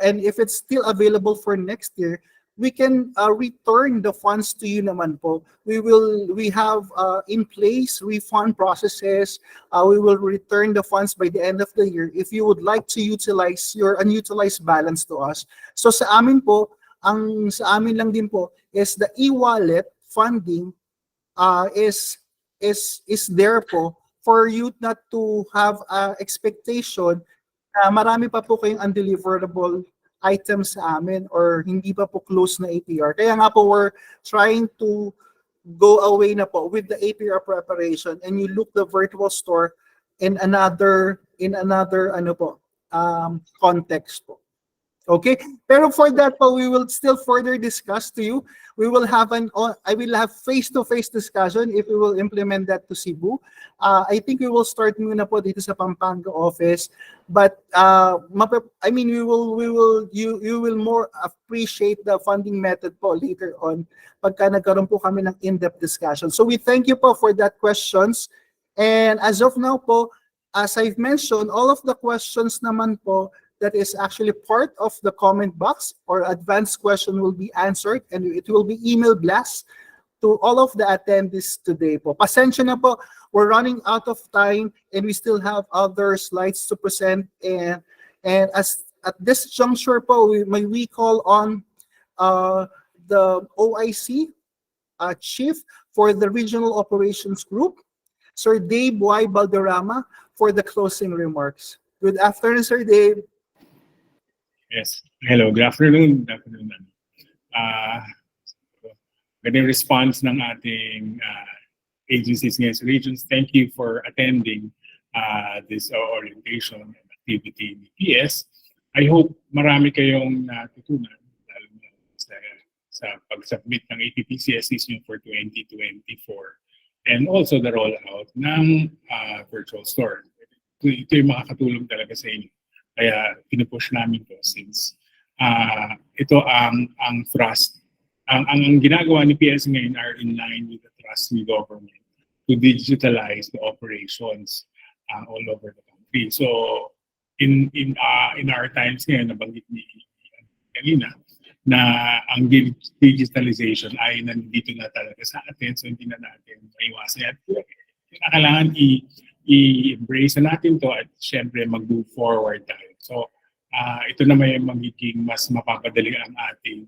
and if it's still available for next year, we can return the funds to you naman po. We have in place refund processes. We will return the funds by the end of the year if you would like to utilize your unutilized balance to us. So sa amin po, sa amin lang din po is the e-wallet funding is there po for you not to have expectation na marami pa po kayong undeliverable items sa amin or hindi pa po close na APR. Kaya nga po we're trying to go away na po with the APR preparation and you look the virtual store in another ano po context po. Okay, pero for that po, we will still further discuss to you. I will have face-to-face discussion if we will implement that to Cebu. I think we will start muna po dito sa Pampanga office, but I mean you will more appreciate the funding method po later on pagka nagkaroon po kami ng in-depth discussion. So we thank you po for that questions, and as of now po, as I've mentioned, all of the questions naman po that is actually part of the comment box or advanced question will be answered and it will be email blast to all of the attendees today po. Pasensya na po, we're running out of time and we still have other slides to present, and as at this juncture po, we call on the OIC chief for the regional operations group, Sir Dave Y. Balderrama, for the closing remarks. Good afternoon, Sir Dave. Yes. Hello. Good afternoon. Good afternoon. Magandang response ng ating agencies ngayon sa regions. Thank you for attending this orientation and activity ni PS. I hope marami kayong natutunan lalo na sa pag-submit ng APP-CSEs nyo for 2024 and also the rollout ng virtual store. Ito yung makakatulong talaga sa inyo. Kaya pinupush namin to since ito ang thrust. Ang ginagawa ni PS ngayon are in line with the thrust ni government to digitalize the operations all over the country. So in our times ngayon, nabanggit ni kanina, na ang digitalization ay nandito na talaga sa atin, so hindi na natin maiwasan yan. Kailangan i-embrace na natin to at syempre mag-move forward tayo. So, ito naman yung magiging mas mapapadali ang ating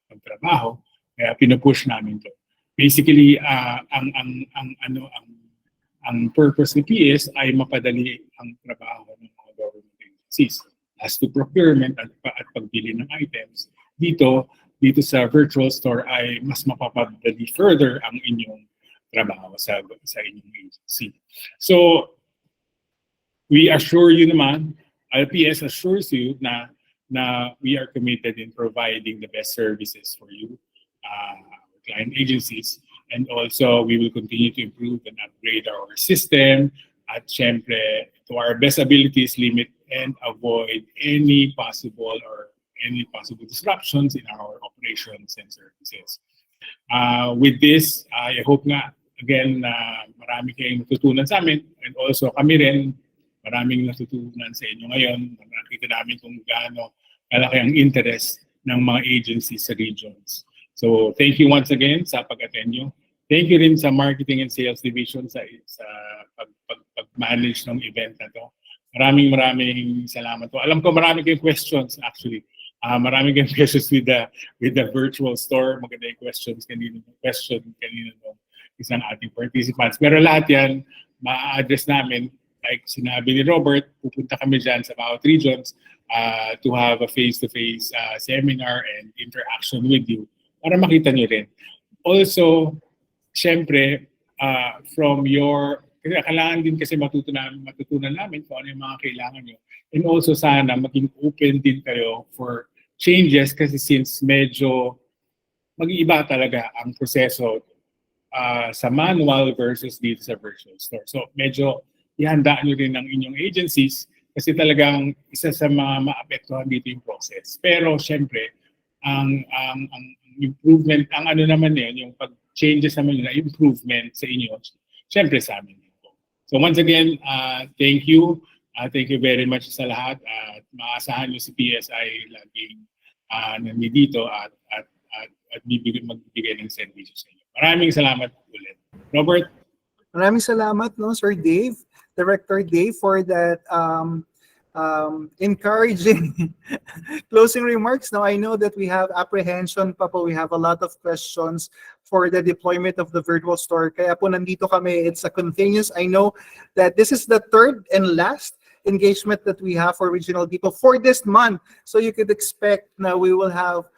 pagtrabaho, kaya pinupush namin to. Basically, ang purpose ni PS ay mapadali ang trabaho ng mga government agencies. As to procurement at pagbili ng items, dito sa virtual store ay mas mapapadali further ang inyong trabaho sa inyong agency. So, we assure you naman, PS assures you na we are committed in providing the best services for you, client agencies, and also we will continue to improve and upgrade our system at syempre to our best abilities, limit and avoid any possible disruptions in our operations and services. With this, I hope nga, again, marami kayong natutunan sa amin and also kami rin, maraming natutunan sa inyo ngayon. Nakita namin kung gaano kalaki ang interest ng mga agencies sa regions. So, thank you once again sa pag-attend nyo. Thank you rin sa Marketing and Sales Division sa pag-manage ng event na to. Maraming salamat po. Alam ko marami kayong questions actually. Marami kayong questions with the virtual store. Maganda yung questions kanina nung isang ating participants. Pero lahat yan, ma-address namin. Like sinabi ni Robert, pupunta kami dyan sa bawat regions to have a face-to-face seminar and interaction with you para makita nyo rin. Also, syempre, from your, kasi kailangan din kasi matutunan namin kung ano yung mga kailangan nyo. And also sana maging open din kayo for changes kasi since medyo mag-iiba talaga ang proseso sa manual versus dito sa virtual store. So medyo ihandaan nyo rin ng inyong agencies kasi talagang isa sa mga maapektuhan dito yung process. Pero syempre, ang improvement, ang ano naman yun, yung pag-changes naman yun, improvement sa inyo, syempre sa amin dito. So once again, thank you. Thank you very much sa lahat. Maasahan nyo si PSI laging nandito at magbibigay ng servisyo sa inyo. Maraming salamat ulit. Robert? Maraming salamat, no, Sir Dave, Director Dave, for that encouraging closing remarks. Now, I know that we have apprehension pa po. We have a lot of questions for the deployment of the virtual store. Kaya po nandito kami. It's a continuous. I know that this is the third and last engagement that we have for Regional Depot for this month. So you could expect na we will have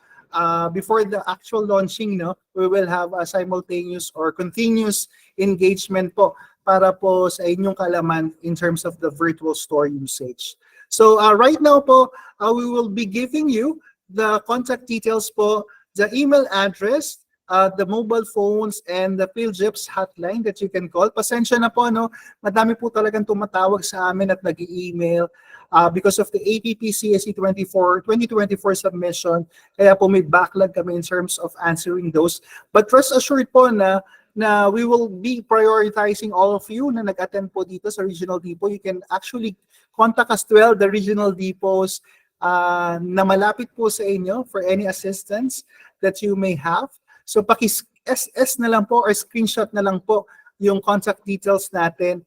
before the actual launching, no, we will have a simultaneous or continuous engagement po para po sa inyong kalaman in terms of the virtual store usage. So right now po, we will be giving you the contact details po, the email address, the mobile phones, and the PhilGEPS hotline that you can call. Pasensya na po, no? Madami po talagang tumatawag sa amin at nag-i-email because of the APP-CSE 2024 submission. Kaya po may backlog kami in terms of answering those. But rest assured po na we will be prioritizing all of you na nag-attend po dito sa Regional Depot. You can actually contact as well the Regional Depots na malapit po sa inyo for any assistance that you may have. So paki-SS na lang po or screenshot na lang po yung contact details natin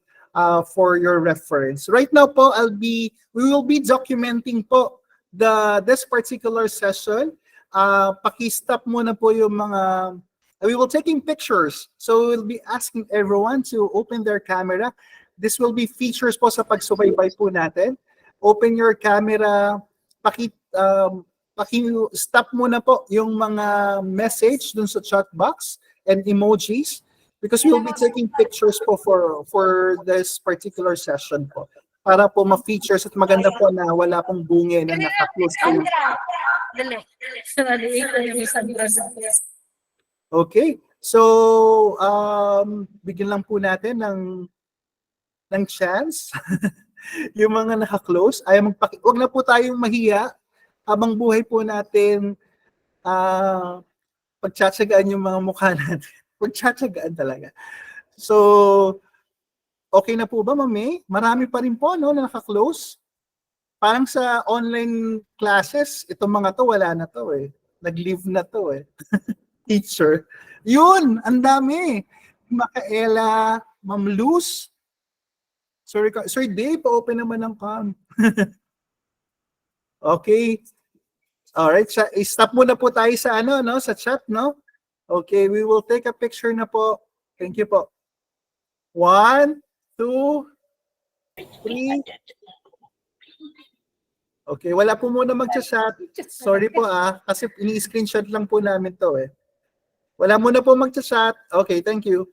for your reference. Right now po, we will be documenting po this particular session. Paki-stop muna po yung mga, we will taking pictures. So we'll be asking everyone to open their camera. This will be features po sa pagsubaybay po natin. Open your camera, paki-stop muna po yung mga message dun sa chat box and emojis because we'll be taking pictures po for this particular session po para po ma-features at maganda po na wala pong bunge na naka-close po. Okay, so bigyan lang po natin ng chance yung mga naka-close ay wag na po tayong mahiya habang buhay po natin pagtsatsagaan yung mga mukha natin. Pagtsatsagaan talaga. So, okay na po ba, Mami? Marami pa rin po, no, na naka-close. Parang sa online classes, itong mga to, wala na to eh. Nag-leave na to eh. Teacher. Yun, ang dami. Makaela, Ma'am Luz. Sorry, Sir Dave, pa-open naman ng cam. Okay. Alright, stop muna po tayo sa sa chat, no? Okay, we will take a picture na po. Thank you po. 1, 2, 3. Okay, wala po muna mag-chat. Sorry po kasi ini-screenshot lang po namin to eh. Wala muna po mag-chat. Okay, thank you.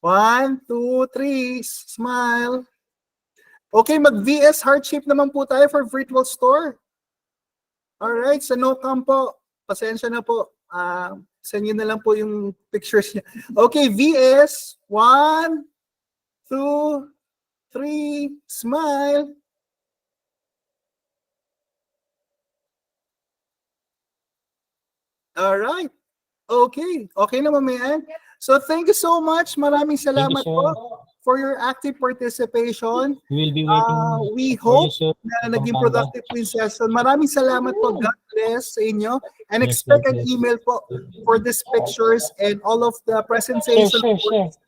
1, 2, 3, smile. Okay, mag-VS heart shape naman po tayo for virtual store. Alright, sa no-cam po, pasensya na po. Send nyo na lang po yung pictures niya. Okay, VS, 1, 2, 3, smile. Alright, okay. Okay na, Mamayan. So thank you so much. Maraming salamat po for your active participation. We'll be waiting. We hope na naging productive po yung session. Maraming salamat po. God bless sa inyo. And expect an email po for these pictures and all of the presentation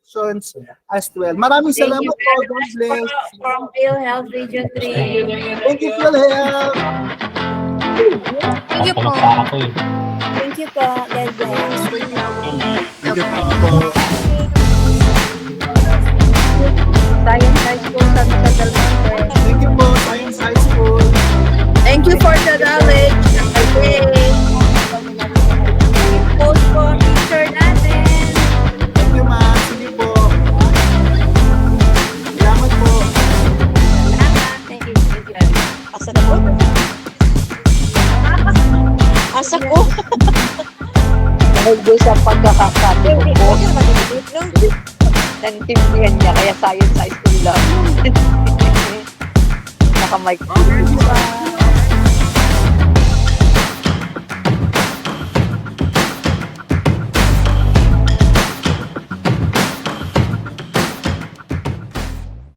sessions as well. Maraming salamat po. God bless. From PhilHealth Region 3. Thank you, PhilHealth. Thank you po. Thank you po. God bless. Thank you po. Science High School, San Miguel Monte. Thank you po, Science High School. Thank you for the knowledge. Okay. asa ko. Dahil doon sa pagkakasabi ko po. Nantindihan niya, kaya science high school lang. Naka-mic.